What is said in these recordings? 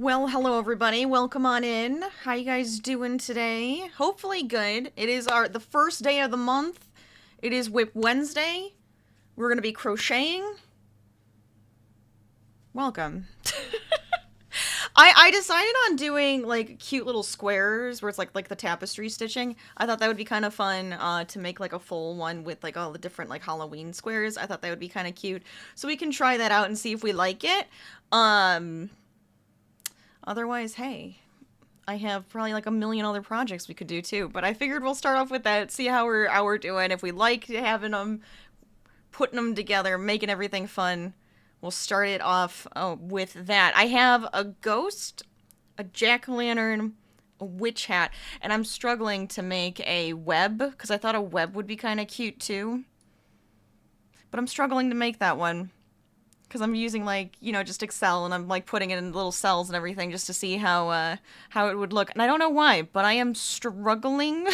Well, hello everybody. Welcome on in. How you guys doing today? Hopefully good. It is the first day of the month. It is Whip Wednesday. We're going to be crocheting. Welcome. I decided on doing like cute little squares where it's like the tapestry stitching. I thought that would be kind of fun to make like a full one with like all the different like Halloween squares. I thought that would be kind of cute. So we can try that out and see if we like it. Otherwise, hey, I have probably like a million other projects we could do too. But I figured we'll start off with that, see how we're doing. If we like having them, putting them together, making everything fun, we'll start it off with that. I have a ghost, a jack-o'-lantern, a witch hat, and I'm struggling to make a web because I thought a web would be kind of cute too. But I'm struggling to make that one. Because I'm using like, just Excel and I'm like putting it in little cells and everything just to see how it would look. And I don't know why, but I am struggling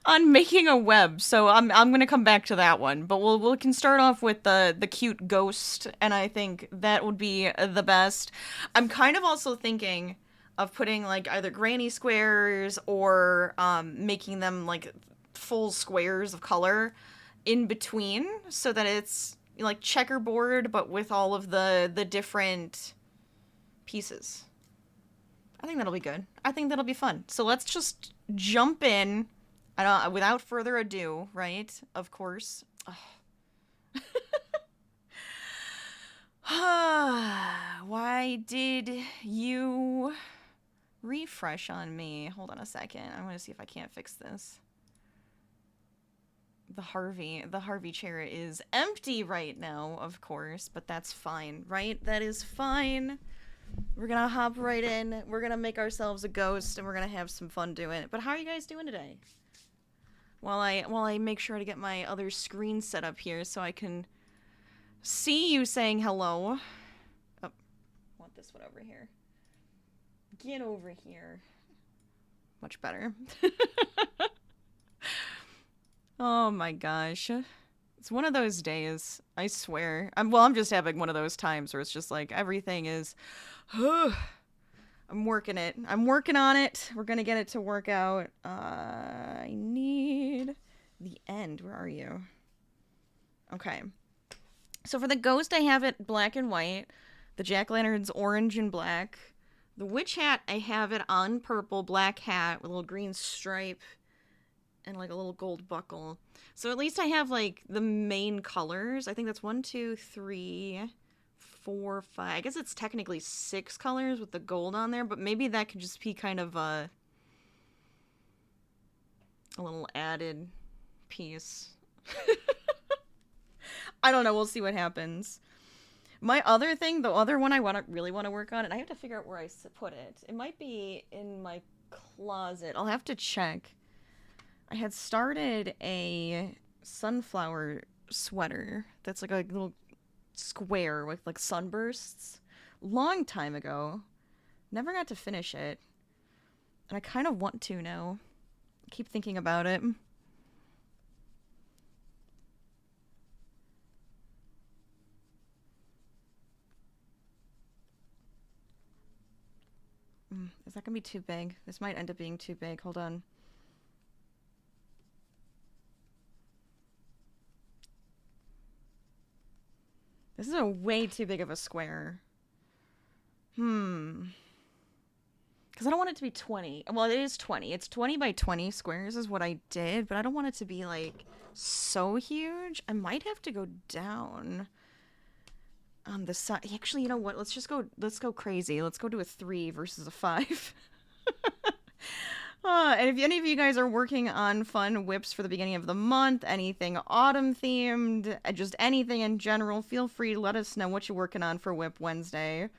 on making a web. So I'm gonna come back to that one. But we can start off with the cute ghost, and I think that would be the best. I'm kind of also thinking of putting like either granny squares or making them like full squares of color in between so that it's like checkerboard, but with all of the different pieces. I think that'll be good. I think that'll be fun. So let's just jump in. I don't, without further ado, right? Of course. Why did you refresh on me? Hold on a second. I'm gonna see if I can't fix this. The Harvey chair is empty right now, of course, but that's fine, right? That is fine. We're gonna hop right in. We're gonna make ourselves a ghost, and we're gonna have some fun doing it. But how are you guys doing today? While I make sure to get my other screen set up here so I can see you saying hello. Oh, I want this one over here. Get over here. Much better. Oh my gosh. It's one of those days, I swear. I'm just having one of those times where it's just like everything is I'm working it. I'm working on it. We're gonna get it to work out. I need the end. Where are you? Okay. So for the ghost, I have it black and white. The jack-o'-lantern's orange and black. The witch hat, I have it on purple, black hat with a little green stripe and like a little gold buckle. So at least I have like the main colors. I think that's 1, 2, 3, 4, 5. I guess it's technically 6 colors with the gold on there, but maybe that could just be kind of a little added piece. I don't know. We'll see what happens. My other thing, the other one I really want to work on, and I have to figure out where I put it. It might be in my closet. I'll have to check. I had started a sunflower sweater that's like a little square with like sunbursts long time ago. Never got to finish it. And I kind of want to now. I keep thinking about it. Is that gonna be too big? This might end up being too big. Hold on. This is a way too big of a square. Because I don't want it to be 20. Well, it is 20. It's 20 by 20 squares is what I did, but I don't want it to be, like, so huge. I might have to go down on the side. Actually, you know what? Let's go crazy. Let's go to a 3 versus a 5. And if any of you guys are working on fun whips for the beginning of the month, anything autumn themed, just anything in general, feel free to let us know what you're working on for Whip Wednesday.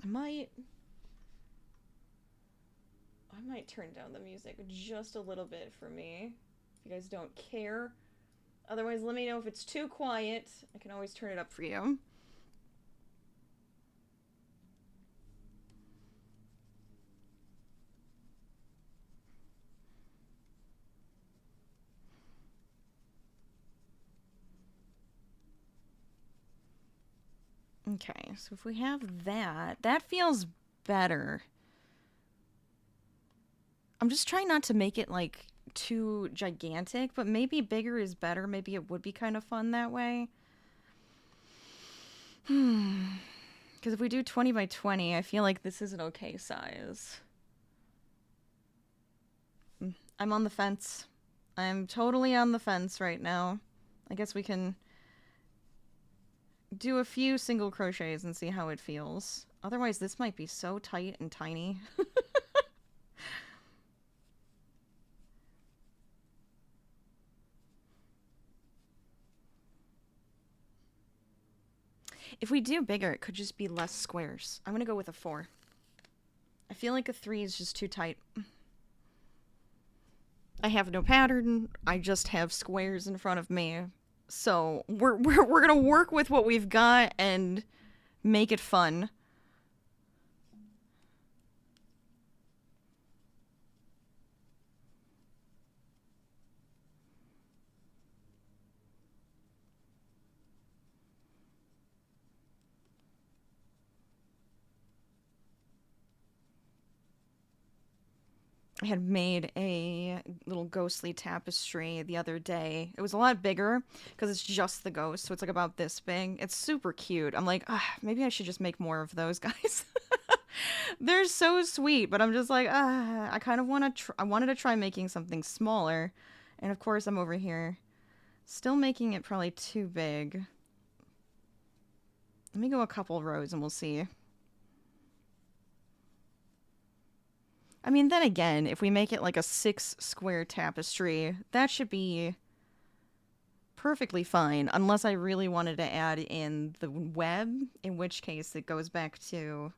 I might turn down the music just a little bit for me, if you guys don't care. Otherwise, let me know if it's too quiet. I can always turn it up for you. Okay, so if we have that, that feels better. I'm just trying not to make it like too gigantic, but maybe bigger is better. Maybe it would be kind of fun that way. Because if we do 20 by 20, I feel like this is an okay size. I'm on the fence. I'm totally on the fence right now. I guess we can do a few single crochets and see how it feels. Otherwise, this might be so tight and tiny. If we do bigger, it could just be less squares. I'm gonna go with a 4. I feel like a 3 is just too tight. I have no pattern. I just have squares in front of me. So we're gonna work with what we've got and make it fun. I had made a little ghostly tapestry the other day. It was a lot bigger because it's just the ghost, so it's like about this big. It's super cute. I'm like, maybe I should just make more of those guys. They're so sweet, but I'm just like, I kind of want to. I wanted to try making something smaller, and of course I'm over here, still making it probably too big. Let me go a couple rows and we'll see. I mean, then again, if we make it like a 6 square tapestry, that should be perfectly fine, unless I really wanted to add in the web, in which case it goes back to,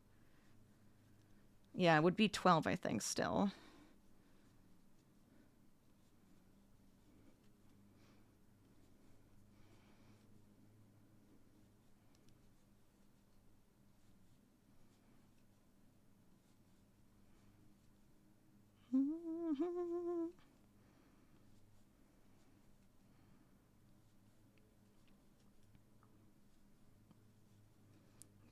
yeah, it would be 12, I think, still.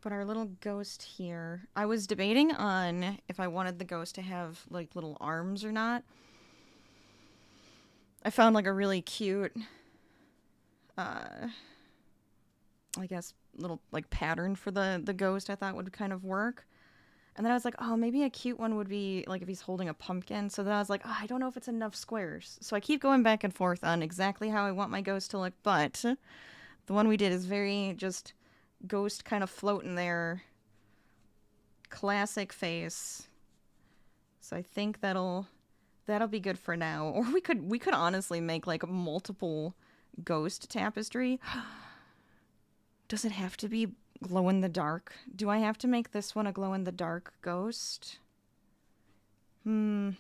But our little ghost here, I was debating on if I wanted the ghost to have like little arms or not. I found like a really cute, I guess, little like pattern for the ghost I thought would kind of work. And then I was like, oh, maybe a cute one would be like if he's holding a pumpkin. So then I was like, oh, I don't know if it's enough squares. So I keep going back and forth on exactly how I want my ghost to look. But the one we did is very just ghost kind of floating there. Classic face. So I think that'll be good for now. Or we could honestly make like multiple ghost tapestry. Does it have to be glow in the dark? Do I have to make this one a glow in the dark ghost? Maybe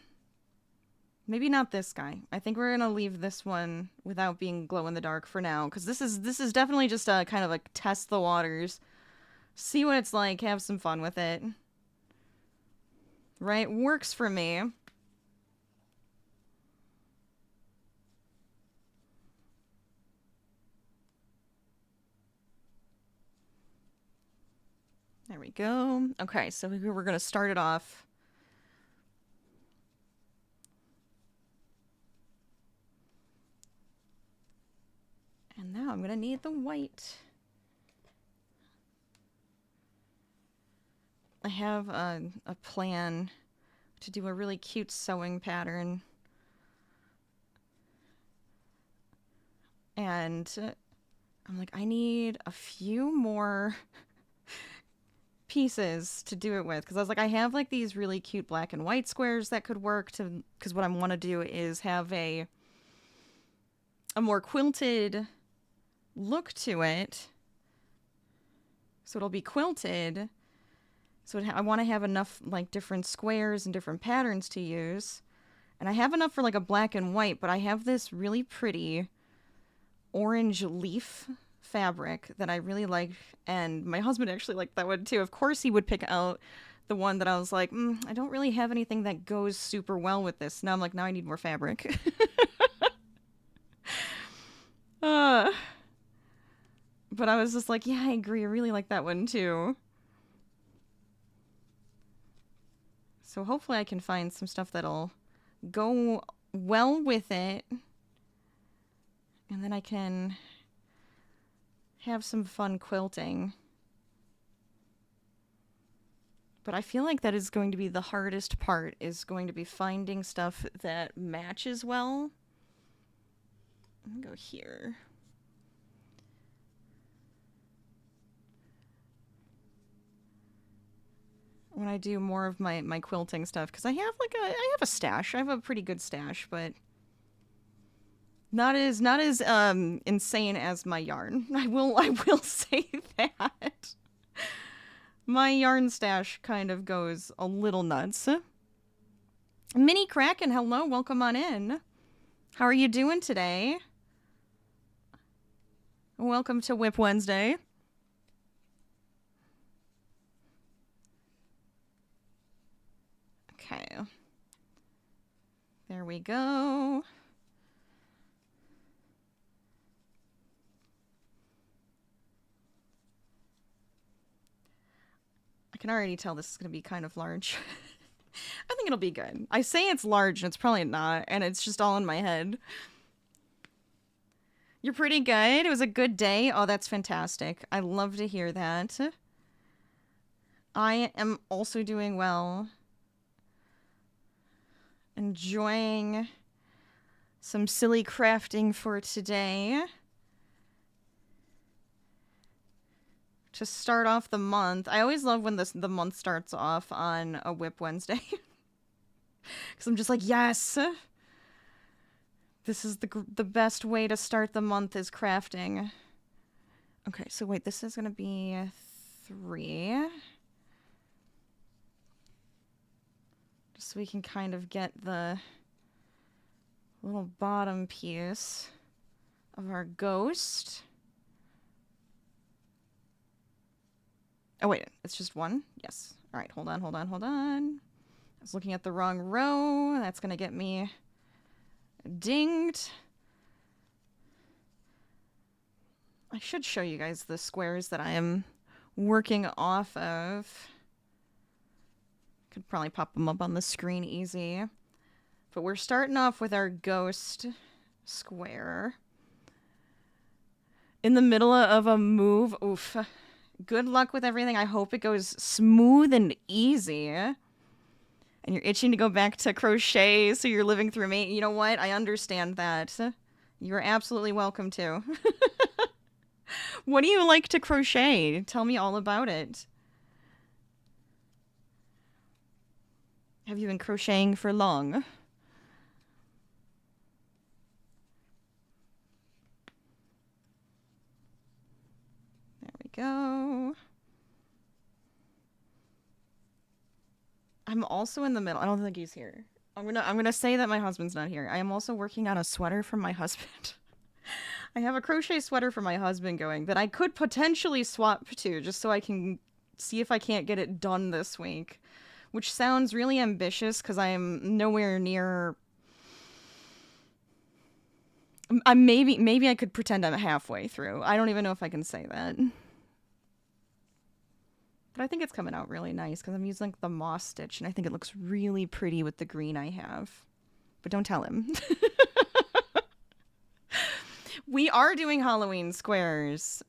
not this guy. I think we're gonna leave this one without being glow in the dark for now, because this is definitely just a kind of like test the waters, see what it's like, have some fun with it. Right? Works for me. There we go. Okay, so we're gonna start it off. And now I'm gonna need the white. I have a plan to do a really cute sewing pattern. And I'm like, I need a few more pieces to do it with, because I was like, I have like these really cute black and white squares that could work, to because what I want to do is have a more quilted look to it, so it'll be quilted. So I want to have enough like different squares and different patterns to use, and I have enough for like a black and white, but I have this really pretty orange leaf fabric that I really like, and my husband actually liked that one too. Of course he would pick out the one that I was like, I don't really have anything that goes super well with this. Now I'm like, now I need more fabric. But But I was just like, yeah, I agree. I really like that one too. So hopefully I can find some stuff that'll go well with it. And then I can have some fun quilting. But I feel like that is going to be the hardest part, is going to be finding stuff that matches well. I'm gonna go here. When I do more of my quilting stuff, because I have I have a stash. I have a pretty good stash, but not as insane as my yarn. I will say that. My yarn stash kind of goes a little nuts. Mini Kraken, hello, welcome on in. How are you doing today? Welcome to Whip Wednesday. Okay. There we go. I can already tell this is going to be kind of large. I think it'll be good. I say it's large and it's probably not, and it's just all in my head. You're pretty good. It was a good day. Oh, that's fantastic. I love to hear that. I am also doing well. Enjoying some silly crafting for today. To start off the month. I always love when the month starts off on a Whip Wednesday. Because I'm just like, yes! This is the best way to start the month, is crafting. Okay, so wait, this is going to be 3. Just so we can kind of get the little bottom piece of our ghost. Oh, wait, it's just 1? Yes. All right, hold on. I was looking at the wrong row. That's going to get me dinged. I should show you guys the squares that I am working off of. Could probably pop them up on the screen easy. But we're starting off with our ghost square. In the middle of a move. Oof. Good luck with everything. I hope it goes smooth and easy. And you're itching to go back to crochet, so you're living through me. You know what? I understand that. You're absolutely welcome to. What do you like to crochet? Tell me all about it. Have you been crocheting for long? There we go. I'm also in the middle. I don't think he's here. I'm gonna say that my husband's not here. I am also working on a sweater for my husband. I have a crochet sweater for my husband going that I could potentially swap to, just so I can see if I can't get it done this week. Which sounds really ambitious because I'm nowhere near. Maybe I could pretend I'm halfway through. I don't even know if I can say that. But I think it's coming out really nice because I'm using the moss stitch, and I think it looks really pretty with the green I have. But don't tell him. We are doing Halloween squares.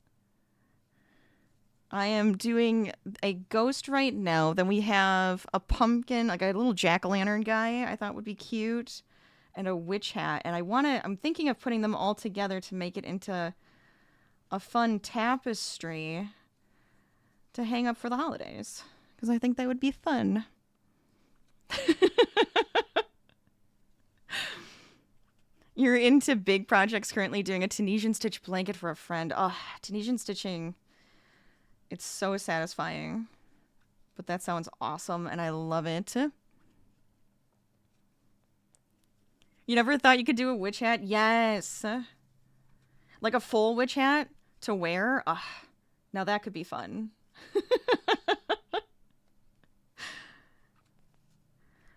I am doing a ghost right now. Then we have a pumpkin, like a little jack-o'-lantern guy I thought would be cute, and a witch hat. And I'm thinking of putting them all together to make it into a fun tapestry to hang up for the holidays, because I think that would be fun. You're into big projects currently, doing a Tunisian stitch blanket for a friend. Oh, Tunisian stitching. It's so satisfying. But that sounds awesome, and I love it. You never thought you could do a witch hat? Yes. Like a full witch hat to wear? Now that could be fun.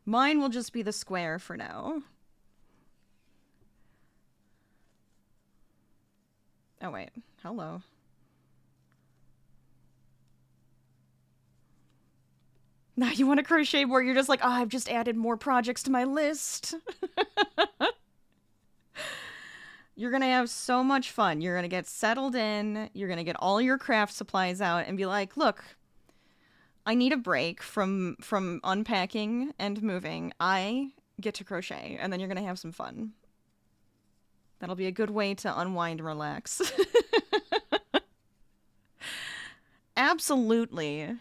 Mine will just be the square for now. Oh, wait. Hello. Now you want a crochet board, you're just like, oh, I've just added more projects to my list. You're gonna have so much fun. You're gonna get settled in, you're gonna get all your craft supplies out and be like, look, I need a break from unpacking and moving. I get to crochet, and then you're gonna have some fun. That'll be a good way to unwind and relax. Absolutely.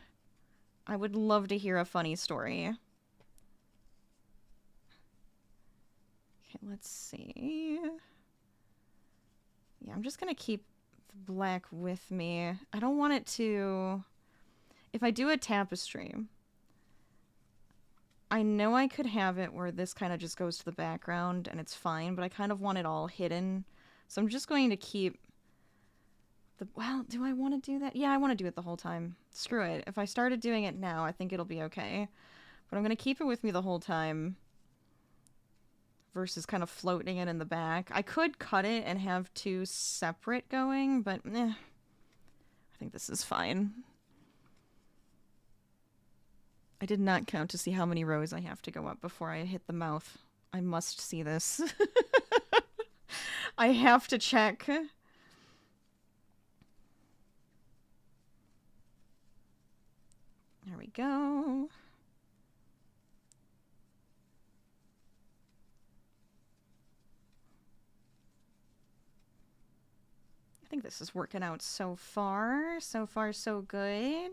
I would love to hear a funny story. Okay, let's see. Yeah, I'm just gonna keep the black with me. I don't want it to... If I do a tapestry, I know I could have it where this kind of just goes to the background and it's fine, but I kind of want it all hidden. So I'm just going to keep the... Well, do I want to do that? Yeah, I want to do it the whole time. Screw it. If I started doing it now, I think it'll be okay. But I'm going to keep it with me the whole time versus kind of floating it in the back. I could cut it and have two separate going, but I think this is fine. I did not count to see how many rows I have to go up before I hit the mouth. I must see this. I have to check. There we go. I think this is working out so far. So far, so good.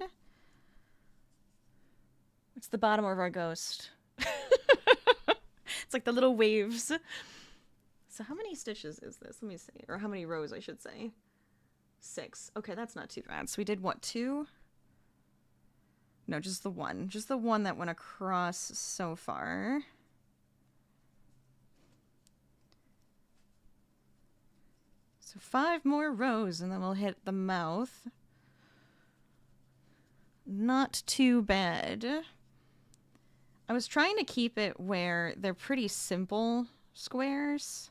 It's the bottom of our ghost. It's like the little waves. So how many stitches is this? Let me see. Or how many rows, I should say. 6. Okay, that's not too bad. So we did, what, 2? No, just the one. Just the one that went across so far. So 5 more rows, and then we'll hit the mouth. Not too bad. I was trying to keep it where they're pretty simple squares.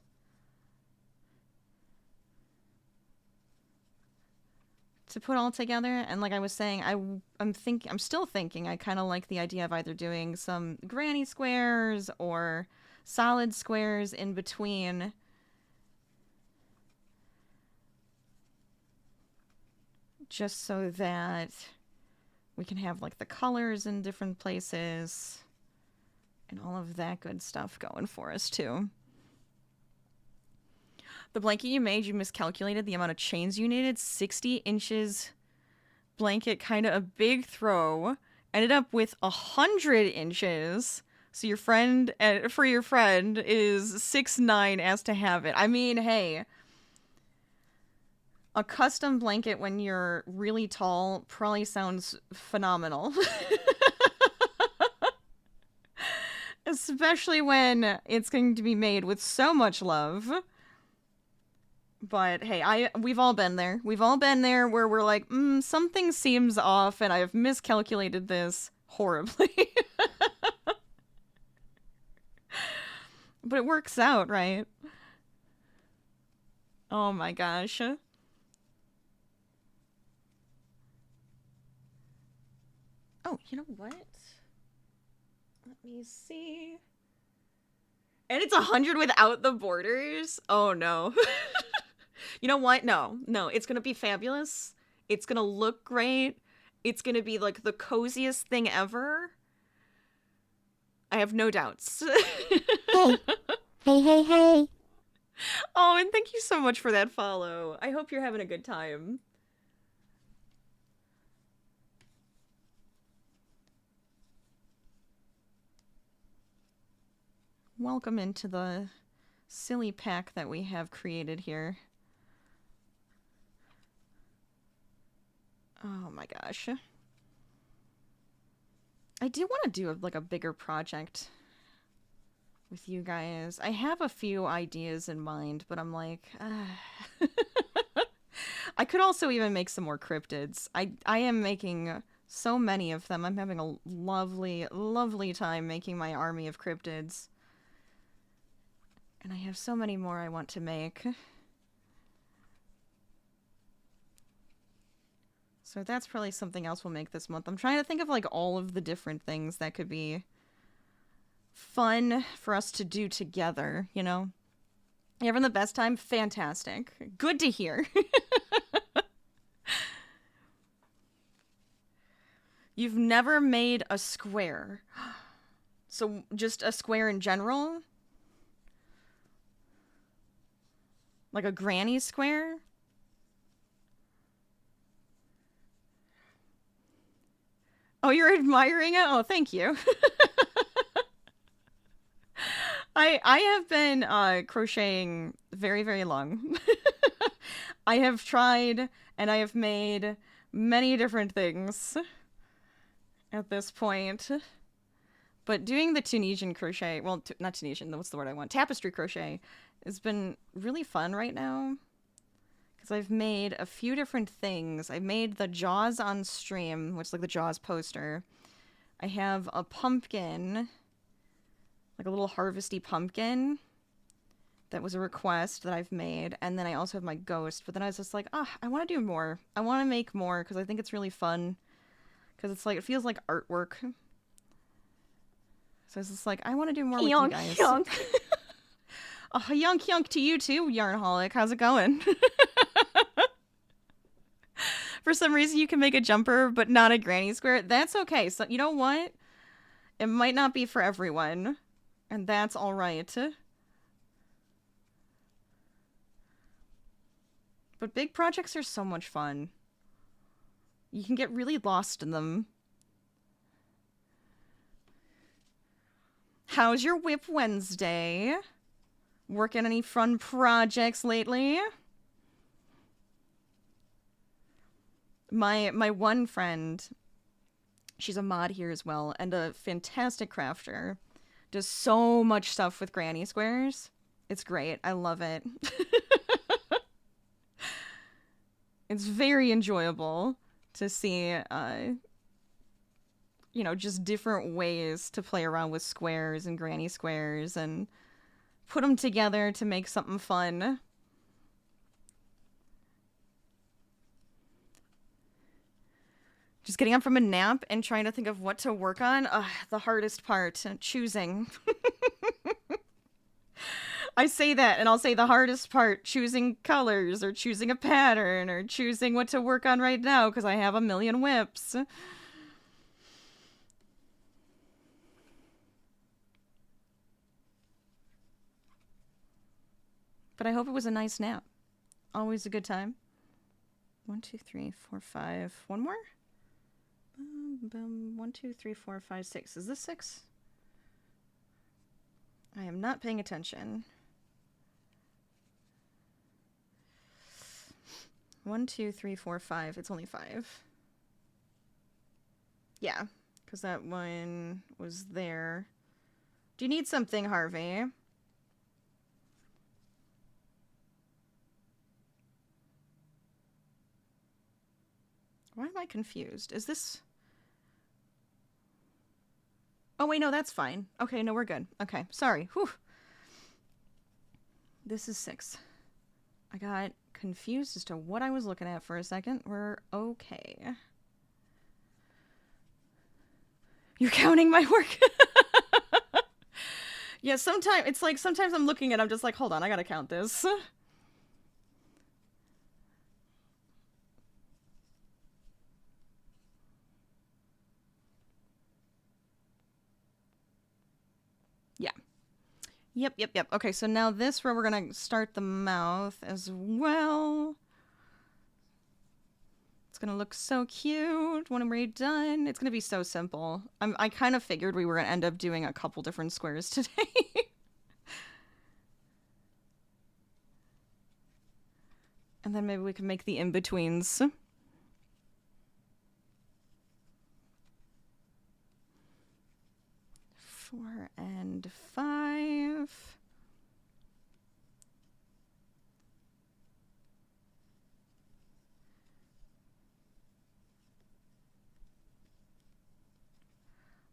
To put all together, and like I was saying, I'm still thinking I kind of like the idea of either doing some granny squares or solid squares in between. Just so that we can have like the colors in different places and all of that good stuff going for us too. The blanket you made, you miscalculated the amount of chains you needed. 60 inches blanket, kind of a big throw. Ended up with 100 inches. So your friend, for your friend, is 6'9", asked to have it. I mean, hey, a custom blanket when you're really tall probably sounds phenomenal. Especially when it's going to be made with so much love. But hey, we've all been there. We've all been there where we're like, something seems off and I've miscalculated this horribly. But it works out, right? Oh my gosh. Oh, you know what? Let me see. And it's 100 without the borders? Oh no. You know what? No, it's gonna be fabulous. It's gonna look great. It's gonna be like the coziest thing ever. I have no doubts. Hey. Oh, and thank you so much for that follow. I hope you're having a good time. Welcome into the silly pack that we have created here. Oh my gosh. I do want to do like a bigger project with you guys. I have a few ideas in mind, but I'm like, I could also even make some more cryptids. I am making so many of them. I'm having a lovely, lovely time making my army of cryptids. And I have so many more I want to make. So that's probably something else we'll make this month. I'm trying to think of like all of the different things that could be fun for us to do together, you know? You having the best time? Fantastic. Good to hear. You've never made a square. So just a square in general? Like a granny square? Oh, you're admiring it? Oh, thank you. I have been crocheting very, very long. I have tried and I have made many different things at this point. But doing the Tunisian crochet, well, not Tunisian, what's the word I want? Tapestry crochet has been really fun right now. Because I've made a few different things. I made the Jaws on stream, which is like the Jaws poster. I have a pumpkin, like a little harvesty pumpkin. That was a request that I've made. And then I also have my ghost. But then I was just like, I want to do more. I want to make more because I think it's really fun. Because it's like, it feels like artwork. So it's just like, I want to do more with you guys. Yonk. Yonk yonk to you too, Yarnholic. How's it going? For some reason you can make a jumper, but not a granny square. That's okay. So you know what? It might not be for everyone. And that's alright. But big projects are so much fun. You can get really lost in them. How's your Whip Wednesday? Working any fun projects lately? My one friend, she's a mod here as well, and a fantastic crafter. Does so much stuff with granny squares. It's great. I love it. It's very enjoyable to see, you know, just different ways to play around with squares and granny squares and put them together to make something fun. Just getting up from a nap and trying to think of what to work on. The hardest part, choosing. I say that and I'll say the hardest part, choosing colors or choosing a pattern or choosing what to work on right now because I have a million whips. But I hope it was a nice nap. Always a good time. 1, 2, 3, 4, 5. One more? 1, 2, 3, 4, 5, 6. Is this 6? I am not paying attention. 1, 2, 3, 4, 5. It's only 5. Yeah, because that one was there. Do you need something, Harvey? Why am I confused? Is this... Oh, wait, no, that's fine. Okay, no, we're good. Okay, sorry. Whew. This is 6. I got confused as to what I was looking at for a second. We're okay. You're counting my work? Yeah, sometimes, it's like, sometimes I'm looking and I'm just like, hold on, I gotta count this. Yeah. Yep. Okay, so now this where we're gonna start the mouth as well. It's gonna look so cute when we're done. It's gonna be so simple. I kind of figured we were gonna end up doing a couple different squares today. And then maybe we can make the in-betweens. 4 and 5.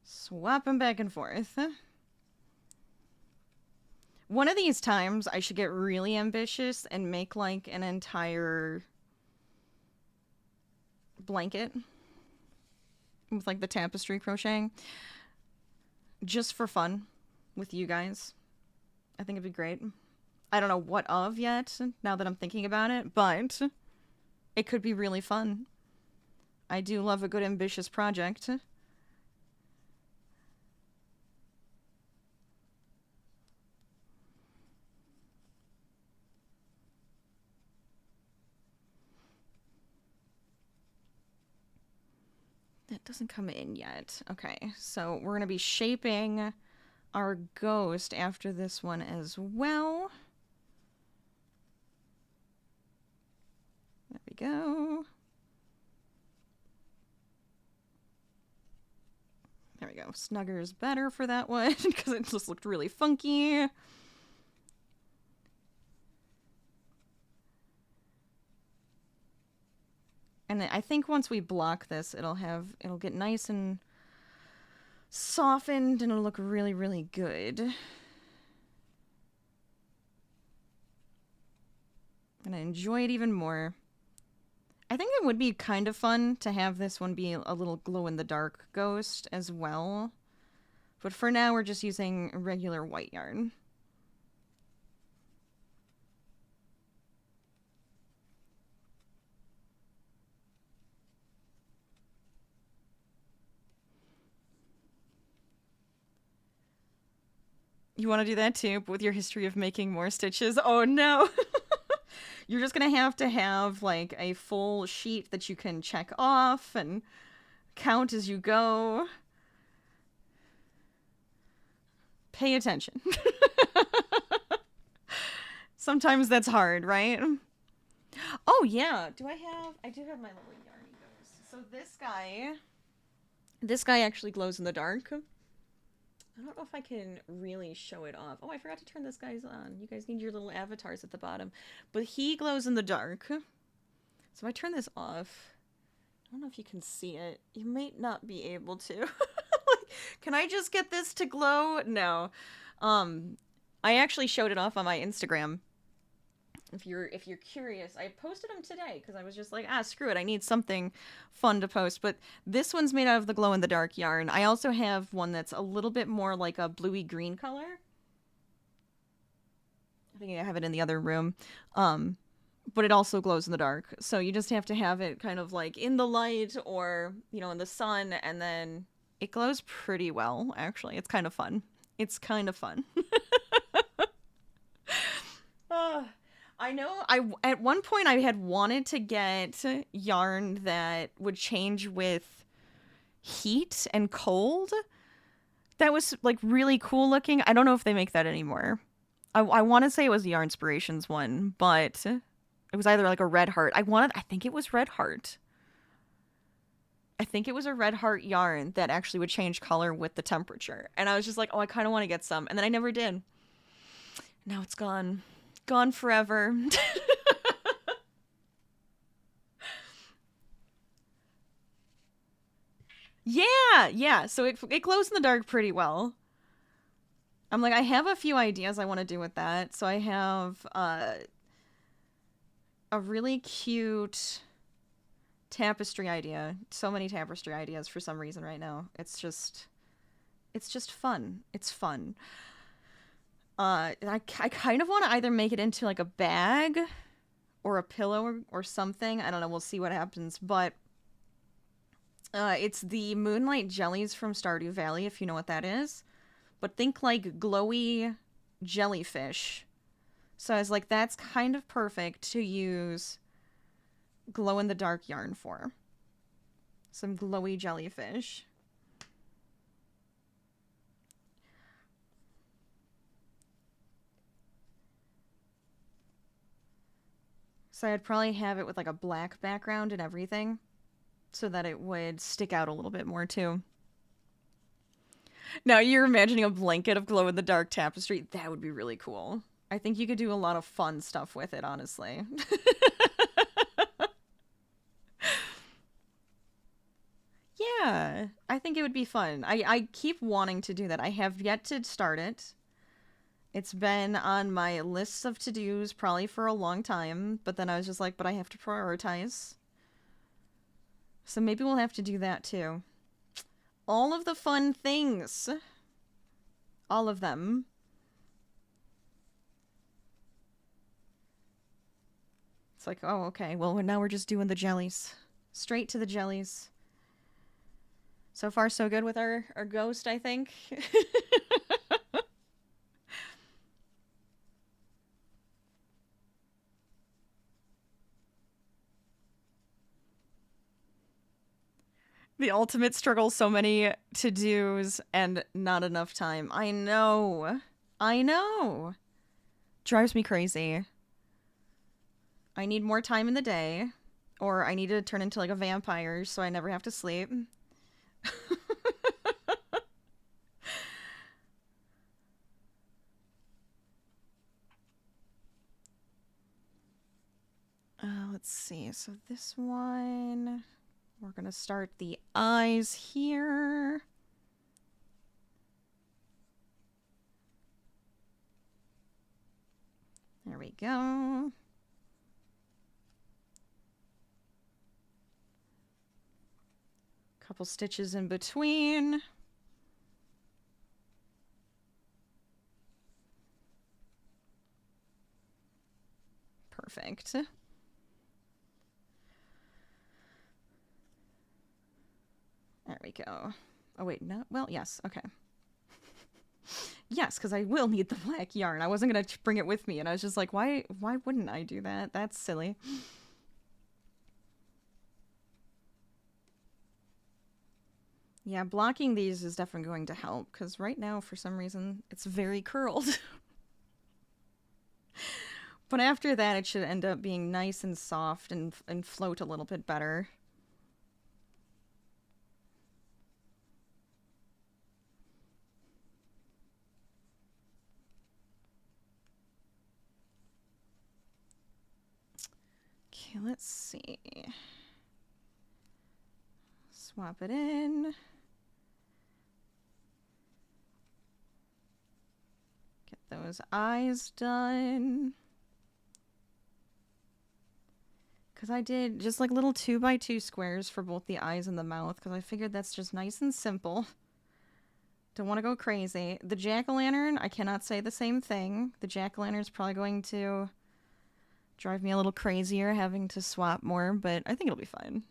Swap them back and forth. One of these times I should get really ambitious and make like an entire blanket with like the tapestry crocheting just for fun with you guys. I think it'd be great. I don't know what of yet now that I'm thinking about it, but it could be really fun. I do love a good ambitious project. That doesn't come in yet. Okay, so we're going to be shaping our ghost after this one as well. There we go. There we go. Snugger is better for that one because it just looked really funky. And I think once we block this, it'll get nice and softened and it'll look really, really good. And I enjoy it even more. I think it would be kind of fun to have this one be a little glow-in-the-dark ghost as well. But for now, we're just using regular white yarn. You want to do that too, but with your history of making more stitches? Oh no! You're just gonna have to have like a full sheet that you can check off and count as you go. Pay attention. Sometimes that's hard, right? Oh yeah, I do have my little yarny ghost. So this guy actually glows in the dark. I don't know if I can really show it off. Oh, I forgot to turn this guy's on. You guys need your little avatars at the bottom. But he glows in the dark. So if I turn this off, I don't know if you can see it. You might not be able to. Like, can I just get this to glow? No. I actually showed it off on my Instagram. If you're curious, I posted them today because I was just like, screw it, I need something fun to post. But this one's made out of the glow-in-the-dark yarn. I also have one that's a little bit more like a bluey green color. I think I have it in the other room. But it also glows in the dark. So you just have to have it kind of like in the light or, you know, in the sun, and then it glows pretty well, actually. It's kind of fun. It's kind of fun. I know at one point I had wanted to get yarn that would change with heat and cold. That was like really cool looking. I don't know if they make that anymore. I want to say it was the Yarnspirations one, but it was either like a red heart. I think it was red heart. I think it was a red heart yarn that actually would change color with the temperature. And I was just like, oh, I kind of want to get some. And then I never did. Now it's gone. Gone forever. Yeah. So it glows in the dark pretty well. I'm like, I have a few ideas I want to do with that. So I have a really cute tapestry idea. So many tapestry ideas for some reason right now. It's just fun. It's fun. I kind of want to either make it into like a bag or a pillow or something. I don't know. We'll see what happens. But it's the Moonlight Jellies from Stardew Valley, if you know what that is. But think like glowy jellyfish. So I was like, that's kind of perfect to use glow-in-the-dark yarn for. Some glowy jellyfish. So I'd probably have it with like a black background and everything so that it would stick out a little bit more too. Now you're imagining a blanket of glow-in-the-dark tapestry. That would be really cool. I think you could do a lot of fun stuff with it, honestly. Yeah, I think it would be fun. I keep wanting to do that. I have yet to start it. It's been on my lists of to-dos probably for a long time, but then I was just like, but I have to prioritize. So maybe we'll have to do that too. All of the fun things. All of them. It's like, oh, okay. Well, now we're just doing the jellies. Straight to the jellies. So far, so good with our ghost, I think. The ultimate struggle, so many to-dos and not enough time. I know. I know. Drives me crazy. I need more time in the day, or I need to turn into like a vampire so I never have to sleep. Let's see. So this one, we're gonna start the eyes here. There we go. Couple stitches in between. Perfect. There we go. Oh, wait, no? Well, yes, okay. Yes, because I will need the black yarn. I wasn't going to bring it with me, and I was just like, why wouldn't I do that? That's silly. Yeah, blocking these is definitely going to help, because right now, for some reason, it's very curled. But after that, it should end up being nice and soft and float a little bit better. Okay, let's see. Swap it in. Get those eyes done. Because I did just like little 2x2 squares for both the eyes and the mouth, because I figured that's just nice and simple. Don't want to go crazy. The jack-o'-lantern, I cannot say the same thing. The jack-o'-lantern's probably going to drive me a little crazier having to swap more, but I think it'll be fine.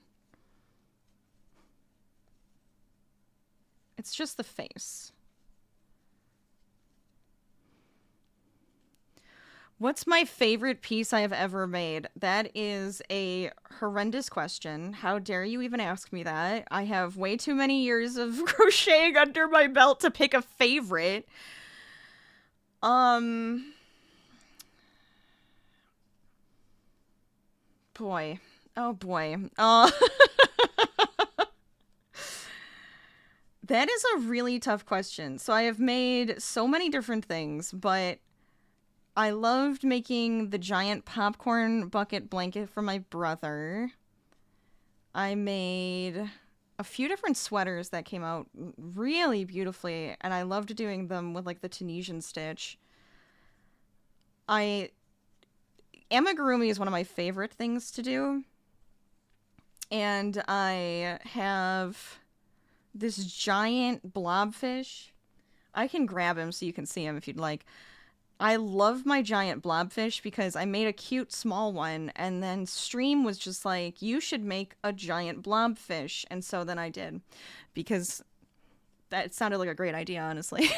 It's just the face. What's my favorite piece I have ever made? That is a horrendous question. How dare you even ask me that? I have way too many years of crocheting under my belt to pick a favorite. Boy. Oh boy. That is a really tough question. So I have made so many different things, but I loved making the giant popcorn bucket blanket for my brother. I made a few different sweaters that came out really beautifully, and I loved doing them with like the Tunisian stitch. Amigurumi is one of my favorite things to do. And I have this giant blobfish. I can grab him so you can see him if you'd like. I love my giant blobfish because I made a cute small one, and then Stream was just like, you should make a giant blobfish. And so then I did, because that sounded like a great idea, honestly.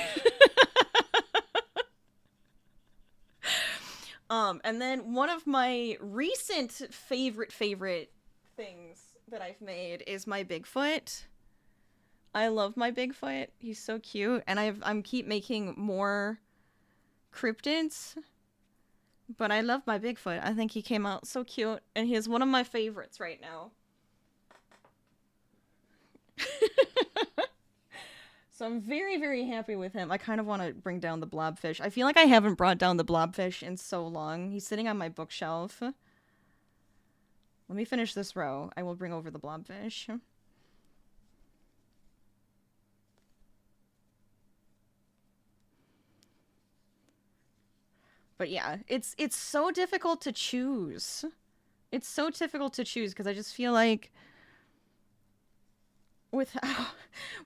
And then one of my recent favorite things that I've made is my Bigfoot. I love my Bigfoot. He's so cute, and I'm keep making more cryptids, but I love my Bigfoot. I think he came out so cute, and he is one of my favorites right now. So I'm very, very happy with him. I kind of want to bring down the blobfish. I feel like I haven't brought down the blobfish in so long. He's sitting on my bookshelf. Let me finish this row. I will bring over the blobfish. But yeah, it's so difficult to choose. It's so difficult to choose because I just feel like with how,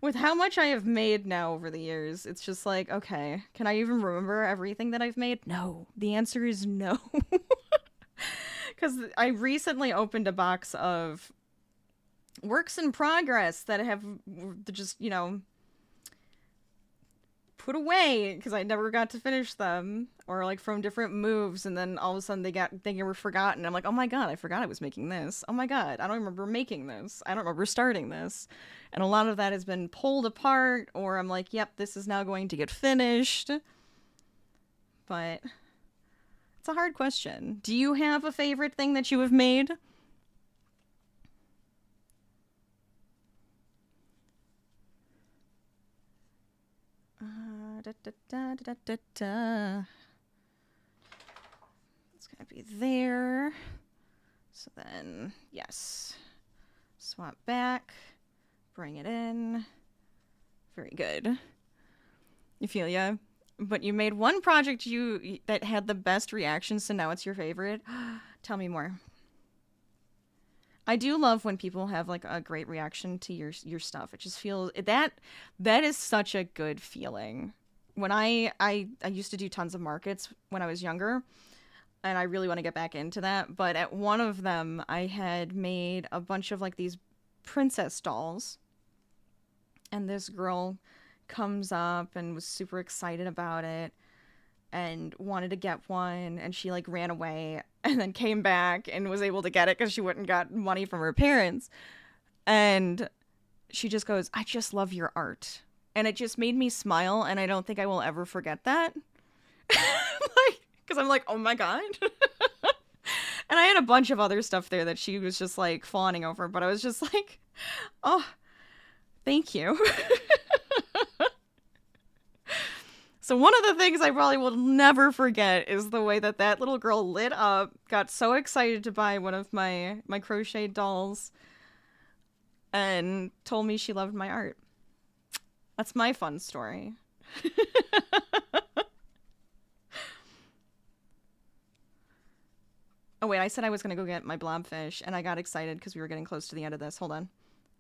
with how much I have made now over the years, it's just like, okay, can I even remember everything that I've made? No. The answer is no. Because I recently opened a box of works in progress that have just, put away because I never got to finish them, or like from different moves, and then all of a sudden they were forgotten. I'm like, oh my god, I forgot I was making this. Oh my god, I don't remember making this. I don't remember starting this. And a lot of that has been pulled apart, or I'm like, yep, this is now going to get finished. But it's a hard question. Do you have a favorite thing that you have made? Da, da, da, da, da, da. It's gonna be there. So then, yes. Swap back. Bring it in. Very good. You feel ya? But you made one project that had the best reactions, so now it's your favorite. Tell me more. I do love when people have like a great reaction to your stuff. It just feels that is such a good feeling. When I used to do tons of markets when I was younger, and I really want to get back into that. But at one of them, I had made a bunch of like these princess dolls, and this girl comes up and was super excited about it and wanted to get one, and she like ran away and then came back and was able to get it because she wouldn't got money from her parents. And she just goes, I just love your art. And it just made me smile, and I don't think I will ever forget that. Like, because I'm like, oh my god. And I had a bunch of other stuff there that she was just like fawning over, but I was just like, oh, thank you. So one of the things I probably will never forget is the way that that little girl lit up, got so excited to buy one of my crochet dolls, and told me she loved my art. That's my fun story. Oh wait, I said I was gonna go get my blobfish, and I got excited because we were getting close to the end of this. Hold on.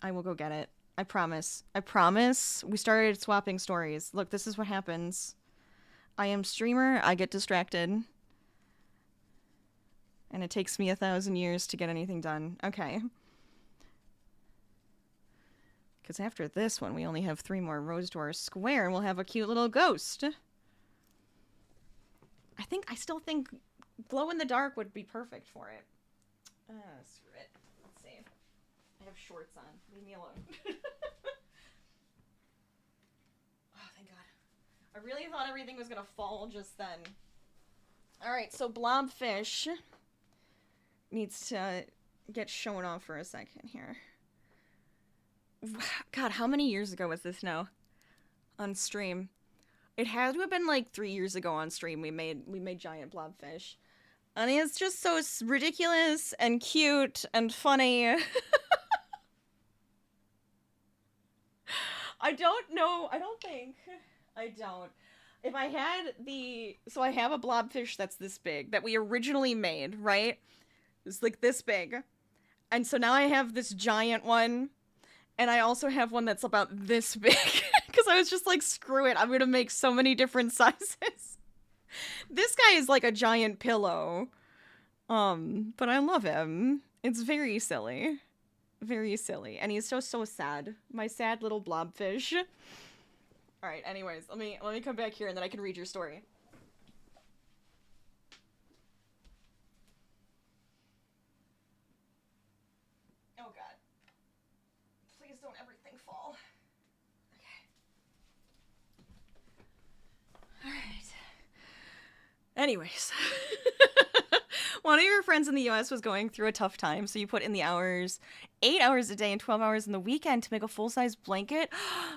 I will go get it. I promise. I promise. We started swapping stories. Look, this is what happens. I am streamer, I get distracted. And it takes me 1,000 years to get anything done. Okay. Because after this one, we only have 3 more rows to our square, and we'll have a cute little ghost. I still think glow in the dark would be perfect for it. Screw it. Let's see. I have shorts on. Leave me alone. Oh, thank God. I really thought everything was gonna fall just then. Alright, so blobfish needs to get shown off for a second here. God, how many years ago was this now? On stream. It had to have been like 3 years ago on stream we made giant blobfish. And it's just so ridiculous and cute and funny. I don't know. I don't. If I had so I have a blobfish that's this big that we originally made, right? It's like this big. And so now I have this giant one. And I also have one that's about this big. Because I was just like, screw it. I'm going to make so many different sizes. This guy is like a giant pillow. But I love him. It's very silly. Very silly. And he's so sad. My sad little blobfish. Alright, anyways, let me come back here and then I can read your story. Oh god. Please don't everything fall. Okay. Alright. Anyways. One of your friends in the US was going through a tough time, so you put in the hours, 8 hours a day and 12 hours in the weekend to make a full-size blanket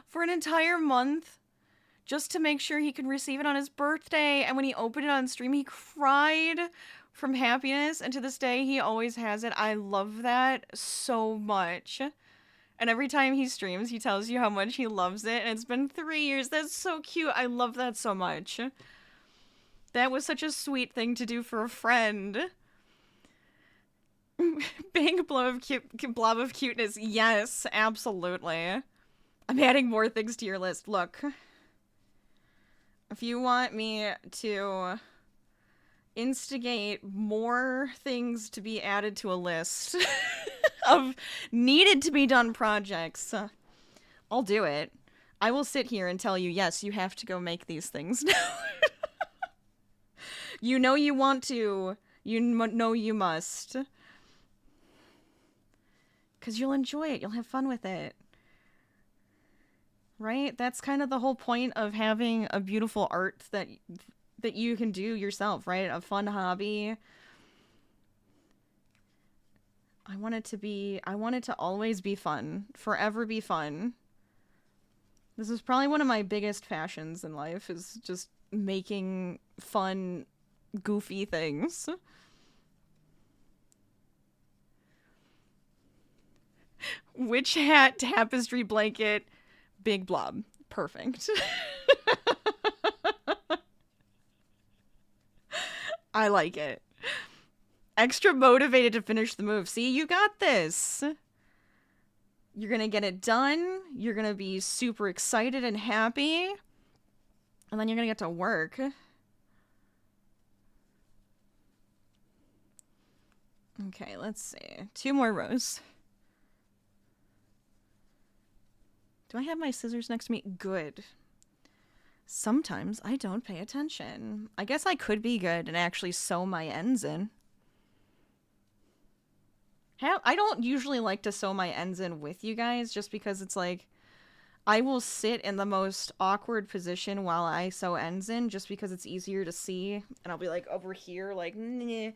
for an entire month just to make sure he could receive it on his birthday. And when he opened it on stream, he cried from happiness, and to this day, he always has it. I love that so much. And every time he streams, he tells you how much he loves it, and it's been 3 years. That's so cute. I love that so much. That was such a sweet thing to do for a friend. Big blob of cuteness. Yes, absolutely. I'm adding more things to your list. Look, if you want me to instigate more things to be added to a list of needed to be done projects, I'll do it. I will sit here and tell you, yes, you have to go make these things now. You know you want to. You know you must. Because you'll enjoy it. You'll have fun with it. Right? That's kind of the whole point of having a beautiful art that you can do yourself, right? A fun hobby. I want it to always be fun. Forever be fun. This is probably one of my biggest passions in life, is just making fun, goofy things. Witch hat, tapestry blanket, big blob. Perfect. I like it. Extra motivated to finish the move. See, you got this. You're gonna get it done. You're gonna be super excited and happy. And then you're gonna get to work. Okay, let's see. 2 more rows. Do I have my scissors next to me? Good. Sometimes I don't pay attention. I guess I could be good and actually sew my ends in. I don't usually like to sew my ends in with you guys, just because it's like, I will sit in the most awkward position while I sew ends in, just because it's easier to see, and I'll be like over here like, nah.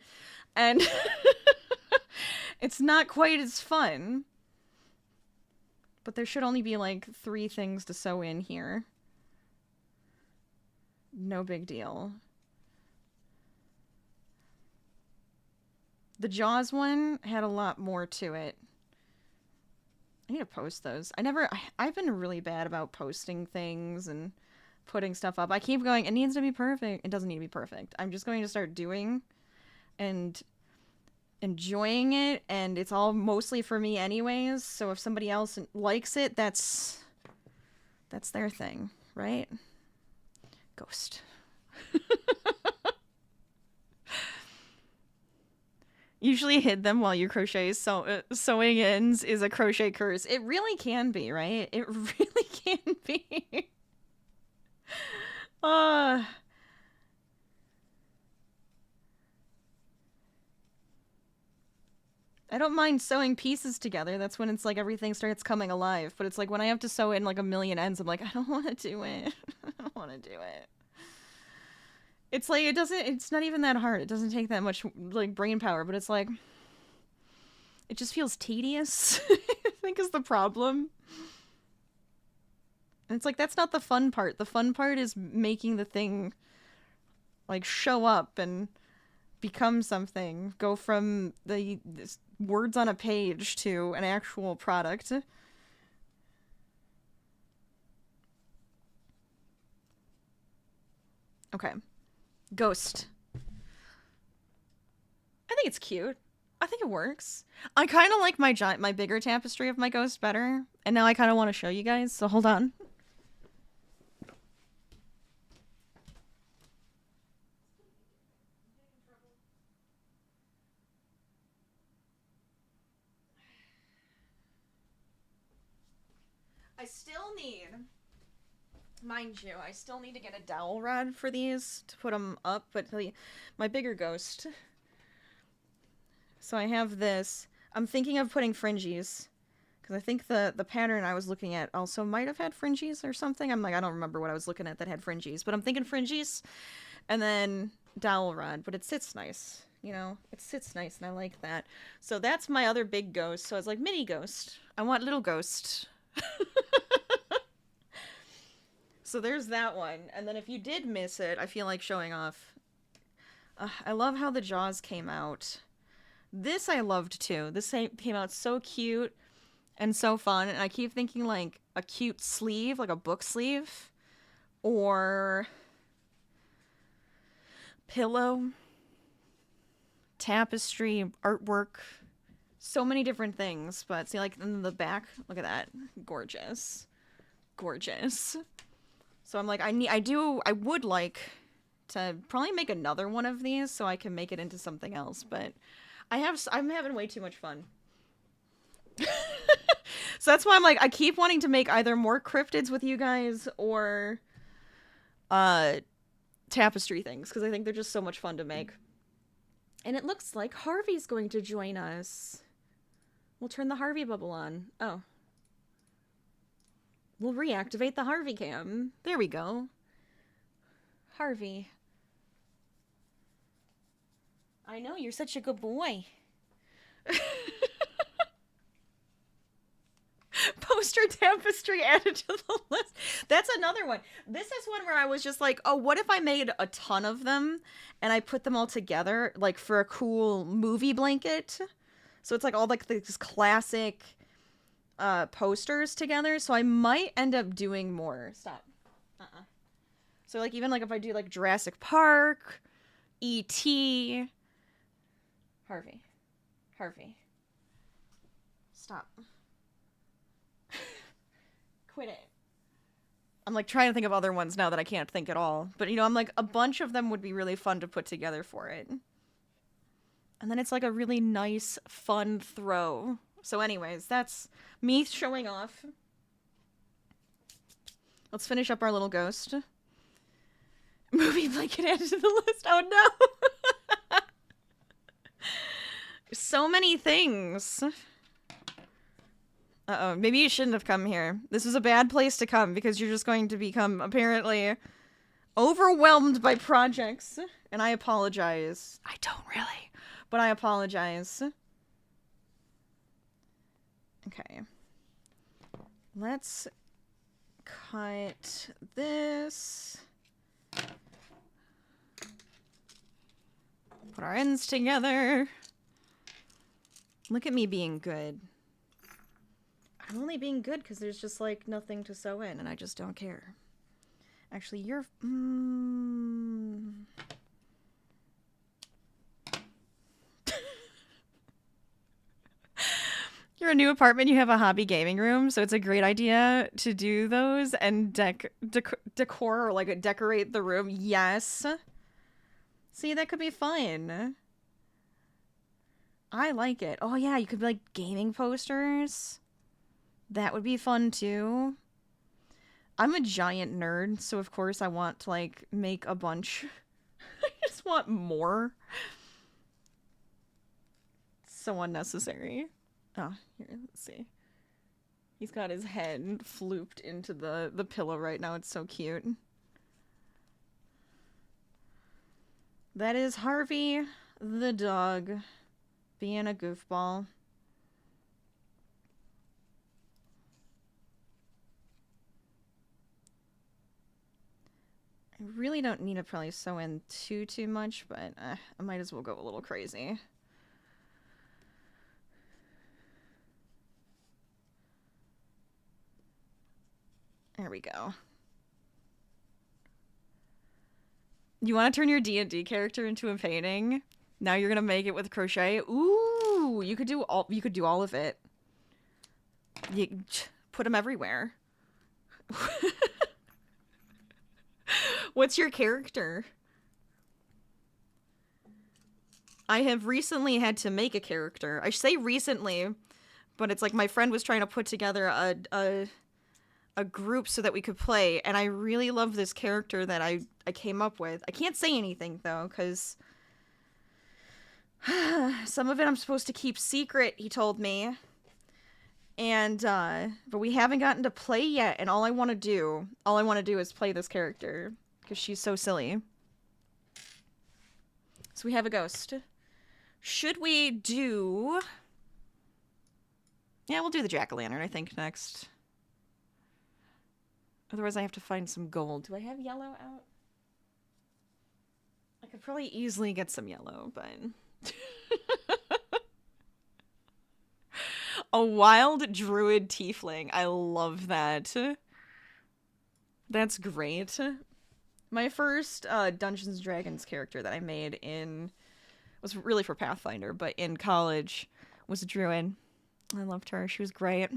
And it's not quite as fun. But there should only be like 3 things to sew in here. No big deal. The Jaws one had a lot more to it. I need to post those. I've been really bad about posting things and putting stuff up. I keep going, it needs to be perfect. It doesn't need to be perfect. I'm just going to start doing and enjoying it, and it's all mostly for me anyways, so if somebody else likes it, that's their thing, right? Ghost. Usually hid them while you crochet, so sewing ends is a crochet curse. It really can be, right? It really can be. I don't mind sewing pieces together. That's when it's like everything starts coming alive. But it's like when I have to sew in like a million ends, I'm like, I don't want to do it. I don't want to do it. It's like, it's not even that hard. It doesn't take that much like brain power, but it's like, it just feels tedious, I think is the problem. And it's like, that's not the fun part. The fun part is making the thing like show up and become something. Go from the words on a page to an actual product. Okay. Ghost. I think it's cute. I think it works. I kind of like my bigger tapestry of my ghost better, and now I kind of want to show you guys, so hold on. I still need, mind you, I still need to get a dowel rod for these to put them up, but my bigger ghost. So I have this. I'm thinking of putting fringies, because I think the pattern I was looking at also might have had fringies or something. I'm like, I don't remember what I was looking at that had fringies, but I'm thinking fringies, and then dowel rod, but it sits nice. You know, it sits nice, and I like that. So that's my other big ghost. So I was like, mini ghost. I want little ghost. So there's that one. And then if you did miss it, I feel like showing off. I love how the Jaws came out. This I loved too. This came out so cute and so fun. And I keep thinking like a cute sleeve, like a book sleeve. Or pillow, tapestry, artwork. So many different things, but see, like, in the back, look at that. Gorgeous. Gorgeous. So I'm like, I would like to probably make another one of these so I can make it into something else, but I'm having way too much fun. So that's why I'm like, I keep wanting to make either more cryptids with you guys or tapestry things, because I think they're just so much fun to make. And it looks like Harvey's going to join us. We'll turn the Harvey bubble on. Oh. We'll reactivate the Harvey cam. There we go. Harvey. I know, you're such a good boy. Poster tapestry added to the list. That's another one. This is one where I was just like, oh, what if I made a ton of them and I put them all together, like, for a cool movie blanket? So it's like all like these classic posters together. So I might end up doing more. Stop. So like, even like if I do like Jurassic Park, E.T. Harvey. Stop. Quit it. I'm like trying to think of other ones now that I can't think at all. But you know, I'm like, a bunch of them would be really fun to put together for it. And then it's like a really nice, fun throw. So anyways, that's me showing off. Let's finish up our little ghost. Movie blanket added to the list. Oh no! So many things. Uh-oh, maybe you shouldn't have come here. This is a bad place to come because you're just going to become, apparently, overwhelmed by projects. And I apologize. I don't really, but I apologize. Okay. Let's cut this. Put our ends together. Look at me being good. I'm only being good because there's just, like, nothing to sew in, and I just don't care. Actually, you're... You're a new apartment, you have a hobby gaming room, so it's a great idea to do those and decor, or, like, decorate the room. Yes. See, that could be fun. I like it. Oh, yeah, you could be, like, gaming posters. That would be fun, too. I'm a giant nerd, so of course I want to, like, make a bunch. I just want more. So unnecessary. Oh, here, let's see. He's got his head flooped into the pillow right now. It's so cute. That is Harvey the dog being a goofball. I really don't need to probably sew in too much, but I might as well go a little crazy. There we go. You want to turn your D&D character into a painting? Now you're gonna make it with crochet? Ooh, you could do all of it. You put them everywhere. What's your character? I have recently had to make a character. I say recently, but it's like my friend was trying to put together a group so that we could play, and I really love this character that I came up with. I can't say anything, though, because some of it I'm supposed to keep secret, he told me. And, but we haven't gotten to play yet, and all I want to do is play this character, because she's so silly. So we have a ghost. Should we do... Yeah, we'll do the jack-o'-lantern, I think, next. Otherwise, I have to find some gold. Do I have yellow out? I could probably easily get some yellow, but... A wild druid tiefling. I love that. That's great. My first Dungeons & Dragons character that I made was really for Pathfinder, but in college was a druid. I loved her. She was great.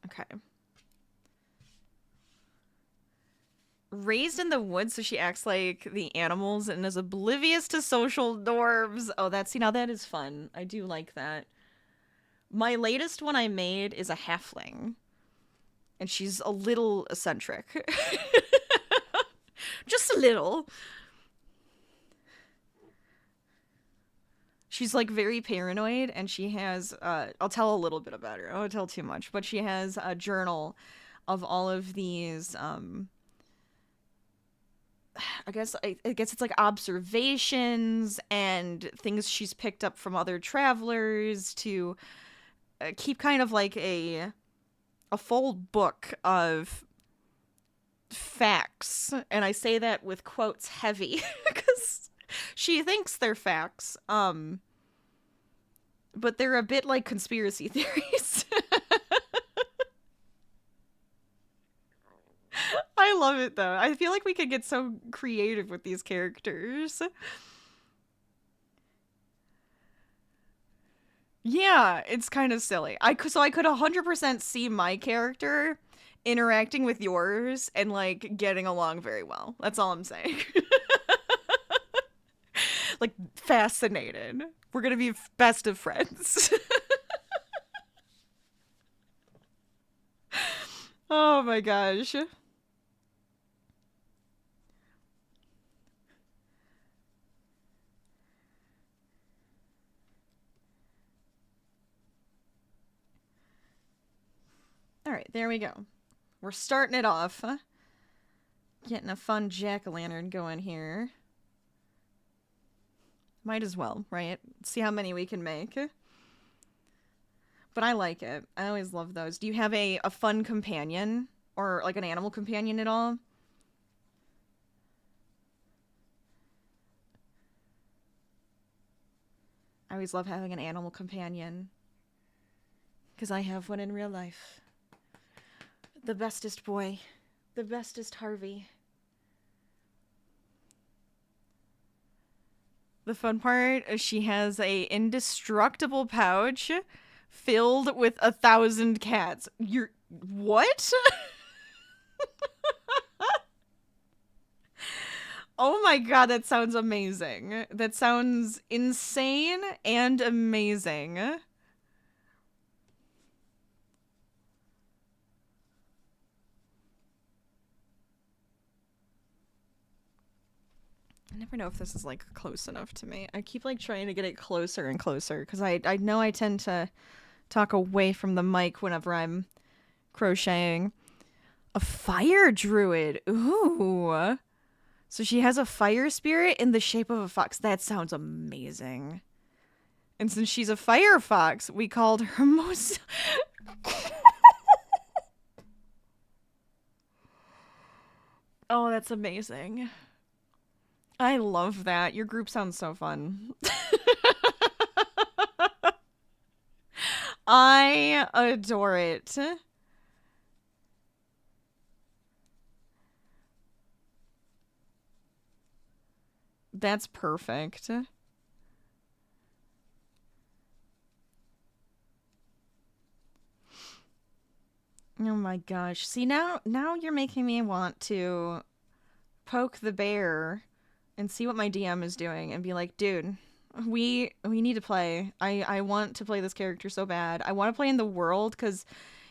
Okay. Raised in the woods, so she acts like the animals and is oblivious to social norms. Oh, see, now that is fun. I do like that. My latest one I made is a halfling. And she's a little eccentric. Just a little. She's like very paranoid, and she has I'll tell a little bit about her. I won't tell too much, but she has a journal of all of these I guess it's like observations and things she's picked up from other travelers to keep kind of like a full book of facts. And I say that with quotes heavy because she thinks they're facts. But they're a bit like conspiracy theories. I love it though. I feel like we could get so creative with these characters. Yeah, it's kind of silly. So I could 100% see my character interacting with yours and like getting along very well. That's all I'm saying. Like fascinated. We're gonna be best of friends. Oh my gosh. All right, there we go. We're starting it off. Getting a fun jack-o'-lantern going here. Might as well, right? See how many we can make. But I like it. I always love those. Do you have a fun companion? Or like an animal companion at all? I always love having an animal companion. Because I have one in real life. The bestest boy. The bestest Harvey. The fun part is she has a indestructible pouch filled with 1,000 cats. You're... What? Oh my god, that sounds amazing. That sounds insane and amazing. I never know if this is like close enough to me. I keep like trying to get it closer and closer because I know I tend to talk away from the mic whenever I'm crocheting. A fire druid. Ooh. So she has a fire spirit in the shape of a fox. That sounds amazing. And since she's a fire fox, we called her most... Oh, that's amazing. I love that. Your group sounds so fun. I adore it. That's perfect. Oh my gosh. See, now you're making me want to poke the bear and see what my DM is doing and be like, dude, we need to play. I want to play this character so bad. I want to play in the world because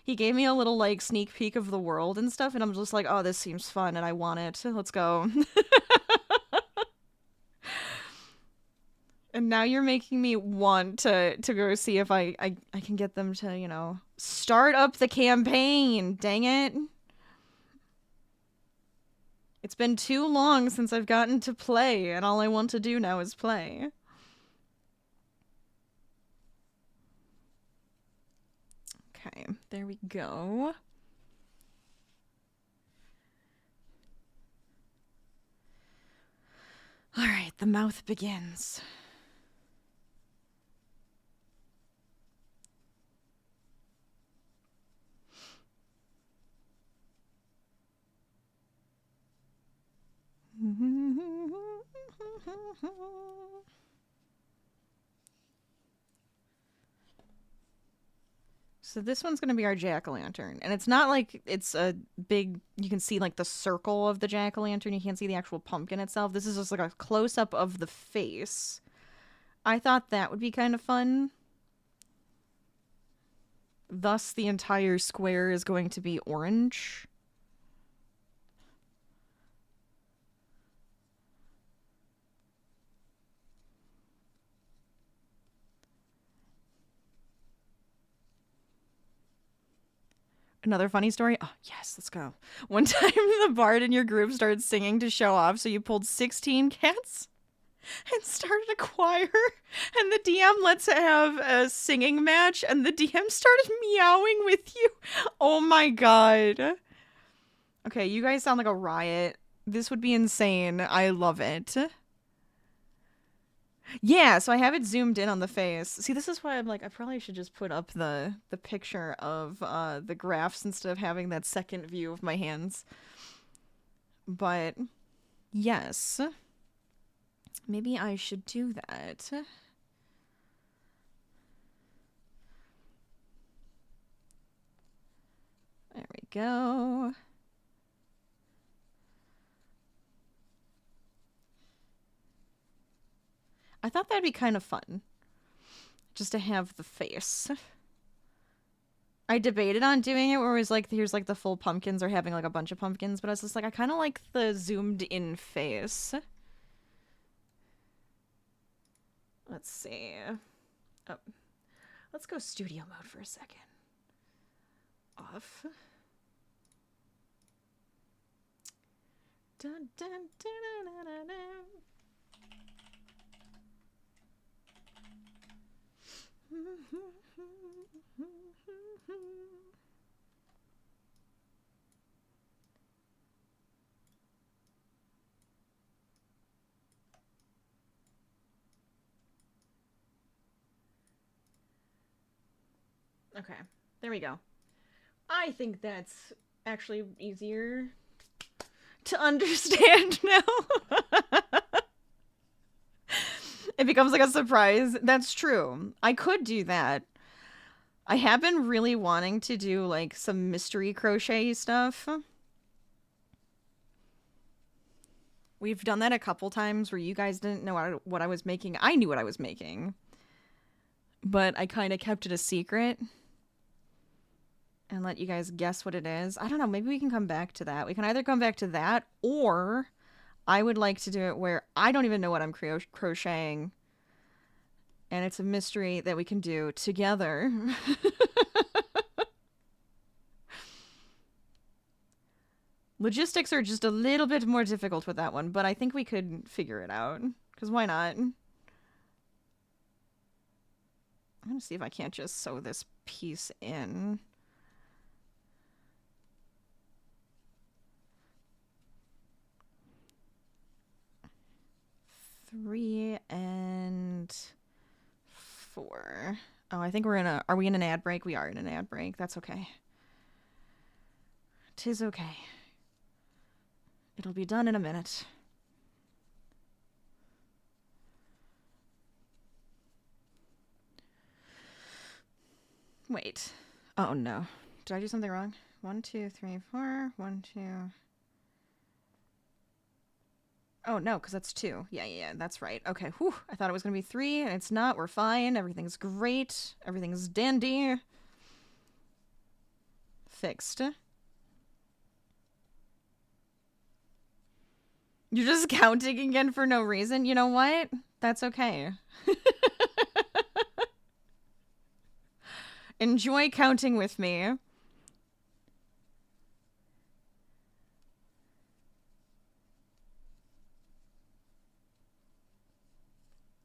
he gave me a little like sneak peek of the world and stuff, and I'm just like, oh, this seems fun and I want it. Let's go. And now you're making me want to go see if I can get them to, you know, start up the campaign. Dang it. It's been too long since I've gotten to play, and all I want to do now is play. Okay, there we go. All right, the mouth begins. So this one's going to be our jack-o'-lantern. And it's not like it's a big, you can see like the circle of the jack-o'-lantern. You can't see the actual pumpkin itself. This is just like a close-up of the face. I thought that would be kind of fun. Thus, the entire square is going to be orange. Another funny story. Oh, yes, let's go. One time the bard in your group started singing to show off, so you pulled 16 cats and started a choir, and the DM lets it have a singing match, and the DM started meowing with you. Oh my god. Okay, you guys sound like a riot. This would be insane. I love it. Yeah, so I have it zoomed in on the face. See, this is why I'm like, I probably should just put up the picture of the graphs instead of having that second view of my hands. But yes, maybe I should do that. There we go. I thought that'd be kind of fun. Just to have the face. I debated on doing it where it was like, here's like the full pumpkins or having like a bunch of pumpkins, but I was just like, I kind of like the zoomed in face. Let's see. Oh. Let's go studio mode for a second. Off. Dun, dun, dun, dun, dun, dun. Okay, there we go. I think that's actually easier to understand now. It becomes like a surprise. That's true. I could do that. I have been really wanting to do like some mystery crochet stuff. We've done that a couple times where you guys didn't know what I was making. I knew what I was making. But I kind of kept it a secret. And let you guys guess what it is. I don't know, maybe we can come back to that. We can either come back to that, or I would like to do it where I don't even know what I'm crocheting. And it's a mystery that we can do together. Logistics are just a little bit more difficult with that one, but I think we could figure it out. Because why not? I'm going to see if I can't just sew this piece in. 3 and 4. Oh, I think we're in a... Are we in an ad break? We are in an ad break. That's okay. 'Tis okay. It'll be done in a minute. Wait. Oh, no. Did I do something wrong? 1, 2, 3, 4. 1, 2... Oh, no, because that's 2. Yeah, that's right. Okay, whew. I thought it was going to be 3, and it's not. We're fine. Everything's great. Everything's dandy. Fixed. You're just counting again for no reason? You know what? That's okay. Enjoy counting with me.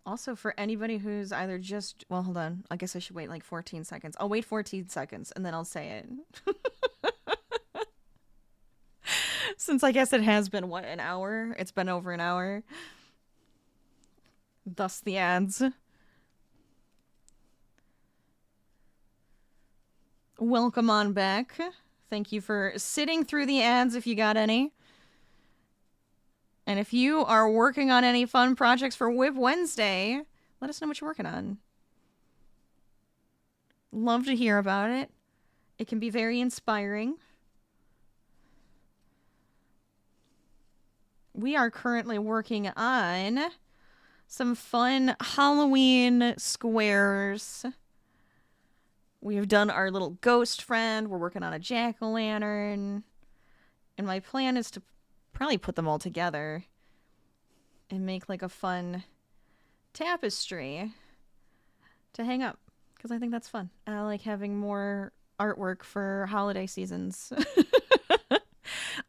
Also, for anybody who's either just... Well, hold on. I guess I should wait like 14 seconds. I'll wait 14 seconds, and then I'll say it. Since I guess it has been, what, an hour? It's been over an hour. Thus the ads. Welcome on back. Thank you for sitting through the ads if you got any. And if you are working on any fun projects for Whip Wednesday, let us know what you're working on. Love to hear about it. It can be very inspiring. We are currently working on some fun Halloween squares. We have done our little ghost friend. We're working on a jack-o'-lantern. And my plan is to probably put them all together and make like a fun tapestry to hang up, because I think that's fun. And I like having more artwork for holiday seasons.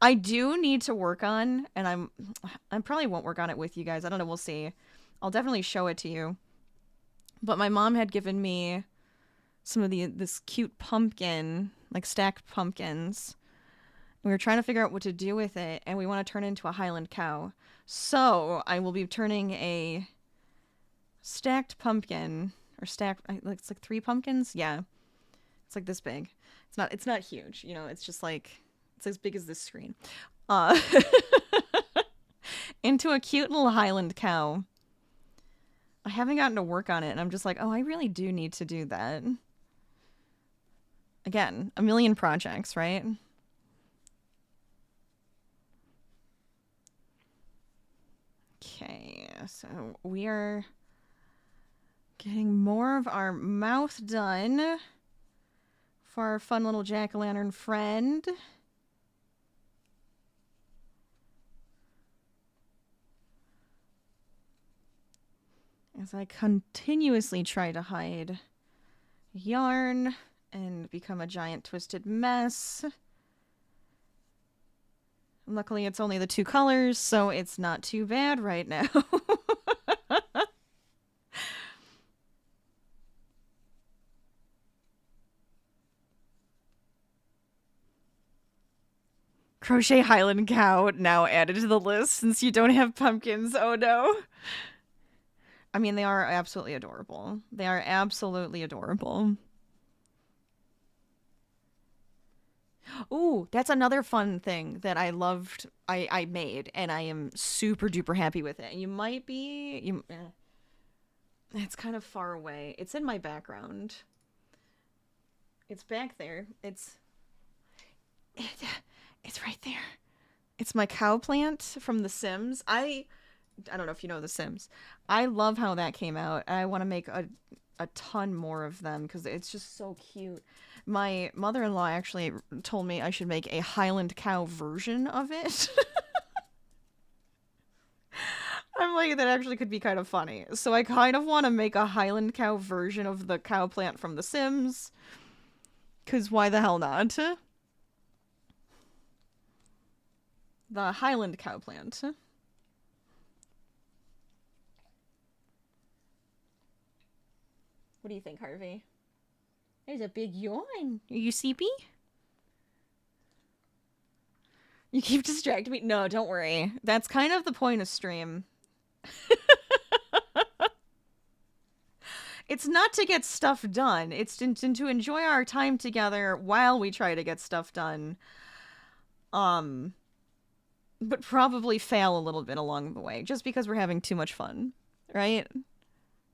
I do need to work on, and I probably won't work on it with you guys. I don't know, we'll see. I'll definitely show it to you. But my mom had given me some of this cute pumpkin, like stacked pumpkins. We were trying to figure out what to do with it, and we want to turn it into a Highland cow. So I will be turning a stacked pumpkin, or stacked, it's like 3 pumpkins? Yeah. It's like this big. It's not huge, you know, it's just like, it's as big as this screen. Into a cute little Highland cow. I haven't gotten to work on it, and I'm just like, oh, I really do need to do that. Again, a million projects, right? Okay, so we are getting more of our mouth done for our fun little jack-o'-lantern friend. As I continuously try to hide yarn and become a giant twisted mess. Luckily, it's only the 2 colors, so it's not too bad right now. Crochet Highland Cow now added to the list since you don't have pumpkins. Oh no. I mean, they are absolutely adorable. They are absolutely adorable. Ooh, that's another fun thing that I loved. I made, and I am super duper happy with it. You might be... It's kind of far away. It's in my background. It's back there. It's right there. It's my cow plant from The Sims. I don't know if you know The Sims. I love how that came out. I want to make a ton more of them because it's just so cute. My mother-in-law actually told me I should make a Highland cow version of it. I'm like, that actually could be kind of funny. So I kind of want to make a Highland cow version of the cow plant from The Sims. Because why the hell not? The Highland cow plant. What do you think, Harvey? There's a big yawn. Are you sleepy? You keep distracting me. No, don't worry. That's kind of the point of stream. It's not to get stuff done. It's to enjoy our time together while we try to get stuff done. But probably fail a little bit along the way, just because we're having too much fun, right?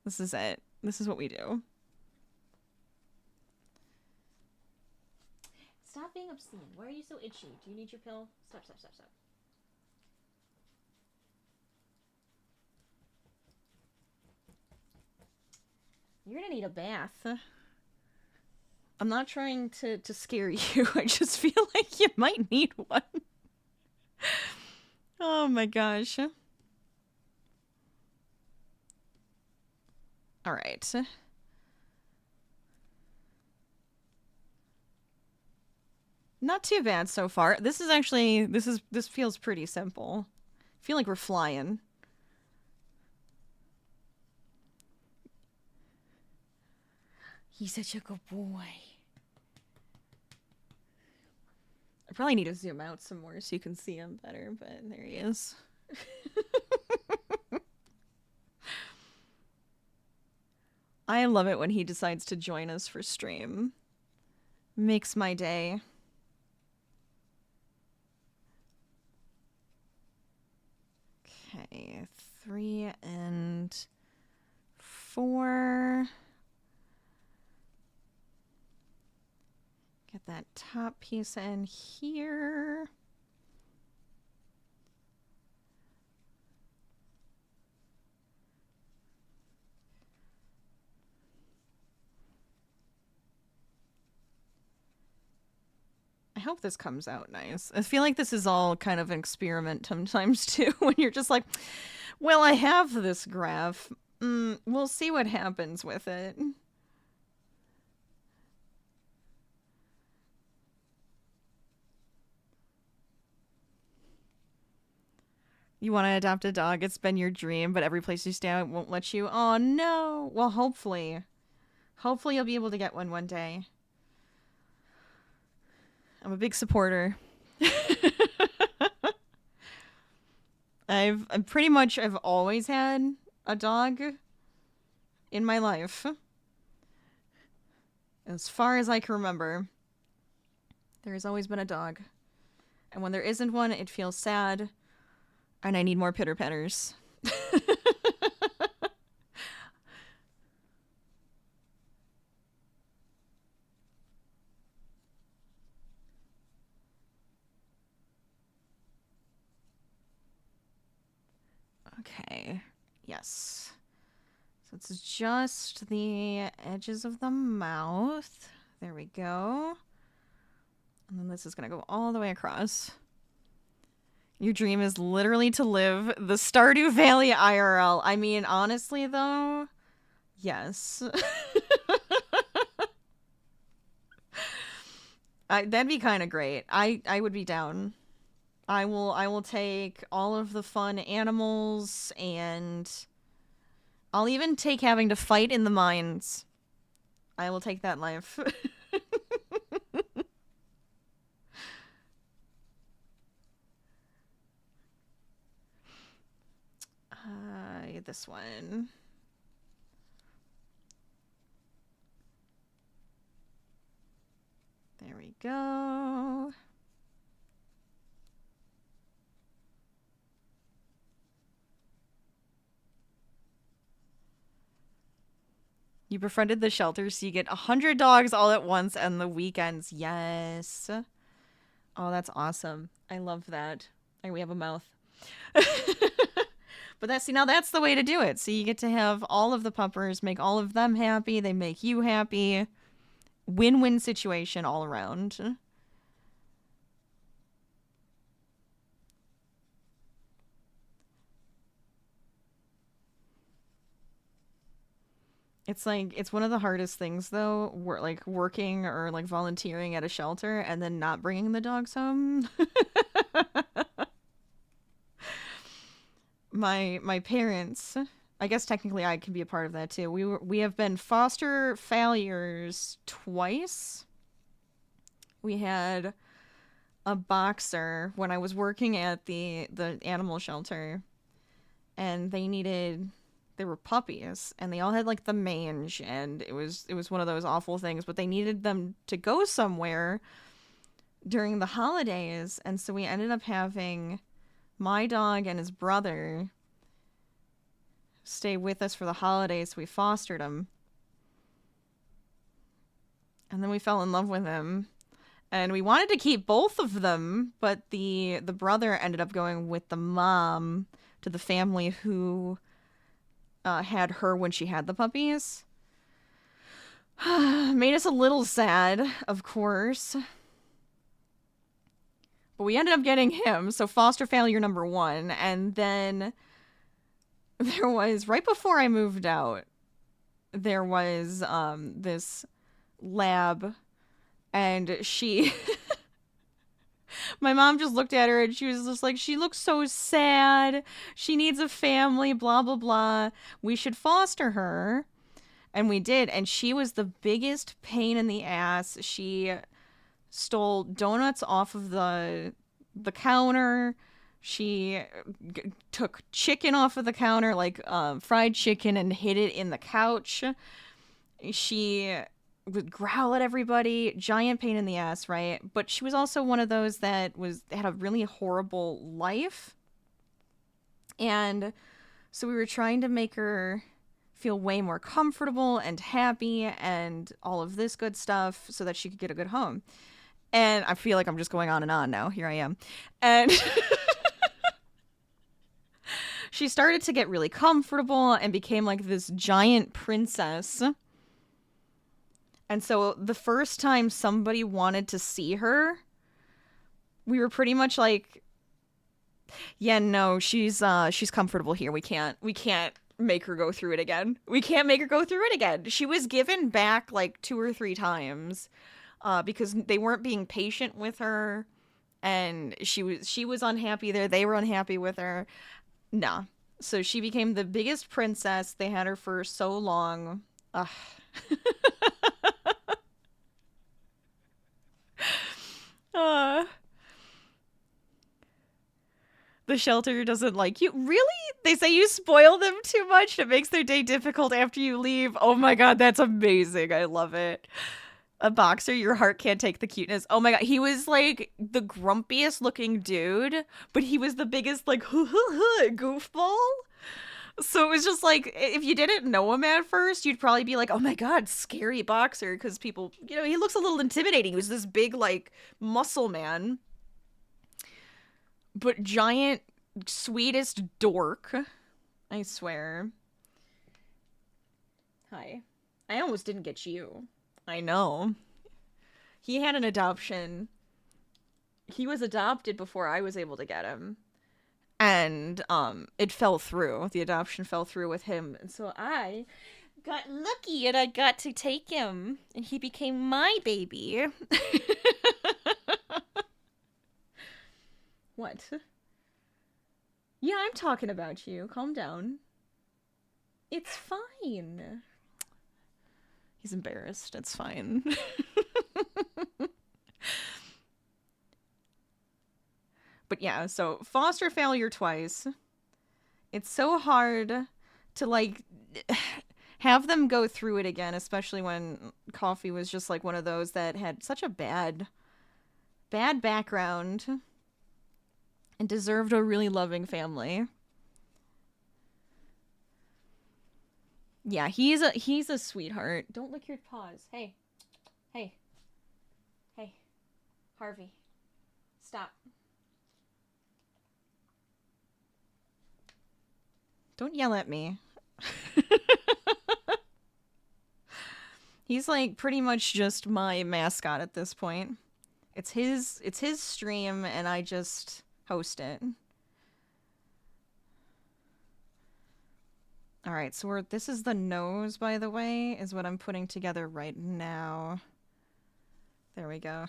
This is it. This is what we do. Stop being obscene. Why are you so itchy? Do you need your pill? Stop. You're gonna need a bath. I'm not trying to scare you. I just feel like you might need one. Oh my gosh. All right. Not too bad so far. This is actually, this feels pretty simple. I feel like we're flying. He's such a good boy. I probably need to zoom out some more so you can see him better, but there he is. I love it when he decides to join us for stream. Makes my day. Okay, 3 and 4. Get that top piece in here. I hope this comes out nice. I feel like this is all kind of an experiment sometimes too, when you're just like, well, I have this graph. We'll see what happens with it. You want to adopt a dog, it's been your dream, but every place you stay won't let you. Oh no! Well, hopefully. Hopefully you'll be able to get one day. I'm a big supporter. I've always had a dog in my life. As far as I can remember, there has always been a dog. And when there isn't one, it feels sad, and I need more pitter-patters. Okay. Yes. So it's just the edges of the mouth. There we go. And then this is going to go all the way across. Your dream is literally to live the Stardew Valley IRL. I mean, honestly, though, yes. That'd be kind of great. I would be down. I will take all of the fun animals, and I'll even take having to fight in the mines. I will take that life. This one. There we go. You befriended the shelter so you get 100 dogs all at once and the weekends. Yes. Oh, that's awesome. I love that. We have a mouth. But now that's the way to do it. So you get to have all of the puppers, make all of them happy. They make you happy. Win-win situation all around. It's one of the hardest things though, working or like volunteering at a shelter and then not bringing the dogs home. My parents, I guess technically I can be a part of that too. We have been foster failures twice. We had a boxer when I was working at the animal shelter, and they were puppies, and they all had like the mange, and it was one of those awful things, but they needed them to go somewhere during the holidays, and so we ended up having my dog and his brother stay with us for the holidays. We fostered him, and then we fell in love with him, and we wanted to keep both of them, but the brother ended up going with the mom to the family who had her when she had the puppies. Made us a little sad, of course. But we ended up getting him, so foster failure number 1. And then there was, right before I moved out, there was this lab, and she... My mom just looked at her and she was just like, she looks so sad. She needs a family, blah, blah, blah. We should foster her. And we did. And she was the biggest pain in the ass. She stole donuts off of the counter. She took chicken off of the counter, like fried chicken, and hid it in the couch. She would growl at everybody. Giant pain in the ass, right? But she was also one of those that had a really horrible life. And so we were trying to make her feel way more comfortable and happy and all of this good stuff so that she could get a good home. And I feel like I'm just going on and on now. Here I am. And she started to get really comfortable and became like this giant princess. And so the first time somebody wanted to see her, we were pretty much like, yeah, no, she's comfortable here. We can't make her go through it again. We can't make her go through it again. She was given back like 2 or 3 times because they weren't being patient with her, and she was unhappy there. They were unhappy with her. Nah. So she became the biggest princess. They had her for so long. Ugh. uh, the shelter doesn't like you. Really? They say you spoil them too much. It makes their day difficult after you leave. Oh my god, that's amazing. I love it. A boxer, your heart can't take the cuteness. Oh my god, he was like the grumpiest looking dude, but he was the biggest like goofball. So it was just like, if you didn't know him at first, you'd probably be like, oh my god, scary boxer, because people, you know, he looks a little intimidating. He was this big like muscle man, but giant, sweetest dork. I swear. Hi. I almost didn't get you. I know. He had an adoption. He was adopted before I was able to get him. And it fell through. The adoption fell through with him. And so I got lucky and I got to take him. And he became my baby. What? Yeah, I'm talking about you. Calm down. It's fine. He's embarrassed. It's fine. But yeah, so foster failure twice. It's so hard to like have them go through it again, especially when Coffee was just like one of those that had such a bad background and deserved a really loving family. Yeah, he's a sweetheart. Don't lick your paws. Hey. Hey. Hey. Harvey. Stop. Don't yell at me. He's like pretty much just my mascot at this point. It's his stream and I just host it. All right, so this is the nose, by the way, is what I'm putting together right now. There we go.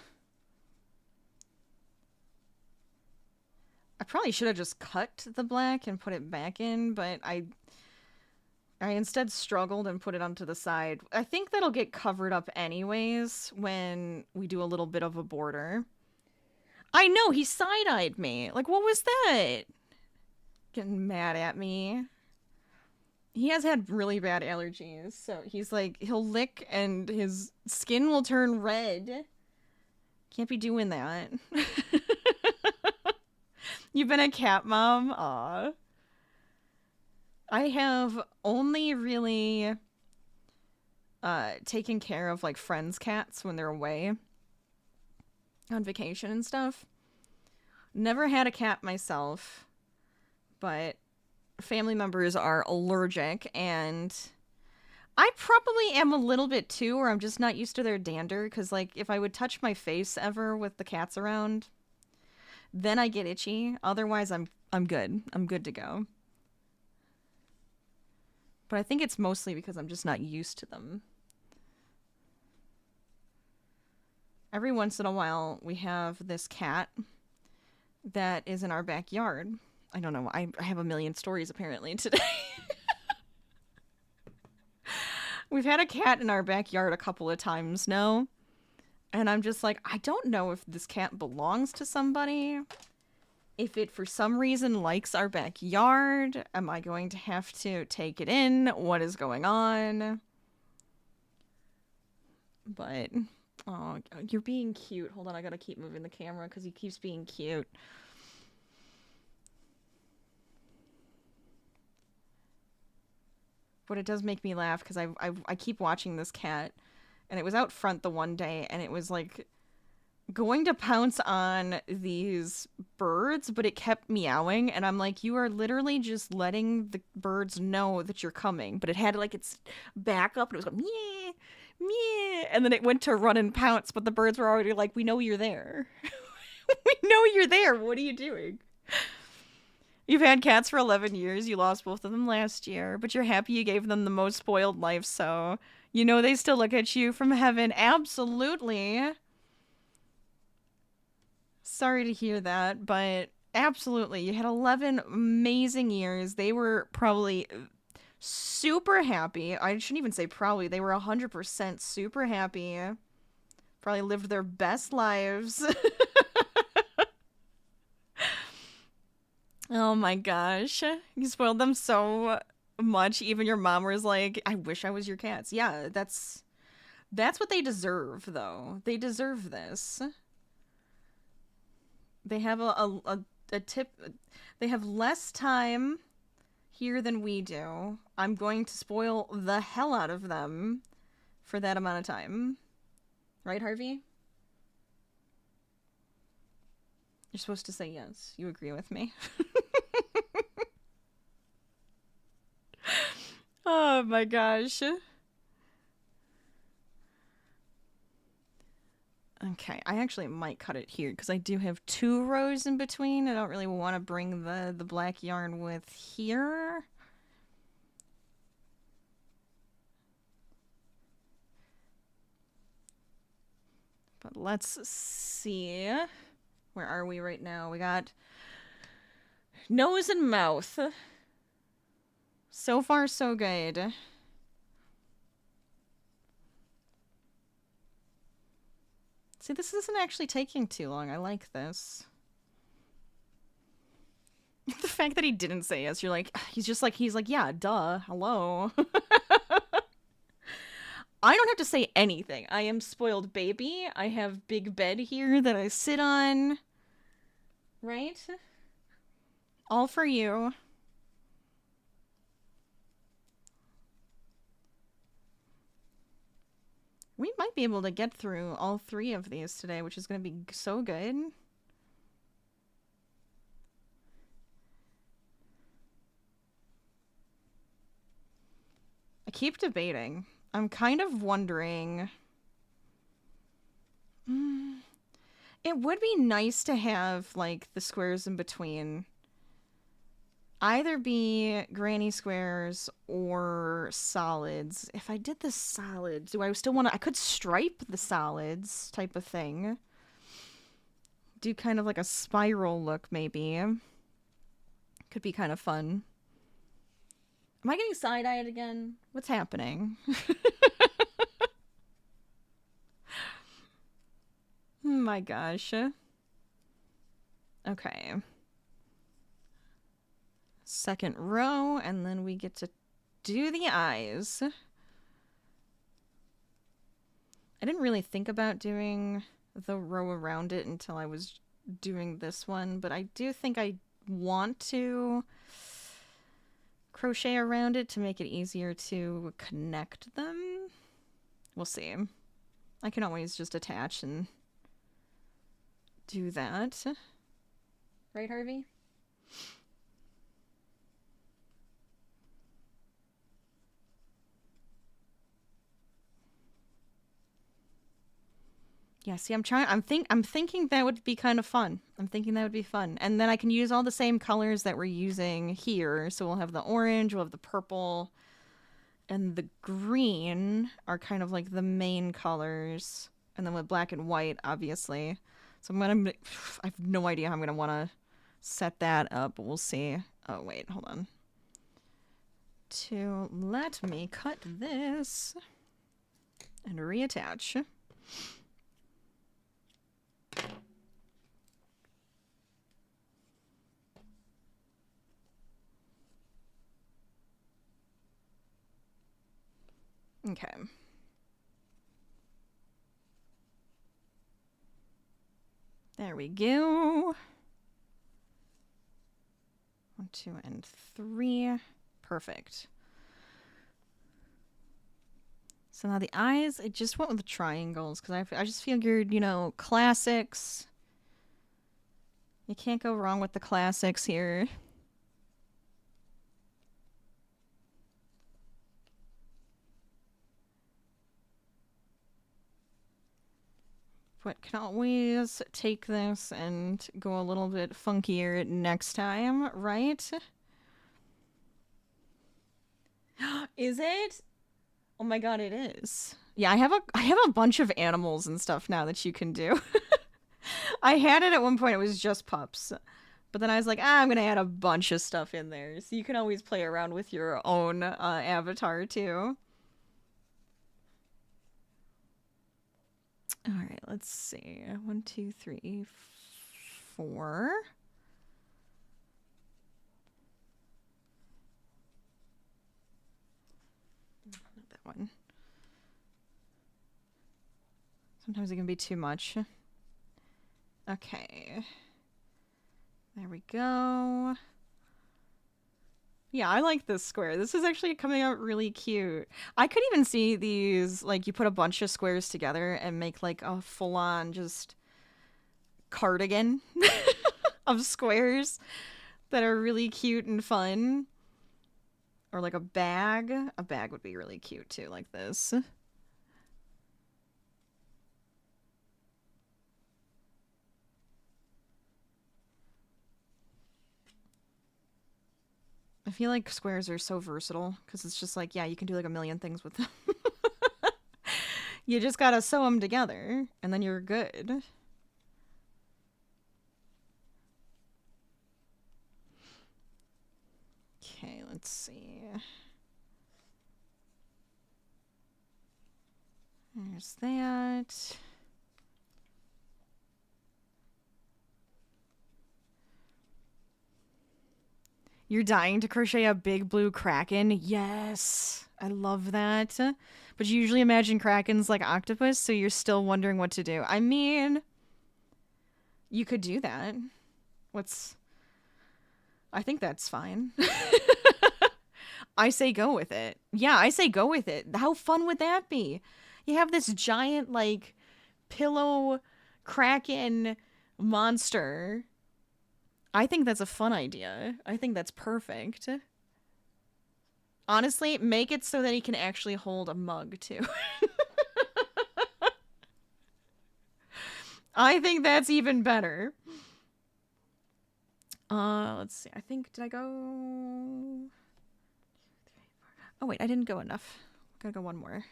I probably should have just cut the black and put it back in, but I instead struggled and put it onto the side. I think that'll get covered up anyways when we do a little bit of a border. I know, he side-eyed me. Like, what was that? Getting mad at me. He has had really bad allergies, so he's like, he'll lick and his skin will turn red. Can't be doing that. You've been a cat mom? Aw. I have only really taken care of like friends' cats when they're away on vacation and stuff. Never had a cat myself, but family members are allergic, and I probably am a little bit too, or I'm just not used to their dander, because like if I would touch my face ever with the cats around, then I get itchy. Otherwise I'm good. I'm good to go. But I think it's mostly because I'm just not used to them. Every once in a while we have this cat that is in our backyard. I don't know. I have a million stories apparently today. We've had a cat in our backyard a couple of times now. And I'm just like, I don't know if this cat belongs to somebody. If it for some reason likes our backyard, am I going to have to take it in? What is going on? But, oh, you're being cute. Hold on, I gotta keep moving the camera because he keeps being cute. but it does make me laugh because I keep watching this cat, and it was out front the one day, and it was like going to pounce on these birds, but it kept meowing, and I'm like, you are literally just letting the birds know that you're coming. But it had like its back up, and it was going meow, meow, and then it went to run and pounce, but the birds were already like, we know you're there. We know you're there. What are you doing? You've had cats for 11 years. You lost both of them last year, but you're happy you gave them the most spoiled life, so you know they still look at you from heaven. Absolutely. Sorry to hear that, but absolutely. You had 11 amazing years. They were probably super happy. I shouldn't even say probably. They were 100% super happy. Probably lived their best lives. Oh my gosh. You spoiled them so much. Even your mom was like, I wish I was your cats. Yeah, that's what they deserve, though. They deserve this. They have a tip. They have less time here than we do. I'm going to spoil the hell out of them for that amount of time. Right, Harvey? You're supposed to say yes. You agree with me. Oh my gosh. Okay, I actually might cut it here because I do have 2 rows in between. I don't really want to bring the black yarn with here. But let's see. Where are we right now? We got nose and mouth. So far, so good. See, this isn't actually taking too long. I like this. The fact that he didn't say yes, you're like, he's like, yeah, duh, hello. I don't have to say anything. I am spoiled baby. I have big bed here that I sit on. Right? All for you. We might be able to get through all 3 of these today, which is going to be so good. I keep debating. I'm kind of wondering... It would be nice to have, like, the squares in between either be granny squares or solids. If I did the solids, do I still want to... I could stripe the solids type of thing. Do kind of like a spiral look, maybe. Could be kind of fun. Am I getting side-eyed again? What's happening? My gosh. Okay. Second row, and then we get to do the eyes. I didn't really think about doing the row around it until I was doing this one, but I do think I want to crochet around it to make it easier to connect them. We'll see. I can always just attach and do that. Right, Harvey? Yeah, see, I'm thinking that would be kind of fun. I'm thinking that would be fun. And then I can use all the same colors that we're using here. So we'll have the orange, we'll have the purple, and the green are kind of like the main colors. And then with black and white, obviously. So I have no idea how I'm gonna want to set that up, but we'll see. Oh, wait, hold on. Let me cut this and reattach. Okay. There we go. 1, 2, and 3. Perfect. So now the eyes, I just went with the triangles because I just figured, you know, classics. You can't go wrong with the classics here. But can always take this and go a little bit funkier next time, right? Is it? Oh my god, it is. Yeah, I have a bunch of animals and stuff now that you can do. I had it at one point, it was just pups. But then I was like, I'm gonna add a bunch of stuff in there. So you can always play around with your own avatar too. Alright, let's see. 1, 2, 3, 4. Not that one. Sometimes it can be too much. Okay. There we go. Yeah, I like this square. This is actually coming out really cute. I could even see these, like, you put a bunch of squares together and make, like, a full-on just cardigan of squares that are really cute and fun. Or, like, a bag. A bag would be really cute, too, like this. I feel like squares are so versatile because it's just like, yeah, you can do like a million things with them. You just gotta sew them together and then you're good. Okay, let's see. There's that. You're dying to crochet a big blue kraken? Yes. I love that. But you usually imagine krakens like octopus, so you're still wondering what to do. I mean, you could do that. I think that's fine. I say go with it. Yeah, I say go with it. How fun would that be? You have this giant, like, pillow kraken monster. I think that's a fun idea. I think that's perfect. Honestly, make it so that he can actually hold a mug, too. I think that's even better. Let's see. I think, did I go... Oh, wait, I didn't go enough. Gotta go one more.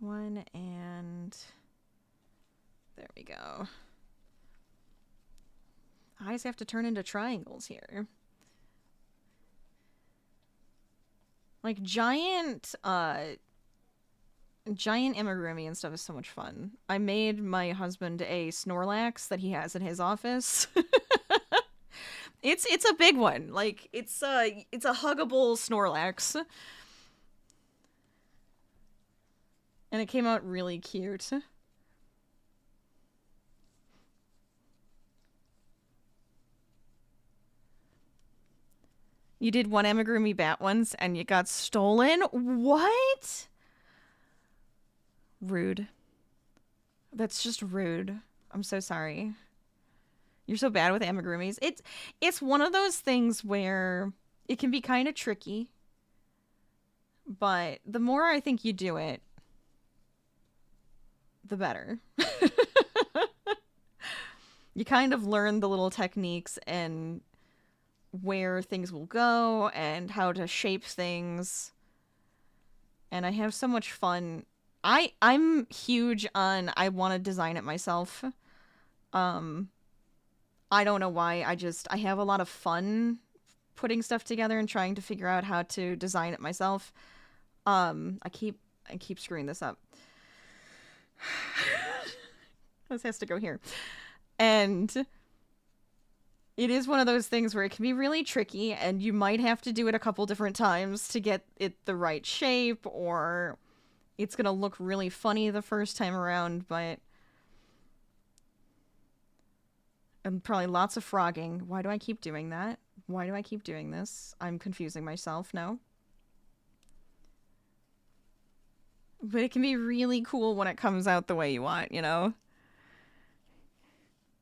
One, and... There we go. Eyes have to turn into triangles here. Like, giant amigurumi and stuff is so much fun. I made my husband a Snorlax that he has in his office. It's a big one. Like, it's a huggable Snorlax. And it came out really cute. You did one amigurumi bat once and you got stolen? What? Rude. That's just rude. I'm so sorry. You're so bad with amigurumis. It's one of those things where it can be kind of tricky. But the more I think you do it, the better. You kind of learn the little techniques and where things will go and how to shape things. And I have so much fun. I'm huge on I want to design it myself. I don't know why. I have a lot of fun putting stuff together and trying to figure out how to design it myself. I keep screwing this up. This has to go here. And it is one of those things where it can be really tricky and you might have to do it a couple different times to get it the right shape, or it's going to look really funny the first time around, but... And probably lots of frogging. Why do I keep doing that? Why do I keep doing this? I'm confusing myself. No. But it can be really cool when it comes out the way you want, you know?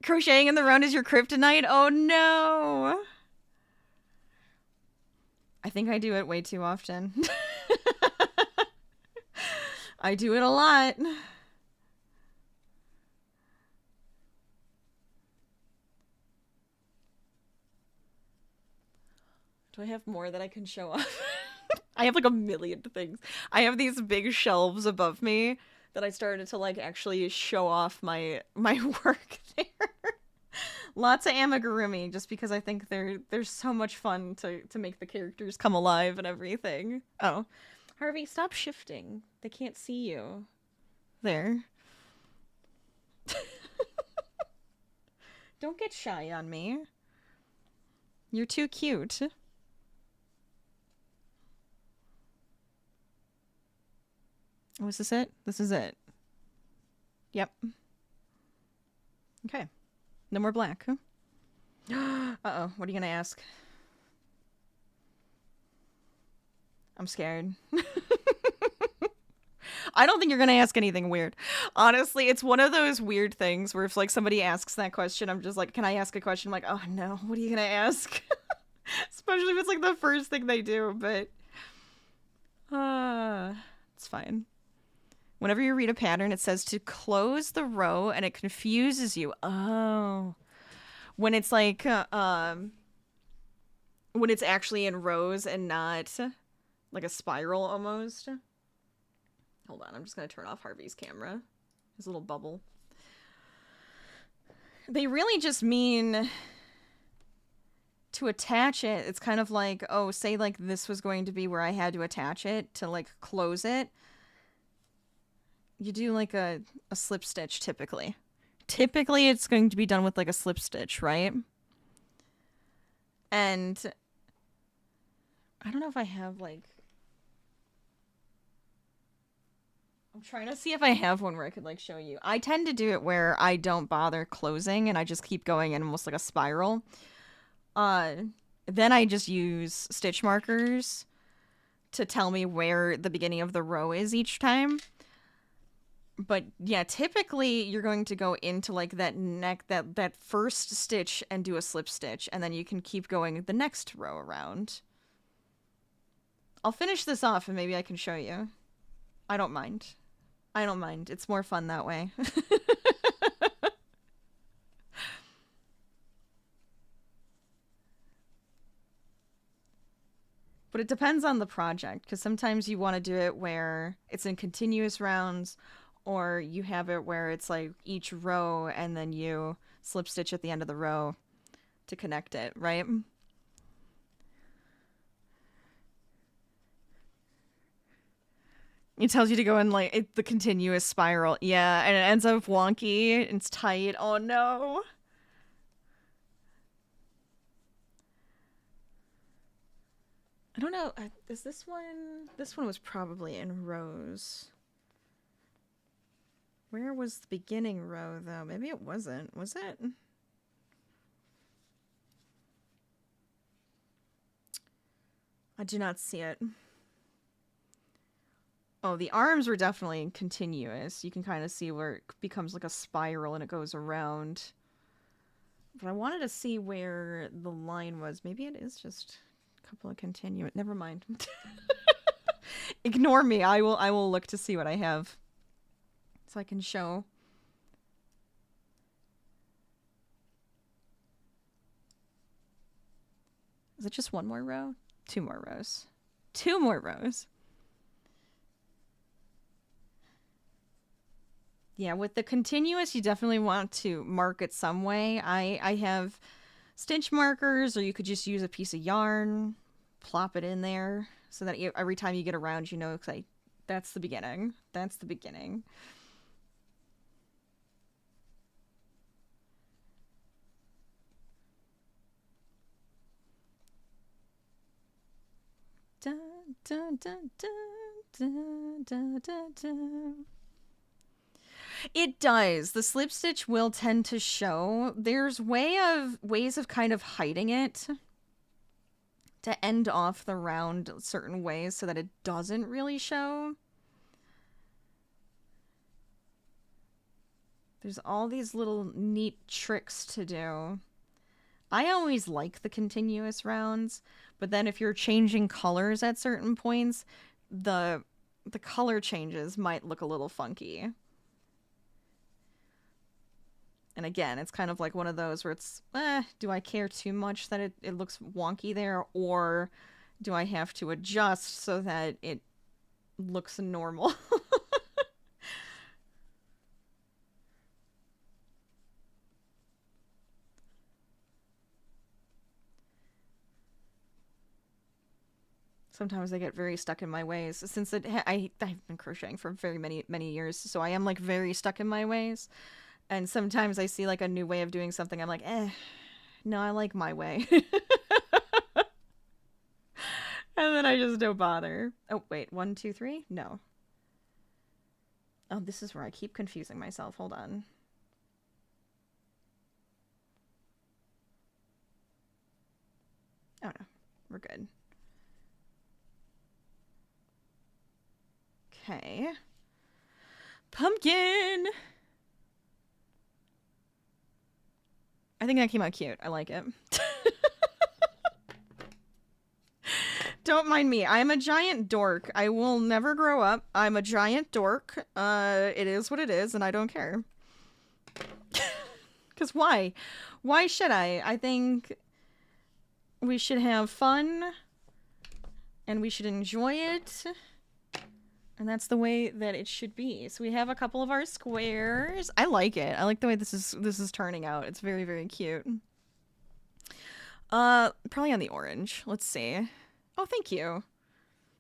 Crocheting in the round is your kryptonite? Oh no! I think I do it way too often. I do it a lot. Do I have more that I can show off? I have like a million things. I have these big shelves above me that I started to like actually show off my work there. Lots of amigurumi, just because I think they're so much fun to make the characters come alive and everything. Oh, Harvey, stop shifting. They can't see you. There. Don't get shy on me. You're too cute. Was this it? This is it. Yep. Okay. No more black. Uh-oh. What are you gonna ask? I'm scared. I don't think you're gonna ask anything weird. Honestly, it's one of those weird things where if like somebody asks that question, I'm just like, can I ask a question? I'm like, oh no, what are you gonna ask? Especially if it's like the first thing they do, but it's fine. Whenever you read a pattern, it says to close the row and it confuses you. Oh. When it's like, when it's actually in rows and not like a spiral almost. Hold on, I'm just going to turn off Harvey's camera. His little bubble. They really just mean to attach it. It's kind of like, oh, say like this was going to be where I had to attach it to like close it. You do like a slip stitch typically. Typically it's going to be done with like a slip stitch, right? And I don't know if I have like... I'm trying to see if I have one where I could like show you. I tend to do it where I don't bother closing and I just keep going in almost like a spiral. Then I just use stitch markers to tell me where the beginning of the row is each time. But yeah, typically you're going to go into like that that first stitch and do a slip stitch, and then you can keep going the next row around. I'll finish this off and maybe I can show you. I don't mind. I don't mind. It's more fun that way. But it depends on the project, because sometimes you want to do it where it's in continuous rounds, or you have it where it's like each row and then you slip stitch at the end of the row to connect it, right? It tells you to go in like the continuous spiral. Yeah, and it ends up wonky. It's tight. Oh no. I don't know. Is this one? This one was probably in rows. Where was the beginning row, though? Maybe it wasn't. Was it? I do not see it. Oh, the arms were definitely continuous. You can kind of see where it becomes like a spiral and it goes around. But I wanted to see where the line was. Maybe it is just a couple of continuous. Never mind. Ignore me. I will look to see what I have. So I can show. Is it just one more row? Two more rows. Two more rows. Yeah, with the continuous, you definitely want to mark it some way. I have stitch markers, or you could just use a piece of yarn, plop it in there, so that every time you get around, you know, that's the beginning. That's the beginning. Dun, dun, dun, dun, dun, dun, dun. It does. The slip stitch will tend to show. There's ways of kind of hiding it to end off the round certain ways so that it doesn't really show. There's all these little neat tricks to do. I always like the continuous rounds, but then if you're changing colors at certain points, the color changes might look a little funky. And again, it's kind of like one of those where it's, do I care too much that it looks wonky there, or do I have to adjust so that it looks normal? Sometimes I get very stuck in my ways since I've been crocheting for very many years, so I am like very stuck in my ways. And sometimes I see like a new way of doing something, I'm like, no, I like my way. And then I just don't bother. Oh, wait, 1, 2, 3? No. Oh, this is where I keep confusing myself. Hold on. Oh no, we're good. Okay. Pumpkin! I think that came out cute. I like it. Don't mind me. I'm a giant dork. I will never grow up. I'm a giant dork. It is what it is, and I don't care. Because why? Why should I? I think we should have fun, and we should enjoy it. And that's the way that it should be. So we have a couple of our squares. I like it. I like the way this is turning out. It's very, very cute. Probably on the orange. Let's see. Oh, thank you.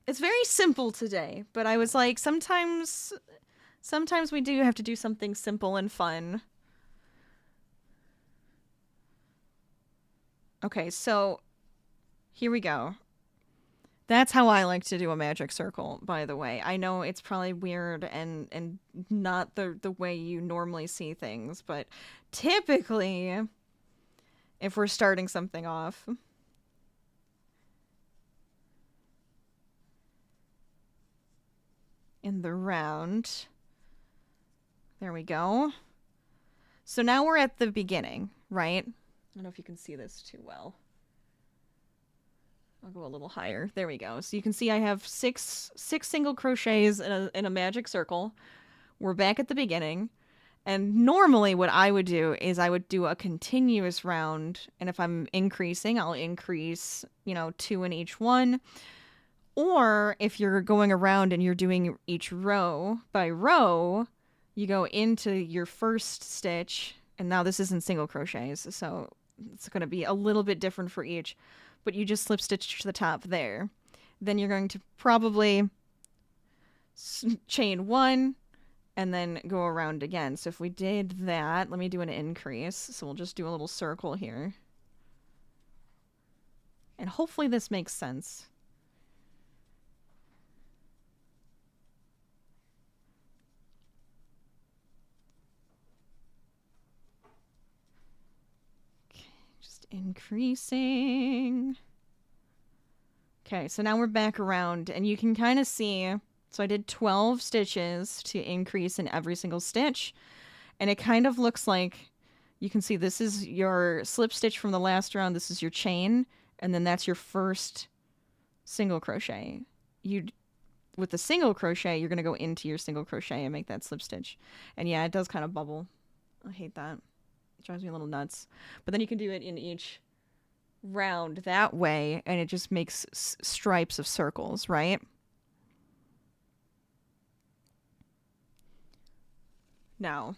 It's very simple today, but I was like, sometimes we do have to do something simple and fun. Okay, so here we go. That's how I like to do a magic circle, by the way. I know it's probably weird and not the way you normally see things, but typically, if we're starting something off, in the round, there we go. So now we're at the beginning, right? I don't know if you can see this too well. I'll go a little higher. There we go. So you can see I have six single crochets in a magic circle. We're back at the beginning. And normally what I would do is I would do a continuous round. And if I'm increasing, I'll increase, 2 in each one. Or if you're going around and you're doing each row by row, you go into your first stitch. And now this isn't single crochets, so it's going to be a little bit different for each. But you just slip stitch to the top there. Then you're going to probably chain 1 and then go around again. So if we did that, let me do an increase. So we'll just do a little circle here. And hopefully this makes sense. Increasing. Okay, so now we're back around and you can kind of see, so I did 12 stitches to increase in every single stitch, and it kind of looks like, you can see this is your slip stitch from the last round, this is your chain, and then that's your first single crochet. With the single crochet, you're going to go into your single crochet and make that slip stitch. And yeah, it does kind of bubble. I hate that. It drives me a little nuts. But then you can do it in each round that way, and it just makes stripes of circles, right? Now,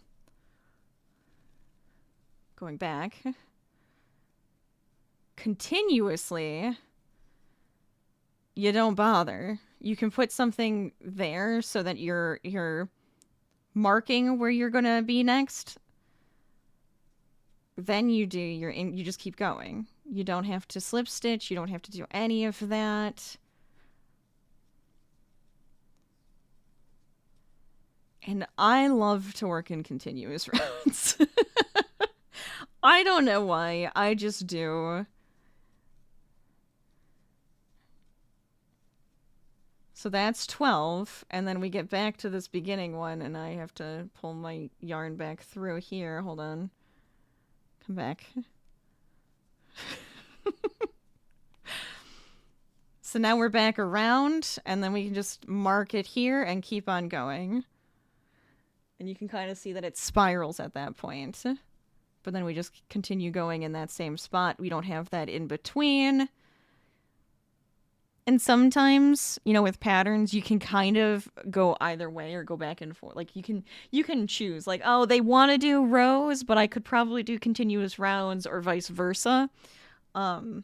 going back, continuously, you don't bother. You can put something there so that you're marking where you're going to be next. Then you just keep going. You don't have to slip stitch. You don't have to do any of that. And I love to work in continuous rounds. I don't know why. I just do. So that's 12, and then we get back to this beginning one, and I have to pull my yarn back through here. Hold on. Come back. So now we're back around, and then we can just mark it here and keep on going. And you can kind of see that it spirals at that point. But then we just continue going in that same spot. We don't have that in between. And sometimes, you know, with patterns, you can kind of go either way or go back and forth. Like you can choose like, oh, they want to do rows, but I could probably do continuous rounds or vice versa. You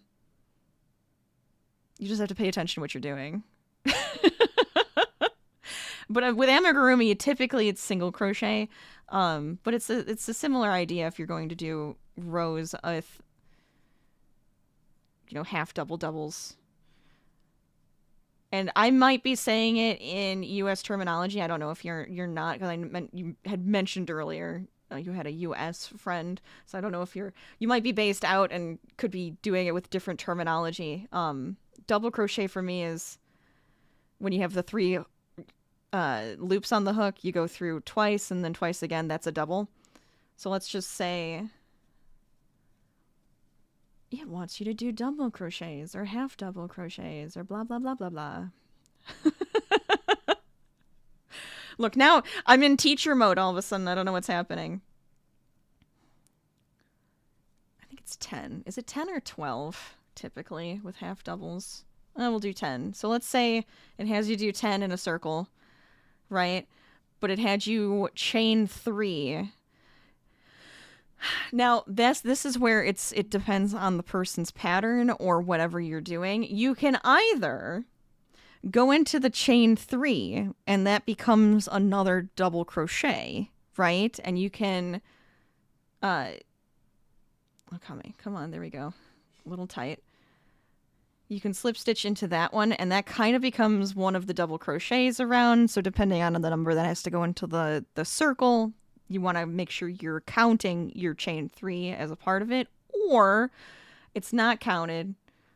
just have to pay attention to what you're doing. But with amigurumi, typically it's single crochet. But it's a similar idea if you're going to do rows with, you know, half double doubles. And I might be saying it in U.S. terminology. I don't know if you're not, because you had mentioned earlier you had a U.S. friend, so I don't know if you might be based out and could be doing it with different terminology. Double crochet for me is when you have the 3 loops on the hook, you go through twice and then twice again. That's a double. So let's just say it wants you to do double crochets or half double crochets or blah, blah, blah, blah, blah. Look, now I'm in teacher mode all of a sudden. I don't know what's happening. I think it's 10. Is it 10 or 12 typically with half doubles? We'll do 10. So let's say it has you do 10 in a circle, right? But it had you chain 3. Now, this is where it depends on the person's pattern or whatever you're doing. You can either go into the chain 3 and that becomes another double crochet, right? And you can come on, there we go. A little tight. You can slip stitch into that one, and that kind of becomes one of the double crochets around. So depending on the number that has to go into the circle, you want to make sure you're counting your chain 3 as a part of it, or it's not counted.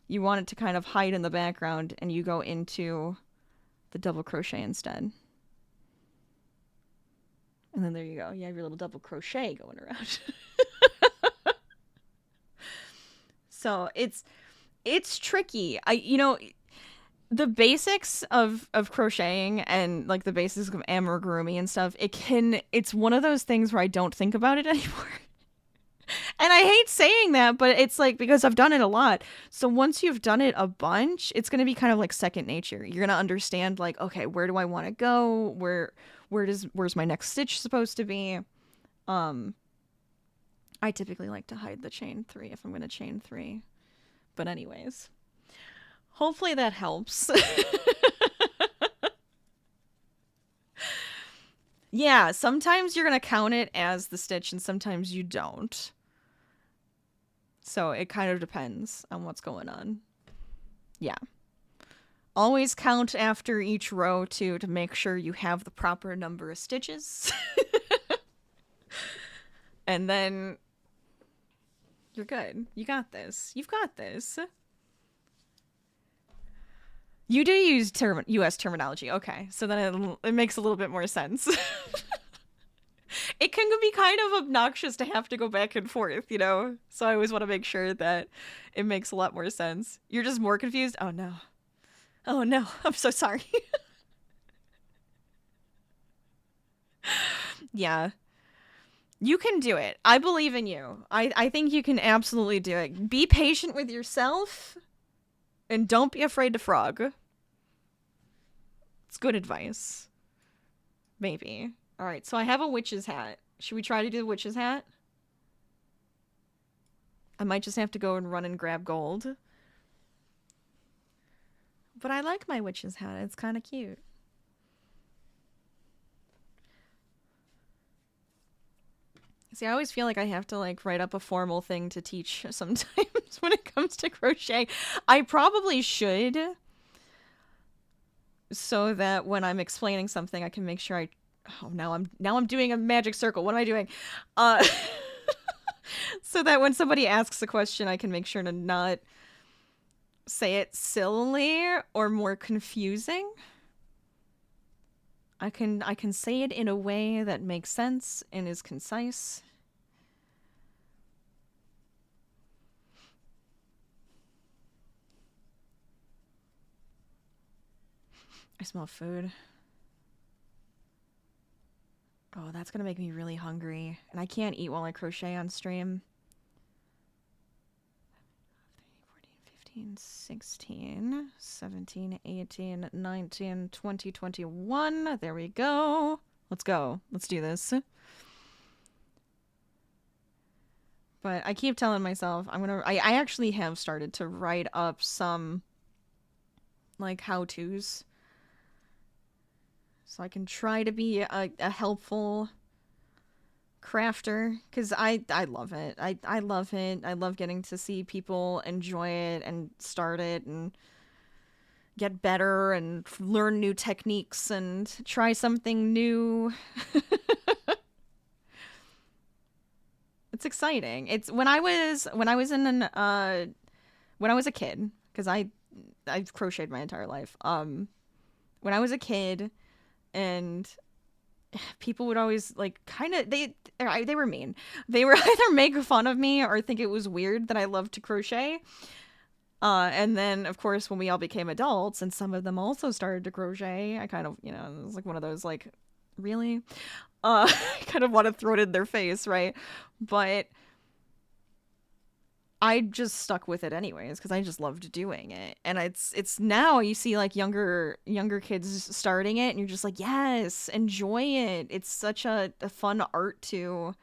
You want it to kind of hide in the background, and you go into the double crochet instead. And then there you go. You have your little double crochet going around. So it's tricky. The basics of crocheting and like the basics of amigurumi and stuff, it's one of those things where I don't think about it anymore. And I hate saying that, but it's like, because I've done it a lot. So once you've done it a bunch, it's going to be kind of like second nature. You're going to understand like, okay, where do I want to go? Where's my next stitch supposed to be? I typically like to hide the chain 3 if I'm going to chain 3. But anyways, hopefully that helps. Yeah, sometimes you're going to count it as the stitch and sometimes you don't. So it kind of depends on what's going on. Yeah. Always count after each row too to make sure you have the proper number of stitches. And then you're good. You got this. You've got this. You do use U.S. terminology. Okay, so then it makes a little bit more sense. It can be kind of obnoxious to have to go back and forth, you know? So I always want to make sure that it makes a lot more sense. You're just more confused? Oh, no. Oh, no. I'm so sorry. Yeah. You can do it. I believe in you. I think you can absolutely do it. Be patient with yourself and don't be afraid to frog. It's good advice. Maybe. All right, so I have a witch's hat. Should we try to do the witch's hat? I might just have to go and run and grab gold. But I like my witch's hat. It's kind of cute. See, I always feel like I have to like write up a formal thing to teach sometimes when it comes to crochet. I probably should, so that when I'm explaining something, I can make sure now I'm doing a magic circle. What am I doing? So that when somebody asks a question, I can make sure to not say it sillily or more confusing. I can say it in a way that makes sense and is concise. I smell food. Oh, that's gonna make me really hungry. And I can't eat while I crochet on stream. 14, 15, 16, 17, 18, 19, 20, 21. There we go. Let's go. Let's do this. But I keep telling myself I actually have started to write up some like how-tos. So I can try to be a helpful crafter, because I love it. I love it. I love getting to see people enjoy it and start it and get better and learn new techniques and try something new. It's exciting. It's when I was a kid, because I've crocheted my entire life. When I was a kid, and people would always like kind of they were mean. They were either make fun of me or think it was weird that I loved to crochet. And then of course when we all became adults and some of them also started to crochet, I kind of, it was like one of those like, really? Kind of want to throw it in their face, right? But I just stuck with it anyways because I just loved doing it. And it's now you see like younger kids starting it and you're just like, yes, enjoy it. It's such a fun art to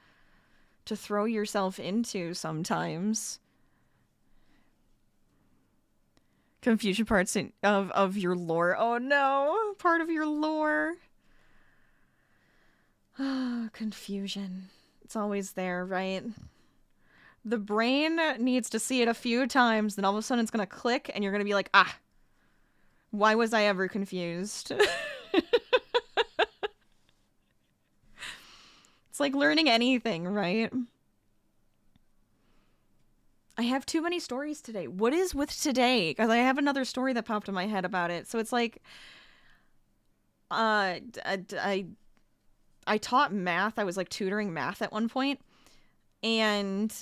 throw yourself into sometimes. Confusion parts of your lore. Oh no, part of your lore. Confusion. It's always there, right? The brain needs to see it a few times, then all of a sudden it's gonna click, and you're gonna be like, ah, why was I ever confused? It's like learning anything, right? I have too many stories today. What is with today? Because I have another story that popped in my head about it. So it's like, I taught math. I was like tutoring math at one point, and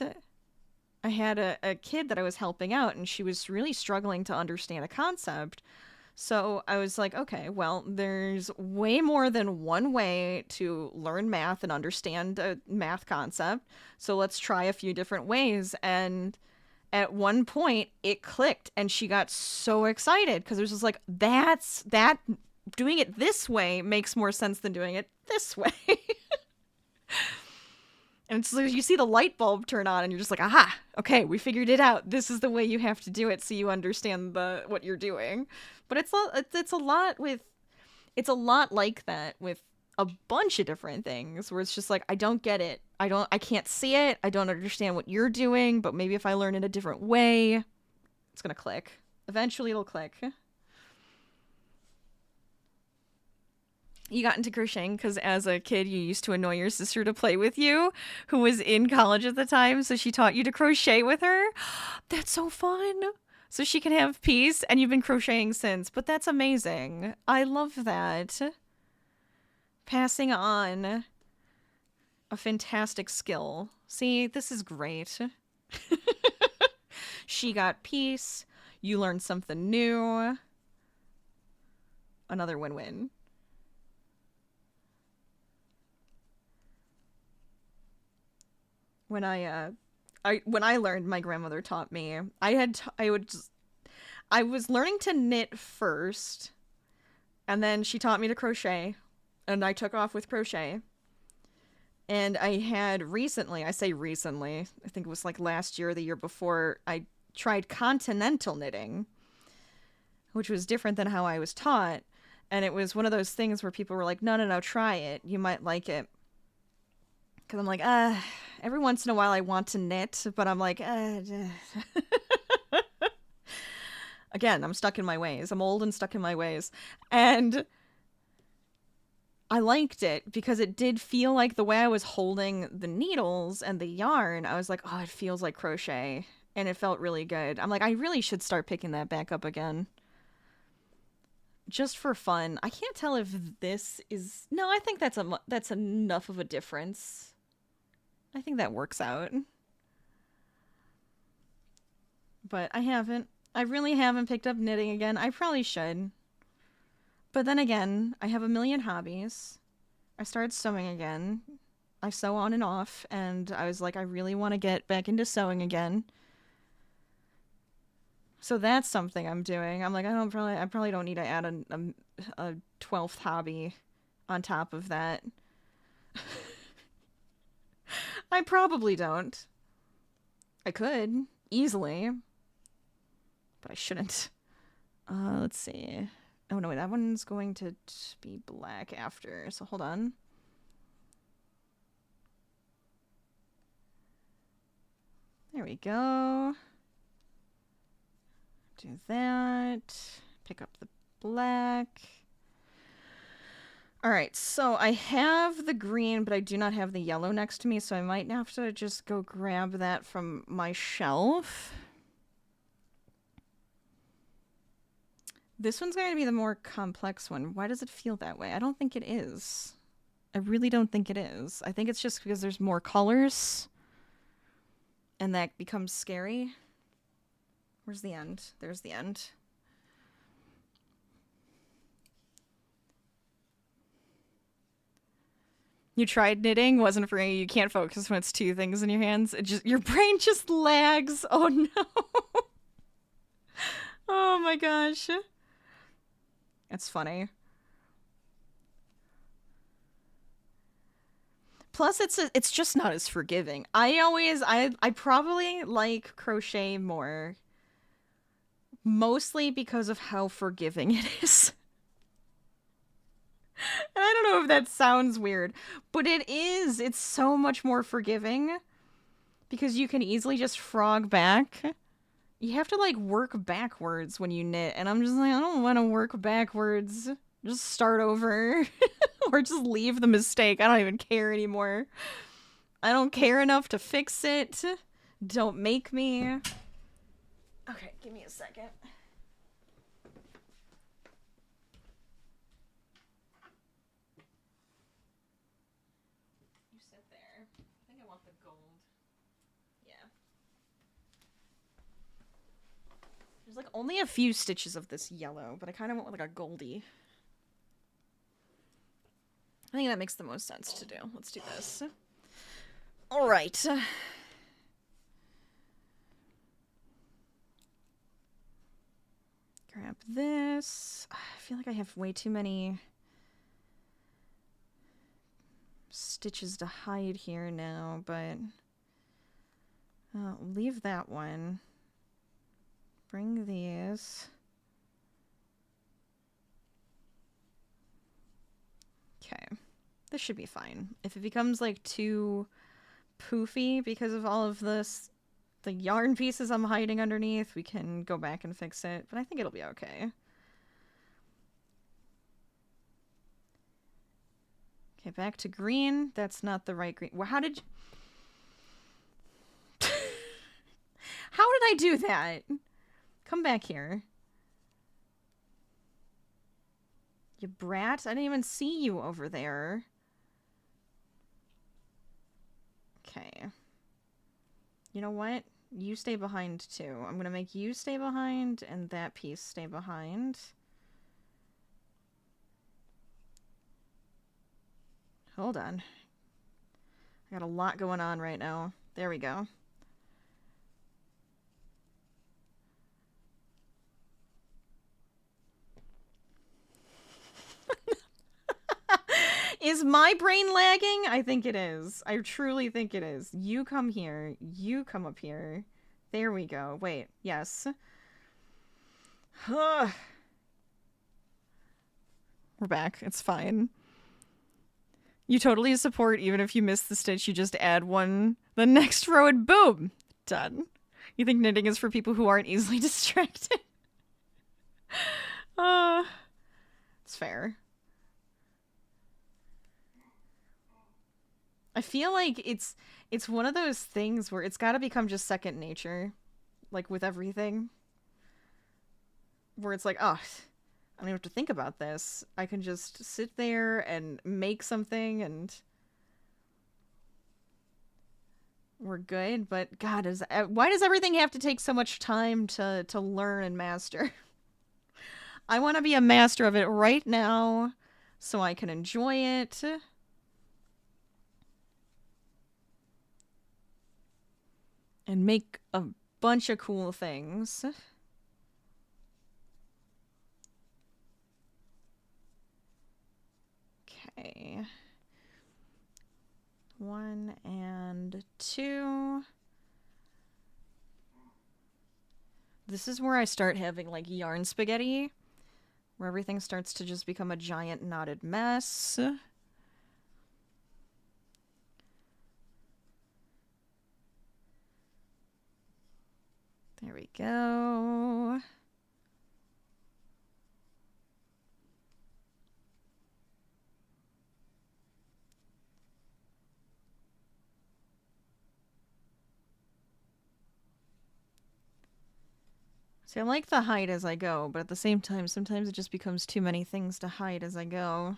I had a kid that I was helping out, and she was really struggling to understand a concept. So I was like, okay, well, there's way more than one way to learn math and understand a math concept. So let's try a few different ways. And at one point, it clicked, and she got so excited because it was just like, that doing it this way makes more sense than doing it this way. And so you see the light bulb turn on and you're just like, aha, okay, we figured it out. This is the way you have to do it so you understand what you're doing. But it's a lot like that with a bunch of different things where it's just like, I don't get it. I can't see it. I don't understand what you're doing, but maybe if I learn it a different way, it's going to click. Eventually it'll click. You got into crocheting because as a kid you used to annoy your sister to play with you, who was in college at the time, so she taught you to crochet with her? That's so fun. So she can have peace, and you've been crocheting since. But that's amazing. I love that. Passing on a fantastic skill. See, this is great. She got peace. You learned something new. Another win-win. When I learned, my grandmother taught me. I was learning to knit first, and then she taught me to crochet, and I took off with crochet. And I had recently, I say recently, I think it was like last year or the year before, I tried continental knitting, which was different than how I was taught. And it was one of those things where people were like, no, try it. You might like it. Because I'm like, every once in a while I want to knit, but I'm like, again, I'm stuck in my ways. I'm old and stuck in my ways. And I liked it because it did feel like the way I was holding the needles and the yarn, I was like, oh, it feels like crochet. And it felt really good. I'm like, I really should start picking that back up again. just for fun. I can't tell if this is... No, I think that's enough of a difference. I think that works out. But I haven't. I really haven't picked up knitting again. I probably should. But then again, I have a million hobbies. I started sewing again. I sew on and off, and I was like, I really want to get back into sewing again. So that's something I'm doing. I'm like, I probably don't need to add a 12th hobby on top of that. I probably don't. I could easily, but I shouldn't. Let's see. Oh no, wait, that one's going to be black after. So hold on. There we go. Do that. Pick up the black. Alright, so I have the green, but I do not have the yellow next to me, so I might have to just go grab that from my shelf. This one's going to be the more complex one. Why does it feel that way? I don't think it is. I really don't think it is. I think it's just because there's more colors, and that becomes scary. Where's the end? There's the end. You tried knitting, wasn't for you. You can't focus when it's two things in your hands. Your brain just lags. Oh no. Oh my gosh. That's funny. Plus, it's just not as forgiving. I probably like crochet more, mostly because of how forgiving it is. And I don't know if that sounds weird, but it is. It's so much more forgiving because you can easily just frog back. You have to like work backwards when you knit, and I'm just like, I don't want to work backwards. Just start over or just leave the mistake. I don't even care anymore. I don't care enough to fix it. Don't make me. Okay, give me a second. You sit there. I think I want the gold. Yeah. There's like only a few stitches of this yellow, but I kind of want like a goldie. I think that makes the most sense to do. Let's do this. All right. Grab this. I feel like I have way too many stitches to hide here now, but leave that one. Bring these. Okay, this should be fine. If it becomes like too poofy because of all of this, the yarn pieces I'm hiding underneath, we can go back and fix it, but I think it'll be okay. Okay, back to green. That's not the right green. Well, how did you... How did I do that? Come back here. You brat. I didn't even see you over there. Okay. You know what? You stay behind too. I'm gonna make you stay behind and that piece stay behind. Hold on. I got a lot going on right now. There we go. Is my brain lagging? I think it is. I truly think it is. You come here. You come up here. There we go. Wait. Yes. We're back. It's fine. You totally support even if you miss the stitch, you just add one the next row and boom! Done. You think knitting is for people who aren't easily distracted? It's fair. I feel like it's one of those things where it's gotta become just second nature. Like with everything. Where it's like, oh, I don't have to think about this. I can just sit there and make something and we're good. But God, why does everything have to take so much time to learn and master? I want to be a master of it right now so I can enjoy it. And make a bunch of cool things. Okay. 1 and 2. This is where I start having like yarn spaghetti, where everything starts to just become a giant knotted mess. There we go. See, I like the hide as I go, but at the same time, sometimes it just becomes too many things to hide as I go.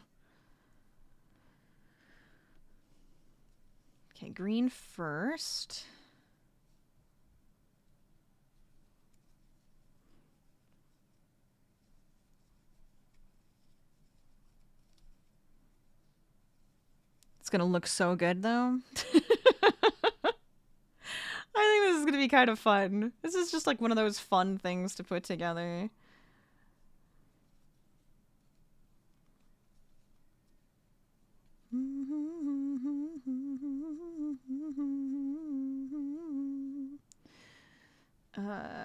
Okay, green first. It's gonna look so good, though. I think this is gonna be kind of fun. This is just like one of those fun things to put together.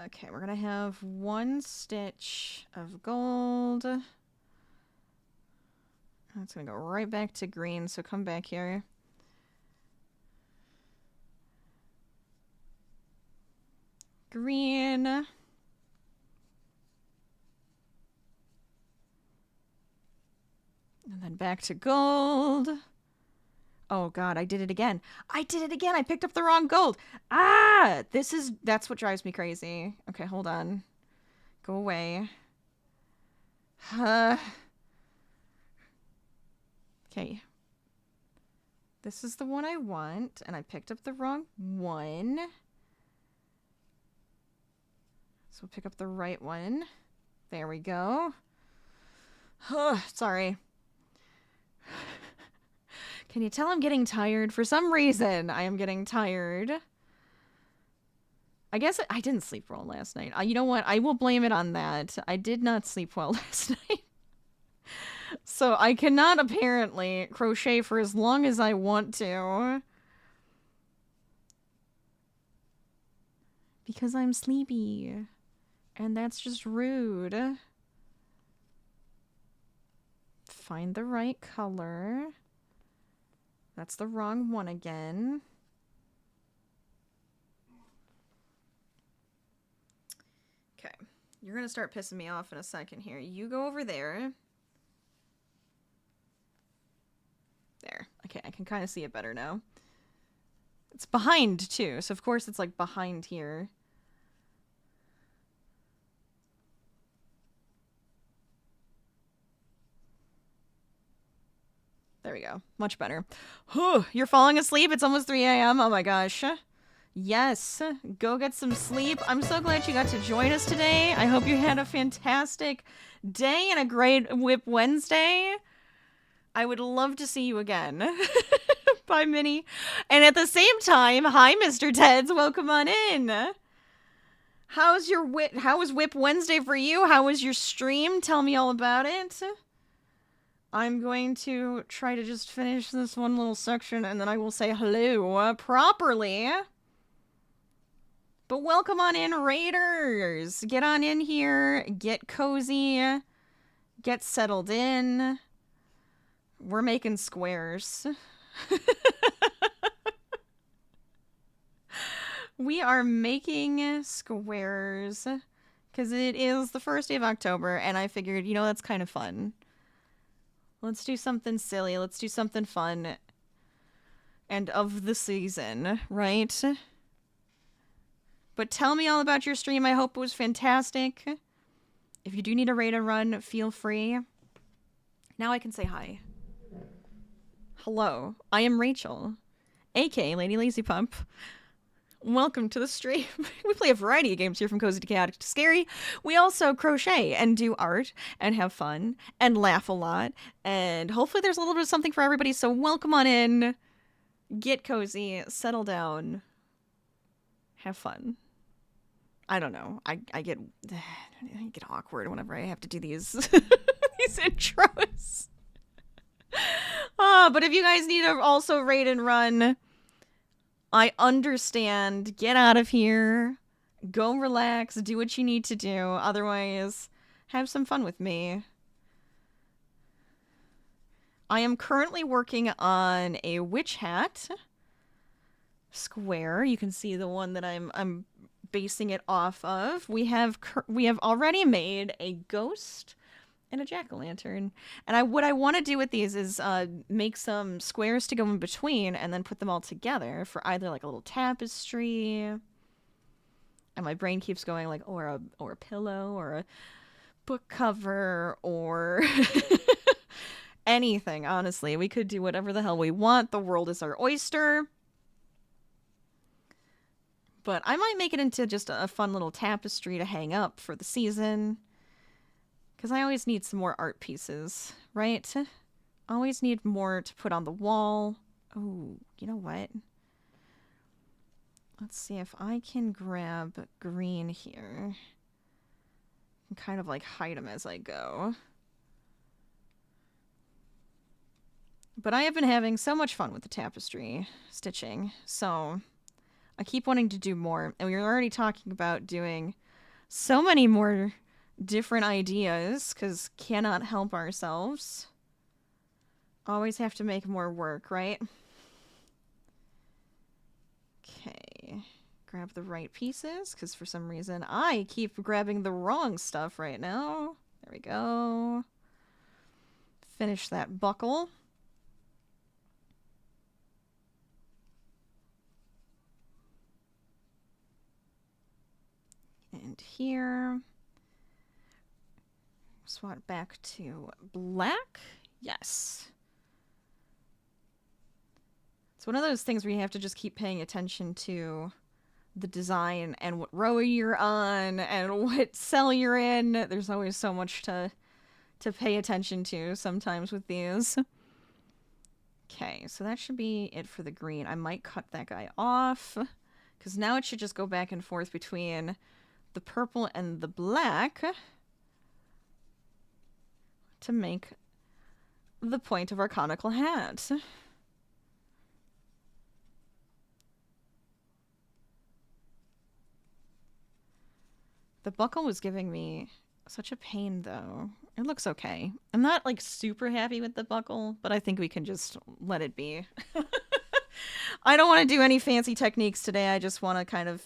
Okay, we're gonna have 1 stitch of gold. That's gonna go right back to green, so come back here. Green. And then back to gold. Oh god, I did it again. I did it again. I picked up the wrong gold. Ah! That's what drives me crazy. Okay, hold on. Go away. Okay. This is the one I want, and I picked up the wrong one. So we'll pick up the right one. There we go. Sorry. Can you tell I'm getting tired? For some reason, I am getting tired. I guess I didn't sleep well last night. You know what? I will blame it on that. I did not sleep well last night. So I cannot apparently crochet for as long as I want to. Because I'm sleepy. And that's just rude. Find the right color. That's the wrong one again. Okay. You're gonna start pissing me off in a second here. You go over there. There. Okay, I can kind of see it better now. It's behind, too. So, of course, it's, like, behind here. There we go. Much better. Whew, you're falling asleep? It's almost 3 a.m. Oh, my gosh. Yes. Go get some sleep. I'm so glad you got to join us today. I hope you had a fantastic day and a great Whip Wednesday. I would love to see you again. Bye, Minnie. And at the same time, hi, Mr. Teds. Welcome on in. How was Whip Wednesday for you? How was your stream? Tell me all about it. I'm going to try to just finish this one little section, and then I will say hello properly. But welcome on in, Raiders. Get on in here. Get cozy. Get settled in. We're making squares. We are making squares because it is the first day of October, and I figured, you know, that's kind of fun. Let's do something silly. Let's do something fun and of the season, right? But tell me all about your stream. I hope it was fantastic. If you do need a raid and run, feel free. Now I can say hi. Hello, I am Rachel, aka LadyLazyPup. Welcome to the stream. We play a variety of games here from cozy to chaotic to scary. We also crochet and do art and have fun and laugh a lot. And hopefully there's a little bit of something for everybody. So welcome on in. Get cozy. Settle down. Have fun. I don't know. I get awkward whenever I have to do these these intros. But if you guys need to also raid and run, I understand. Get out of here. Go relax. Do what you need to do. Otherwise, have some fun with me. I am currently working on a witch hat square. You can see the one that I'm basing it off of. We have already made a ghost and a jack-o'-lantern. And what I want to do with these is make some squares to go in between and then put them all together for either like a little tapestry. And my brain keeps going like, or a pillow or a book cover or anything, honestly. We could do whatever the hell we want. The world is our oyster. But I might make it into just a fun little tapestry to hang up for the season. Because I always need some more art pieces, right? Always need more to put on the wall. Oh, you know what? Let's see if I can grab green here. And kind of like hide them as I go. But I have been having so much fun with the tapestry stitching, so I keep wanting to do more. And we were already talking about doing so many more different ideas, because cannot help ourselves. Always have to make more work, right? Okay. Grab the right pieces, because for some reason I keep grabbing the wrong stuff right now. There we go. Finish that buckle. And here. Swap back to black. Yes. It's one of those things where you have to just keep paying attention to the design and what row you're on and what cell you're in. There's always so much to pay attention to sometimes with these. Okay, so that should be it for the green. I might cut that guy off because now it should just go back and forth between the purple and the black to make the point of our conical hat. The buckle was giving me such a pain, though. It looks okay. I'm not, like, super happy with the buckle, but I think we can just let it be. I don't want to do any fancy techniques today. I just want to kind of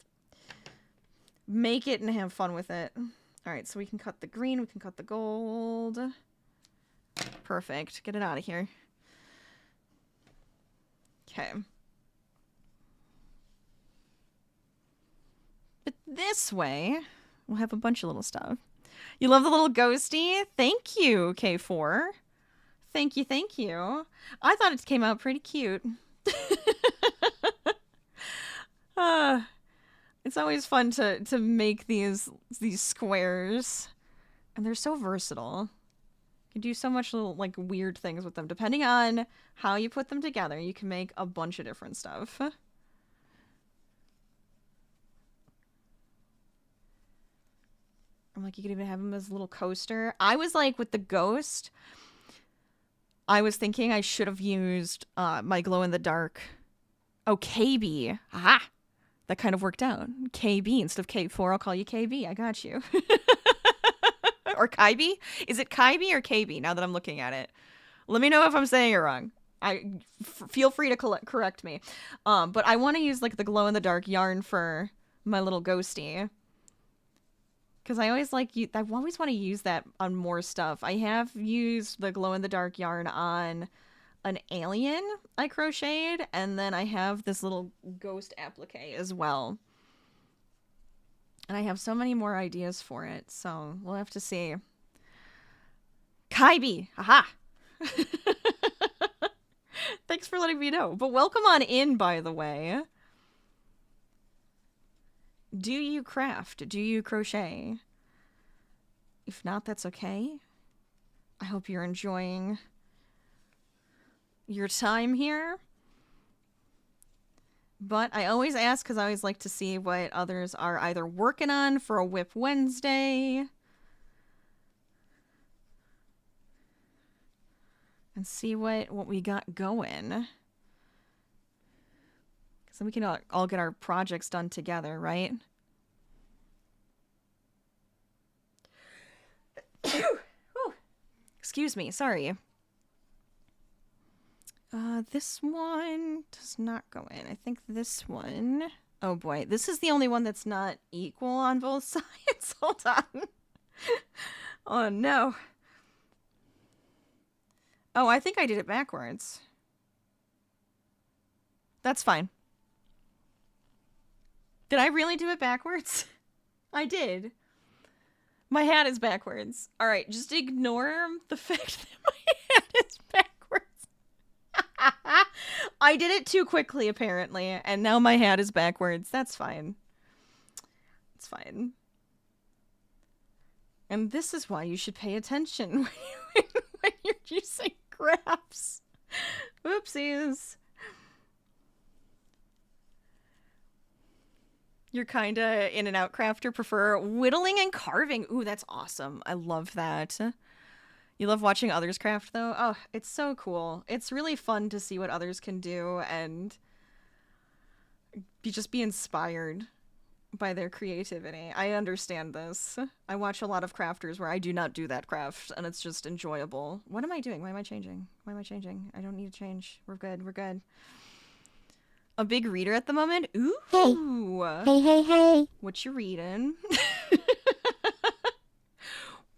make it and have fun with it. All right, so we can cut the green. We can cut the gold. Perfect. Get it out of here. Okay. But this way, we'll have a bunch of little stuff. You love the little ghosty? Thank you, K4. Thank you, thank you. I thought it came out pretty cute. It's always fun to make these squares. And they're so versatile. You can do so much little, like, weird things with them. Depending on how you put them together, you can make a bunch of different stuff. I'm like, you could even have them as a little coaster. I was like, with the ghost, I was thinking I should have used my glow-in-the-dark. Oh, KB. Aha! That kind of worked out. KB instead of K4. I'll call you KB. I got you. Or Kaibi? Is it Kaibi or KB now that I'm looking at it? Let me know if I'm saying it wrong. Feel free to correct me. But I want to use like the glow-in-the-dark yarn for my little ghosty. Because I always want to use that on more stuff. I have used the glow-in-the-dark yarn on an alien I crocheted, and then I have this little ghost applique as well. And I have so many more ideas for it, so we'll have to see. Kaibi! Aha! Thanks for letting me know. But welcome on in, by the way. Do you craft? Do you crochet? If not, that's okay. I hope you're enjoying your time here. But I always ask because I always like to see what others are either working on for a Whip Wednesday. And see what we got going. Because then we can all get our projects done together, right? Excuse me, sorry. This one does not go in. I think this one... Oh boy, this is the only one that's not equal on both sides. Hold on. Oh no. Oh, I think I did it backwards. That's fine. Did I really do it backwards? I did. My hat is backwards. Alright, just ignore the fact that my hat is backwards. I did it too quickly, apparently, and now my hat is backwards. That's fine. It's fine. And this is why you should pay attention when you're using graphs. Oopsies. You're kinda in and out crafter, prefer whittling and carving. Ooh, that's awesome. I love that. You love watching others craft, though? Oh, it's so cool. It's really fun to see what others can do and just be inspired by their creativity. I understand this. I watch a lot of crafters where I do not do that craft, and it's just enjoyable. What am I doing? Why am I changing? Why am I changing? I don't need to change. We're good. We're good. A big reader at the moment? Ooh. Hey. What you reading?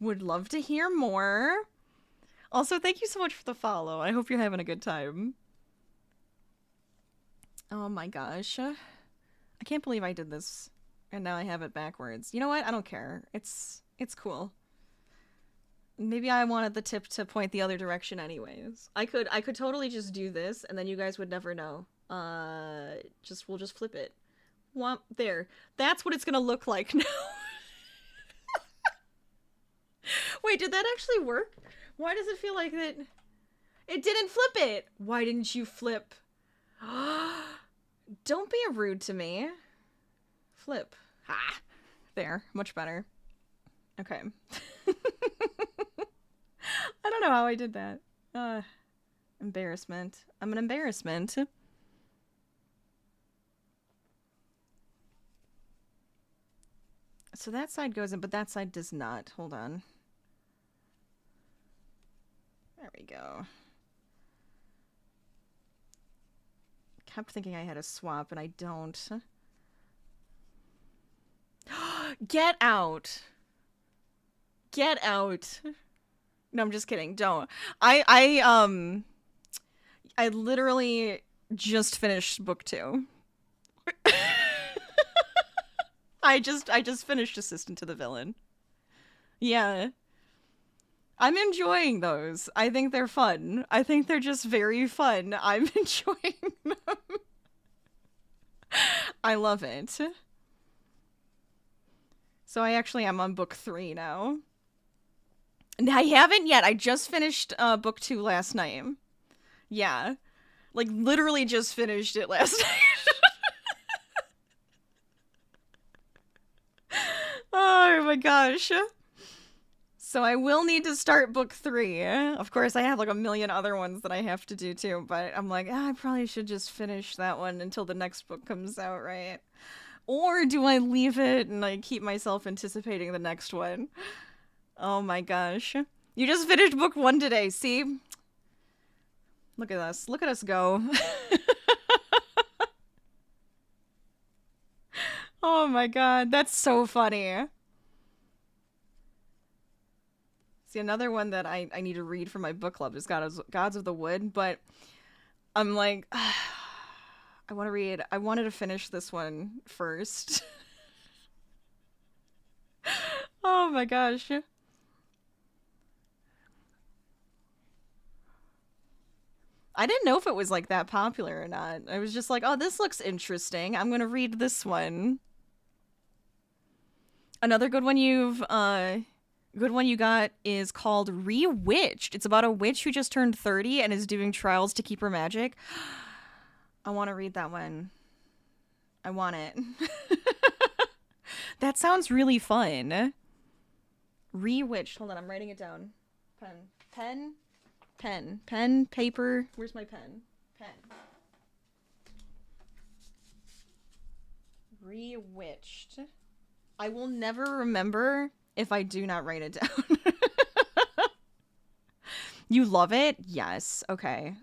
Would love to hear more. Also, thank you so much for the follow. I hope you're having a good time. Oh my gosh. I can't believe I did this. And now I have it backwards. You know what? I don't care. It's cool. Maybe I wanted the tip to point the other direction anyways. I could totally just do this and then you guys would never know. We'll just flip it. Womp, there. That's what it's gonna look like now. Wait, did that actually work? Why does it feel like that? It didn't flip it! Why didn't you flip? Don't be rude to me. Flip. Ha! There. Much better. Okay. I don't know how I did that. Embarrassment. I'm an embarrassment. So that side goes in, but that side does not. Hold on. There we go. Kept thinking I had a swap, and I don't. Get out! Get out! No, I'm just kidding. Don't. I literally just finished book 2. I just finished Assistant to the Villain. Yeah. I'm enjoying those. I think they're fun. I think they're just very fun. I'm enjoying them. I love it. So I actually am on book 3 now. And I haven't yet. I just finished book 2 last night. Yeah. Like, literally just finished it last night. Oh my gosh. So I will need to start book 3. Of course, I have like a million other ones that I have to do too, but I'm like, I probably should just finish that one until the next book comes out, right? Or do I leave it and I keep myself anticipating the next one? Oh my gosh. You just finished book 1 today, see? Look at us. Look at us go. Oh my god, that's so funny. See, another one that I need to read for my book club is Gods of the Wood, but I'm like, I wanted to finish this one first. Oh my gosh. I didn't know if it was like that popular or not. I was just like, oh, this looks interesting. I'm gonna read this one. Another good one you got is called Rewitched. It's about a witch who just turned 30 and is doing trials to keep her magic. I want to read that one. I want it. That sounds really fun. Rewitched. Hold on, I'm writing it down. Pen, paper. Where's my pen? Pen. Rewitched. I will never remember if I do not write it down. You love it? Yes. Okay.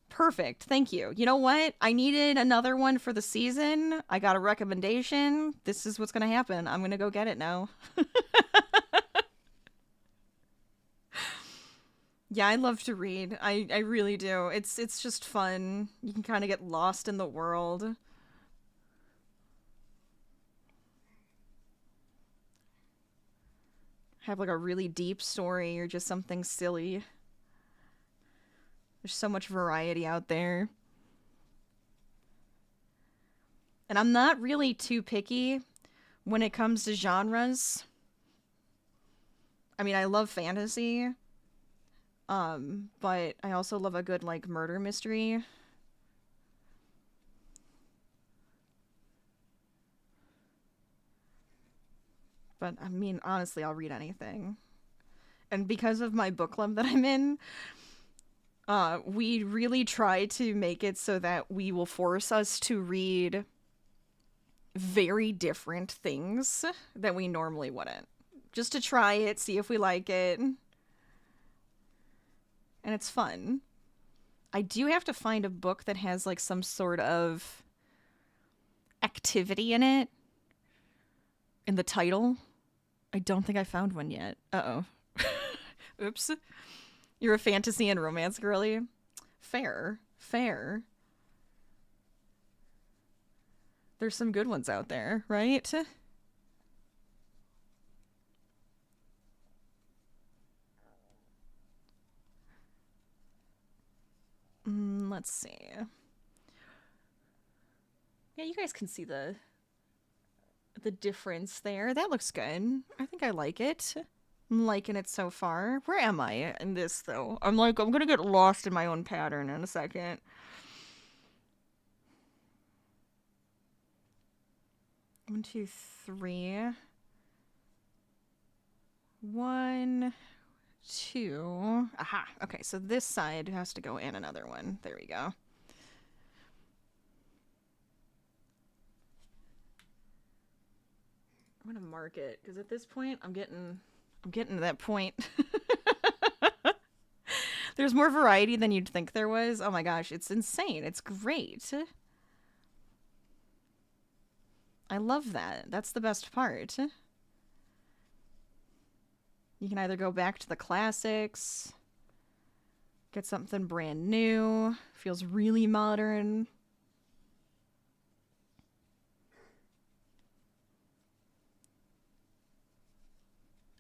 Perfect. Thank you. You know what? I needed another one for the season. I got a recommendation. This is what's going to happen. I'm going to go get it now. Yeah, I love to read. I really do. It's just fun. You can kind of get lost in the world. Have like a really deep story or just something silly. There's so much variety out there. And I'm not really too picky when it comes to genres. I mean, I love fantasy. But I also love a good like murder mystery. But I mean, honestly, I'll read anything. And because of my book club that I'm in, we really try to make it so that we will force us to read very different things that we normally wouldn't. Just to try it, see if we like it. And it's fun. I do have to find a book that has like some sort of activity in it in the title. I don't think I found one yet. Uh-oh. Oops. You're a fantasy and romance girly? Fair. Fair. There's some good ones out there, right? Let's see. Yeah, you guys can see the difference there. That looks good. I think I like it. I'm liking it so far. Where am I in this though? I'm gonna get lost in my own pattern in a second. One, two, three. One, two. Aha. Okay, so this side has to go in another one. There we go. I'm gonna mark it because at this point I'm getting to that point. There's more variety than you'd think there was. Oh my gosh, it's insane. It's great. I love that. That's the best part. You can either go back to the classics, get something brand new, feels really modern.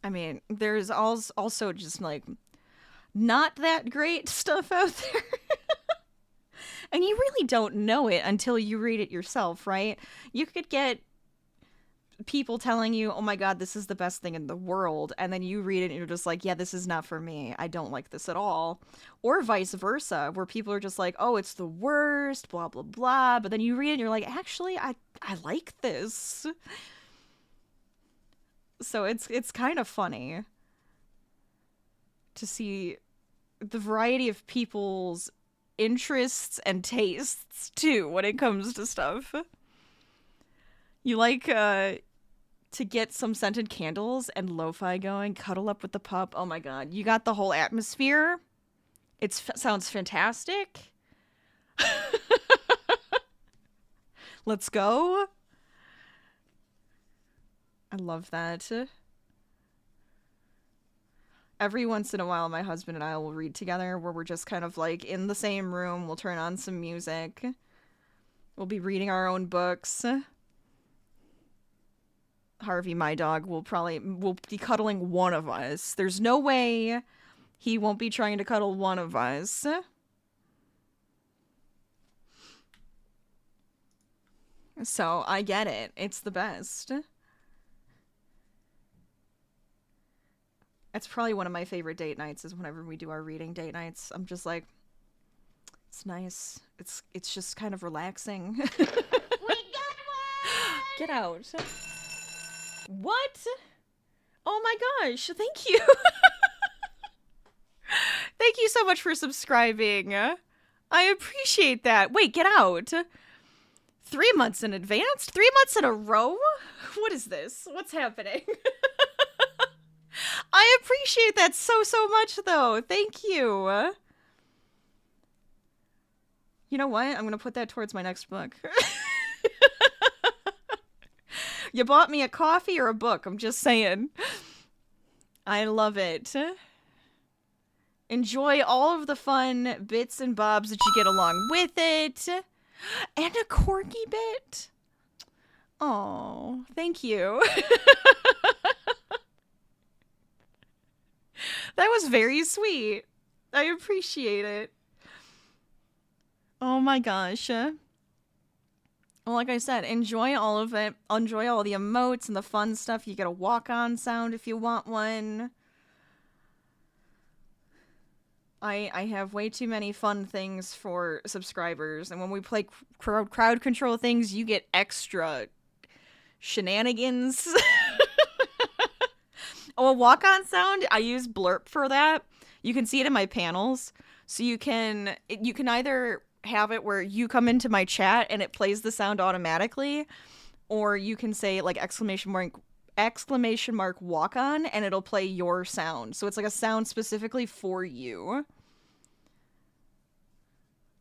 I mean, there's also just like not that great stuff out there. And you really don't know it until you read it yourself, right? You could get people telling you, oh my god, this is the best thing in the world. And then you read it and you're just like, yeah, this is not for me. I don't like this at all. Or vice versa, where people are just like, oh, it's the worst, blah, blah, blah. But then you read it and you're like, actually, I like this. So it's kind of funny to see the variety of people's interests and tastes too when it comes to stuff. You like to get some scented candles and lo-fi going, cuddle up with the pup. Oh my god, you got the whole atmosphere. It sounds fantastic. Let's go. I love that. Every once in a while, my husband and I will read together where we're just kind of like in the same room. We'll turn on some music. We'll be reading our own books. Harvey, my dog, will be cuddling one of us. There's no way he won't be trying to cuddle one of us. So I get it. It's the best. That's probably one of my favorite date nights is whenever we do our reading date nights. I'm just like, it's nice. It's just kind of relaxing. We got one! Get out. What? Oh my gosh, thank you. Thank you so much for subscribing. I appreciate that. Wait, get out. 3 months in advance? 3 months in a row? What is this? What's happening? I appreciate that so much, though. Thank you. You know what? I'm going to put that towards my next book. You bought me a coffee or a book? I'm just saying. I love it. Enjoy all of the fun bits and bobs that you get along with it. And a corgi bit. Oh, thank you. That was very sweet. I appreciate it. Oh my gosh. Well, like I said, enjoy all of it. Enjoy all the emotes and the fun stuff. You get a walk-on sound if you want one. I have way too many fun things for subscribers, and when we play crowd control things, you get extra shenanigans. Oh, a walk-on sound? I use Blurp for that. You can see it in my panels. So you can either have it where you come into my chat and it plays the sound automatically, or you can say like exclamation mark walk on and it'll play your sound. So it's like a sound specifically for you.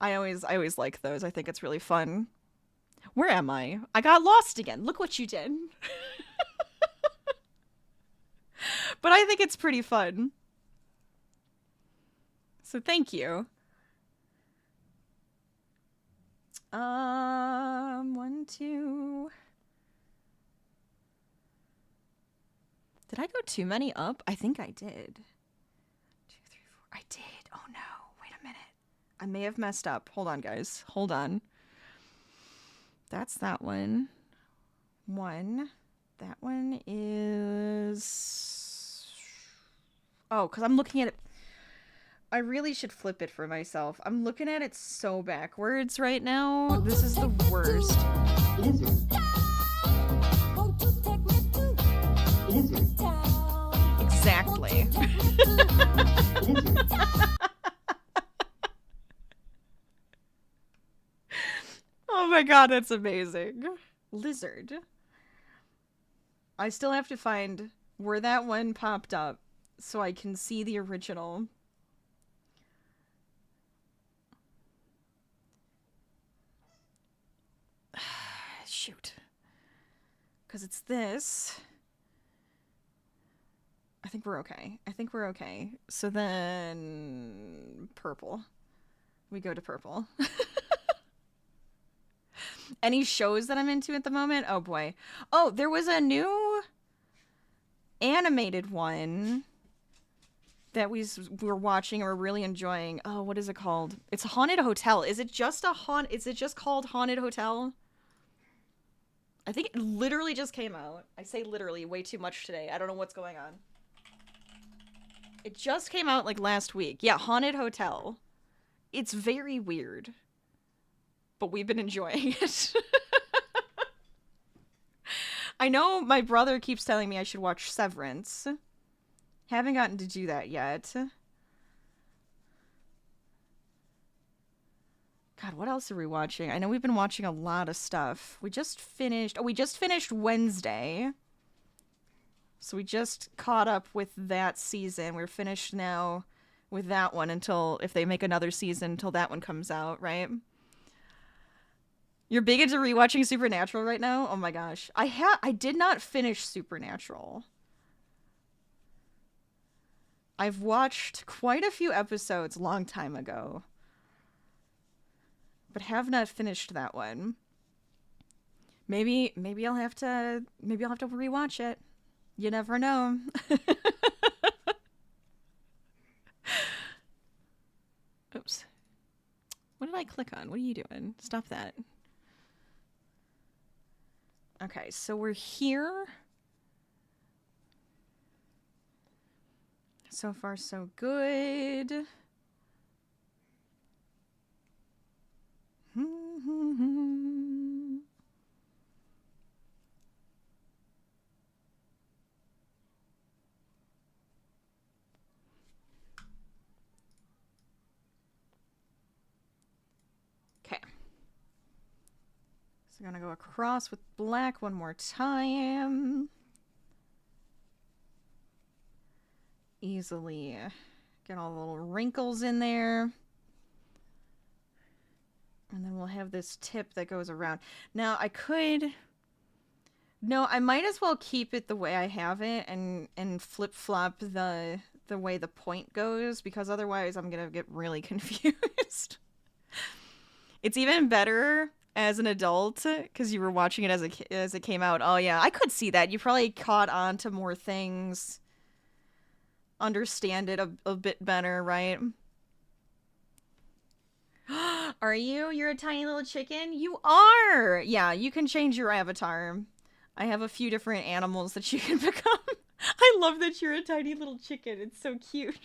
I always like those. I think it's really fun. Where am I? I got lost again. Look what you did. But I think it's pretty fun. So thank you. 1, 2. Did I go too many up? I think I did. 2, 3, 4. I did. Oh no. Wait a minute. I may have messed up. Hold on, guys. Hold on. That's that one. 1. That one is... Oh, because I'm looking at it... I really should flip it for myself. I'm looking at it so backwards right now. This is the worst. Exactly. Oh my god, that's amazing. Lizard. I still have to find where that one popped up so I can see the original. Shoot. Because it's this. I think we're okay. I think we're okay. So then... Purple. We go to purple. Any shows that I'm into at the moment? Oh boy. Oh, there was a new animated one that we were watching and we're really enjoying. Oh, what is it called? It's a Haunted Hotel. Is it just called Haunted Hotel? I think it literally just came out. I say literally way too much today. I don't know what's going on. It just came out like last week. Yeah, Haunted Hotel. It's very weird. But we've been enjoying it. I know my brother keeps telling me I should watch Severance. Haven't gotten to do that yet. God, what else are we watching? I know we've been watching a lot of stuff. We just finished Wednesday. So we just caught up with that season. We're finished now with that one until, if they make another season, until that one comes out, right? You're big into rewatching Supernatural right now? Oh my gosh. I did not finish Supernatural. I've watched quite a few episodes a long time ago, but have not finished that one. Maybe I'll have to rewatch it. You never know. Oops. What did I click on? What are you doing? Stop that. Okay, so we're here. So far, so good. Okay. So I'm gonna go across with black one more time. Easily get all the little wrinkles in there. And then we'll have this tip that goes around. Now I could... No, I might as well keep it the way I have it and flip-flop the way the point goes, because otherwise I'm gonna get really confused. It's even better as an adult because you were watching it as it came out. Oh yeah, I could see that. You probably caught on to more things, understand it a bit better, right? Are you? You're a tiny little chicken? You are! Yeah, you can change your avatar. I have a few different animals that you can become. I love that you're a tiny little chicken. It's so cute.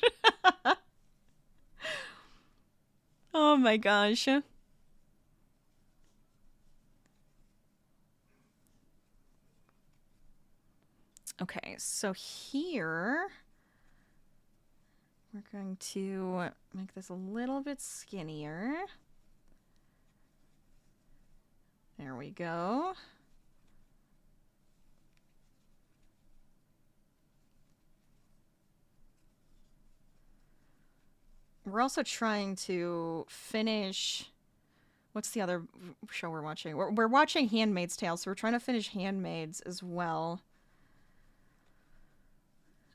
Oh my gosh. Okay, so here we're going to make this a little bit skinnier. There we go. We're also trying to finish... What's the other show we're watching? We're watching Handmaid's Tale, so we're trying to finish Handmaids as well.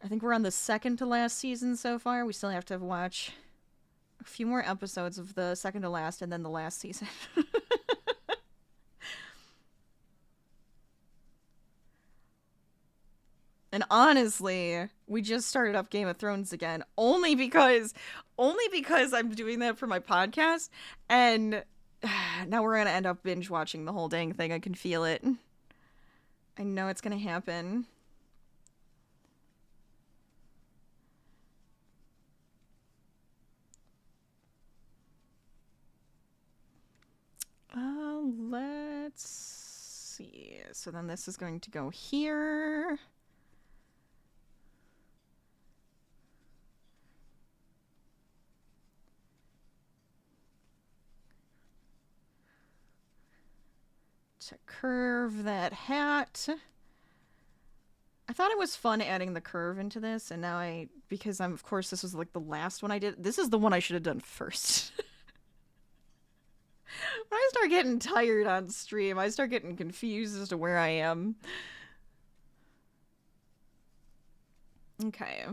I think we're on the second to last season so far. We still have to watch a few more episodes of the second to last and then the last season. And honestly, we just started up Game of Thrones again, only because I'm doing that for my podcast, and now we're gonna end up binge watching the whole dang thing. I can feel it. I know it's gonna happen. Let's see. So then this is going to go here. To curve that hat. I thought it was fun adding the curve into this, and now because of course this was like the last one I did. This is the one I should have done first. When I start getting tired on stream, I start getting confused as to where I am. Okay. I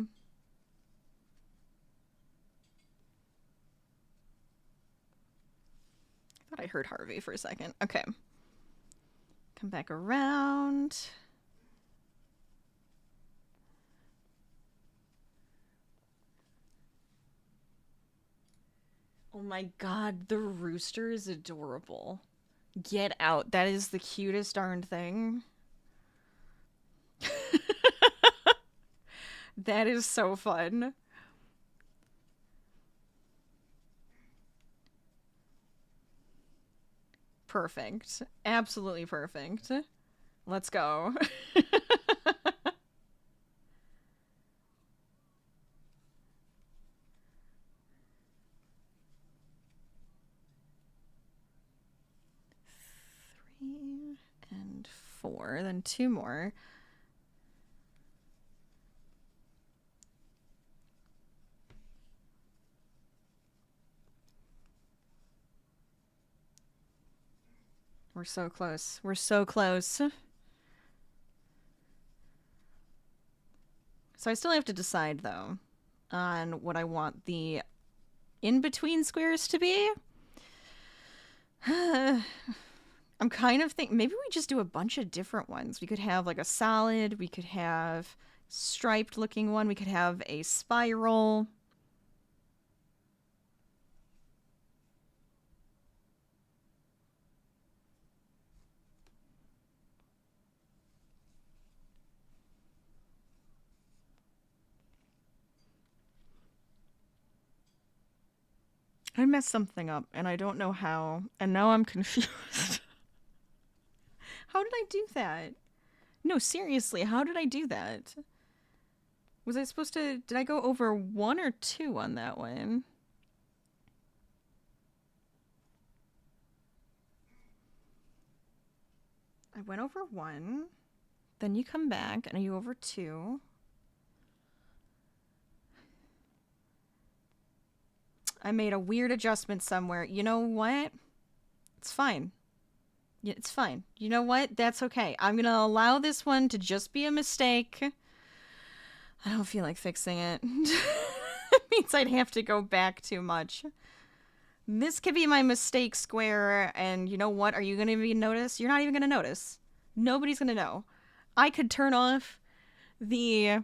thought I heard Harvey for a second. Okay. Come back around. Oh my god, the rooster is adorable. Get out. That is the cutest darn thing. That is so fun. Perfect. Absolutely perfect. Let's go. Three and four, then two more. We're so close. We're so close. So I still have to decide, though, on what I want the in-between squares to be. I'm kind of thinking maybe we just do a bunch of different ones. We could have like a solid, we could have striped looking one, we could have a spiral. I messed something up and I don't know how, and now I'm confused. How did I do that? No, seriously, how did I do that? Was I supposed to... Did I go over 1 or 2 on that one? I went over 1. Then you come back, and are you over 2? I made a weird adjustment somewhere. You know what? It's fine. Yeah, it's fine. You know what? That's okay. I'm going to allow this one to just be a mistake. I don't feel like fixing it. It means I'd have to go back too much. This could be my mistake square, and you know what? Are you going to even notice? You're not even going to notice. Nobody's going to know. I could turn off the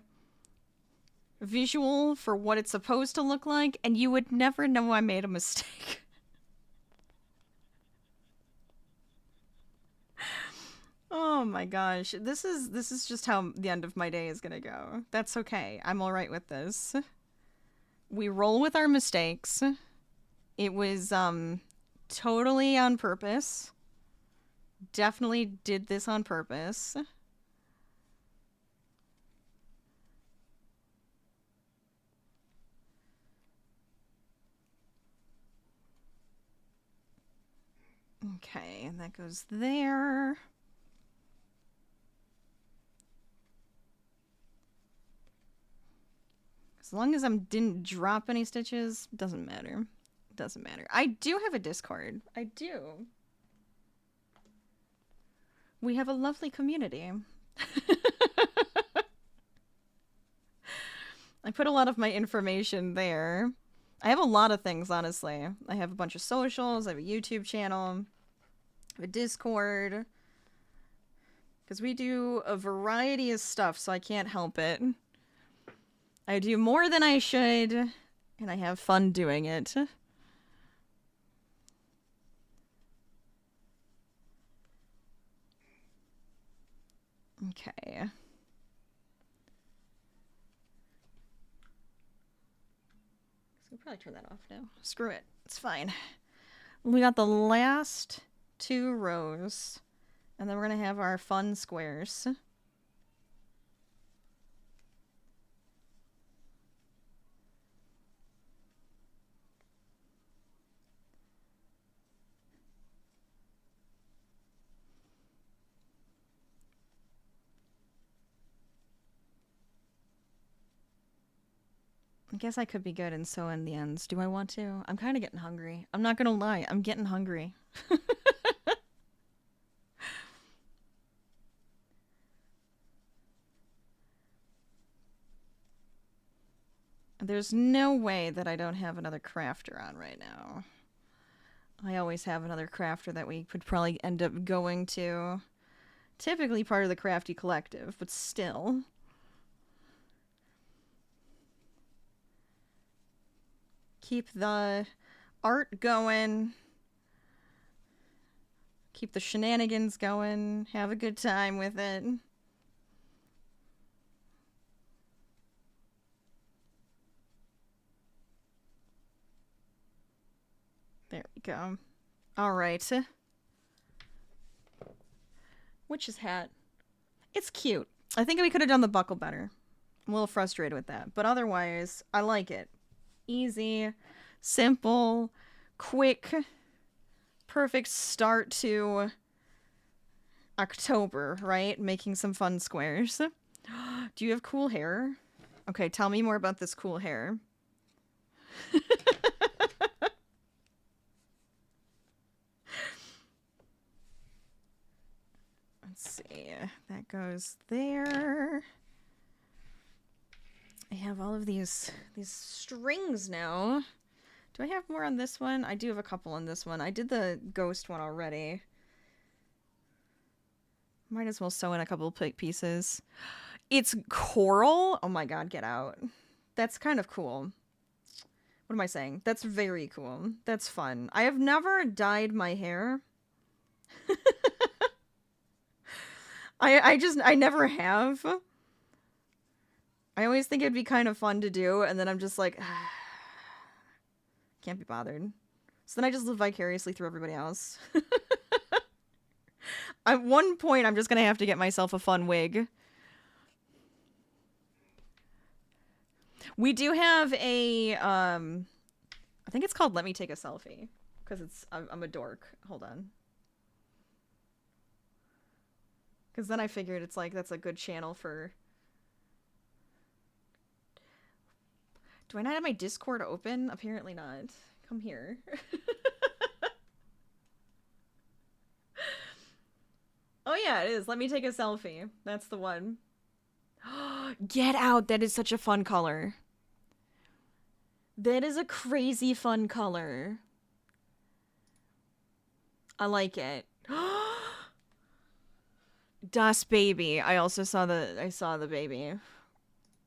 visual for what it's supposed to look like, and you would never know I made a mistake. Oh my gosh. This is just how the end of my day is gonna go. That's okay. I'm alright with this. We roll with our mistakes. It was totally on purpose. Definitely did this on purpose. Okay, and that goes there. As long as I didn't drop any stitches, doesn't matter. Doesn't matter. I do have a Discord. I do. We have a lovely community. I put a lot of my information there. I have a lot of things, honestly. I have a bunch of socials. I have a YouTube channel. I have a Discord. Because we do a variety of stuff, so I can't help it. I do more than I should, and I have fun doing it. Okay. So we'll probably turn that off now. Screw it. It's fine. We got the last 2 rows, and then we're going to have our fun squares. I guess I could be good and sew in the ends. Do I want to? I'm kind of getting hungry. I'm not gonna lie. I'm getting hungry. There's no way that I don't have another crafter on right now. I always have another crafter that we could probably end up going to. Typically part of the Crafty Collective, but still. Keep the art going. Keep the shenanigans going. Have a good time with it. There we go. Alright. Witch's hat. It's cute. I think we could have done the buckle better. I'm a little frustrated with that. But otherwise, I like it. Easy, simple, quick, perfect start to October, right? Making some fun squares. Do you have cool hair? Okay, tell me more about this cool hair. Let's see. That goes there. I have all of these strings now. Do I have more on this one? I do have a couple on this one. I did the ghost one already. Might as well sew in a couple of pieces. It's coral. Oh my god, get out. That's kind of cool. What am I saying? That's very cool. That's fun. I have never dyed my hair. I never have. I always think it'd be kind of fun to do, and then I'm just like, can't be bothered. So then I just live vicariously through everybody else. At one point, I'm just gonna have to get myself a fun wig. We do have a, I think it's called Let Me Take a Selfie. Because I'm a dork. Hold on. Because then I figured it's like, that's a good channel for... Do I not have my Discord open? Apparently not. Come here. Oh yeah, it is. Let me take a selfie. That's the one. Get out! That is such a fun color. That is a crazy fun color. I like it. Das Baby. I also saw the baby.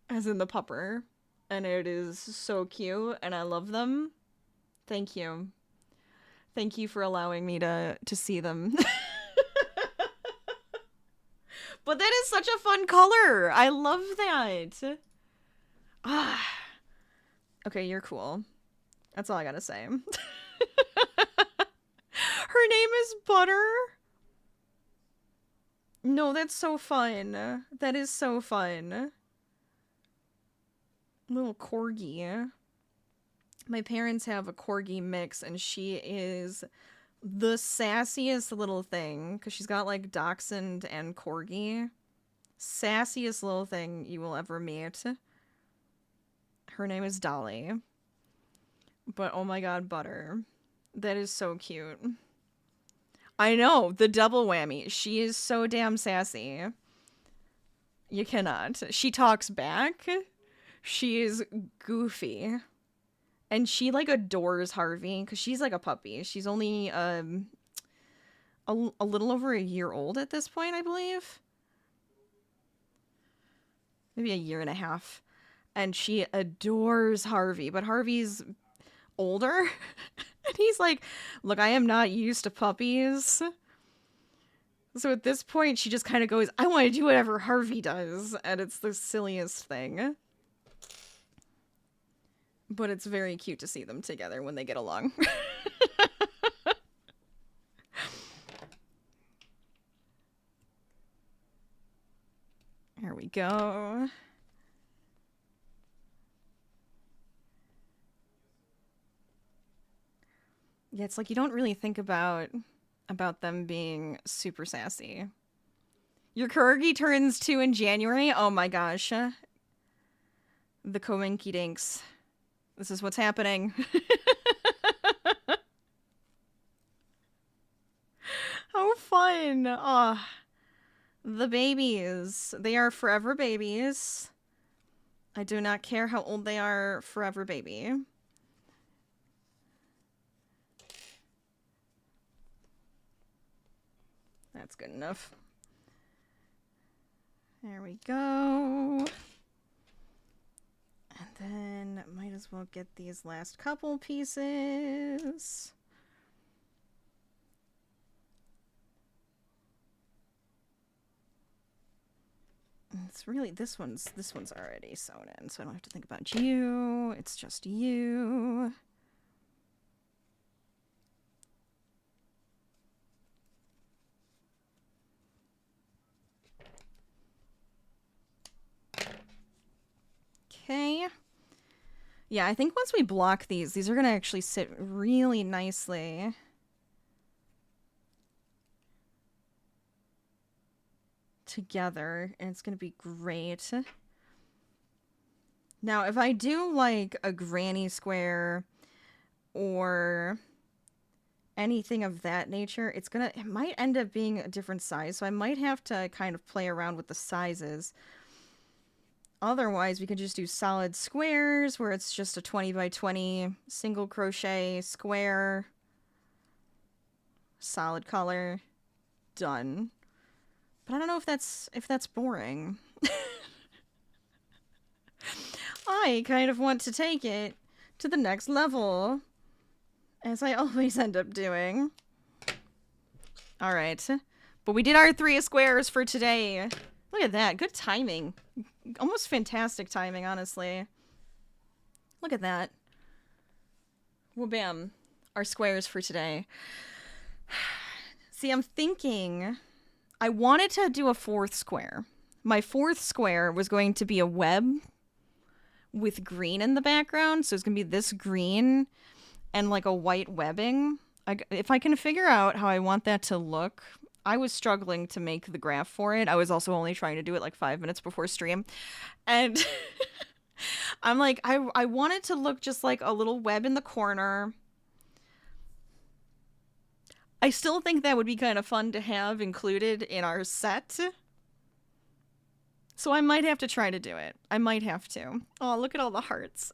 As in the pupper. And it is so cute, and I love them. Thank you. Thank you for allowing me to see them. But that is such a fun color. I love that. Ah. Okay, you're cool. That's all I gotta say. Her name is Butter. No, that's so fun. That is so fun. Little corgi. My parents have a corgi mix, and she is the sassiest little thing, because she's got like dachshund and corgi. Sassiest little thing you will ever meet. Her name is Dolly. But oh my god, Butter. That is so cute. I know, the double whammy. She is so damn sassy. You cannot. She talks back. She is goofy. And she, like, adores Harvey, because she's, like, a puppy. She's only, a little over a year old at this point, I believe. Maybe a year and a half. And she adores Harvey, but Harvey's older. And he's like, look, I am not used to puppies. So at this point, she just kind of goes, I want to do whatever Harvey does. And it's the silliest thing. But it's very cute to see them together when they get along. There we go. Yeah, it's like you don't really think about them being super sassy. Your corgi turns 2 in January? Oh my gosh. The Coinky Dinks. This is what's happening. How fun. Oh, the babies. They are forever babies. I do not care how old they are, forever baby. That's good enough. There we go. And then might as well get these last couple pieces. It's really, this one's already sewn in, so I don't have to think about you. It's just you. Okay. Yeah, I think once we block these are gonna actually sit really nicely. Together, and it's gonna be great. Now, if I do like a granny square or anything of that nature, it might end up being a different size, so I might have to kind of play around with the sizes. Otherwise, we could just do solid squares where it's just a 20 by 20 single crochet square. Solid color. Done. But I don't know if that's boring. I kind of want to take it to the next level, as I always end up doing. All right. But we did our 3 squares for today. Look at that. Good timing. Almost fantastic timing, honestly. Look at that. Well, bam. Our squares for today. See, I'm thinking I wanted to do a 4th square. My 4th square was going to be a web with green in the background. So it's going to be this green and like a white webbing. If I can figure out how I want that to look. I was struggling to make the graph for it. I was also only trying to do it like 5 minutes before stream. And I'm like, I want it to look just like a little web in the corner. I still think that would be kind of fun to have included in our set. So I might have to try to do it. I might have to. Oh, look at all the hearts.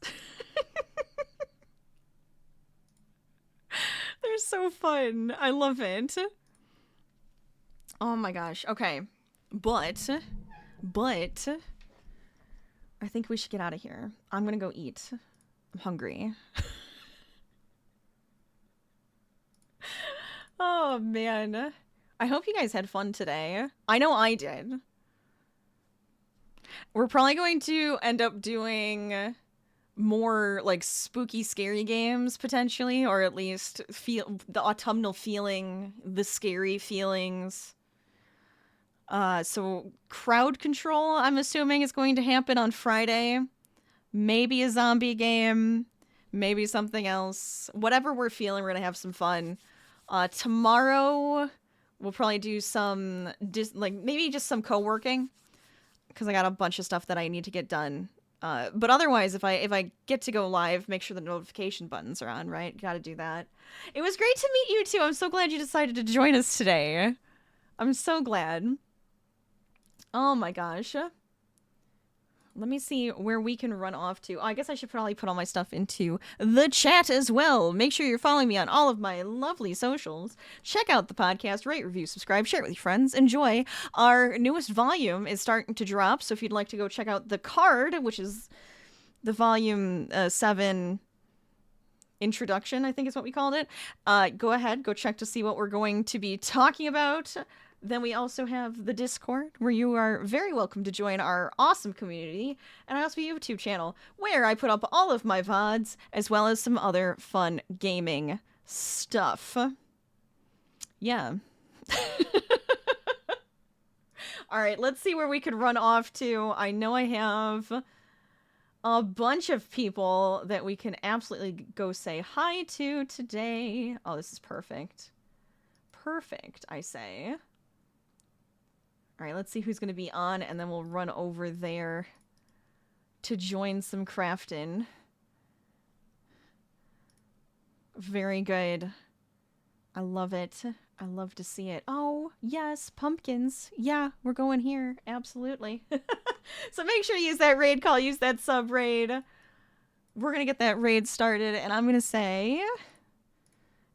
They're so fun. I love it. Oh my gosh. Okay. But I think we should get out of here. I'm gonna go eat. I'm hungry. Oh man. I hope you guys had fun today. I know I did. We're probably going to end up doing more like spooky, scary games potentially, or at least feel the autumnal feeling, the scary feelings. So crowd control, I'm assuming, is going to happen on Friday. Maybe a zombie game, maybe something else. Whatever we're feeling, we're gonna have some fun. Tomorrow we'll probably do some maybe just some co-working, because I got a bunch of stuff that I need to get done. But otherwise, if I get to go live, make sure the notification buttons are on, right? Gotta do that. It was great to meet you too. I'm so glad you decided to join us today. I'm so glad. Oh my gosh. Let me see where we can run off to. Oh, I guess I should probably put all my stuff into the chat as well. Make sure you're following me on all of my lovely socials. Check out the podcast, rate, review, subscribe, share it with your friends. Enjoy. Our newest volume is starting to drop, so if you'd like to go check out the card, which is the volume 7 introduction, I think is what we called it, go ahead, go check to see what we're going to be talking about. Then we also have the Discord, where you are very welcome to join our awesome community. And I also have a YouTube channel, where I put up all of my VODs, as well as some other fun gaming stuff. Yeah. Alright, let's see where we could run off to. I know I have a bunch of people that we can absolutely go say hi to today. Oh, this is perfect. Perfect, I say. All right, let's see who's going to be on, and then we'll run over there to join some crafting. Very good. I love it. I love to see it. Oh, yes, pumpkins. Yeah, we're going here. Absolutely. So make sure to use that raid call, use that sub raid. We're going to get that raid started, and I'm going to say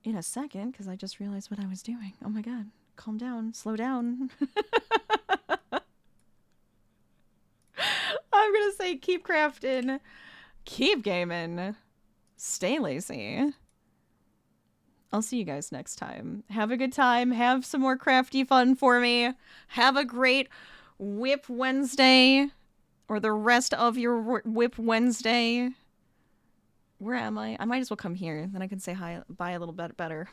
in a second, because I just realized what I was doing. Oh my god. Calm down. Slow down. I'm gonna say keep crafting, keep gaming, stay lazy. I'll see you guys next time. Have a good time. Have some more crafty fun for me. Have a great Whip Wednesday, or the rest of your Whip Wednesday. Where am I? I might as well come here. Then I can say hi, bye a little bit better.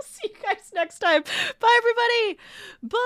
See you guys next time. Bye, everybody. Bye.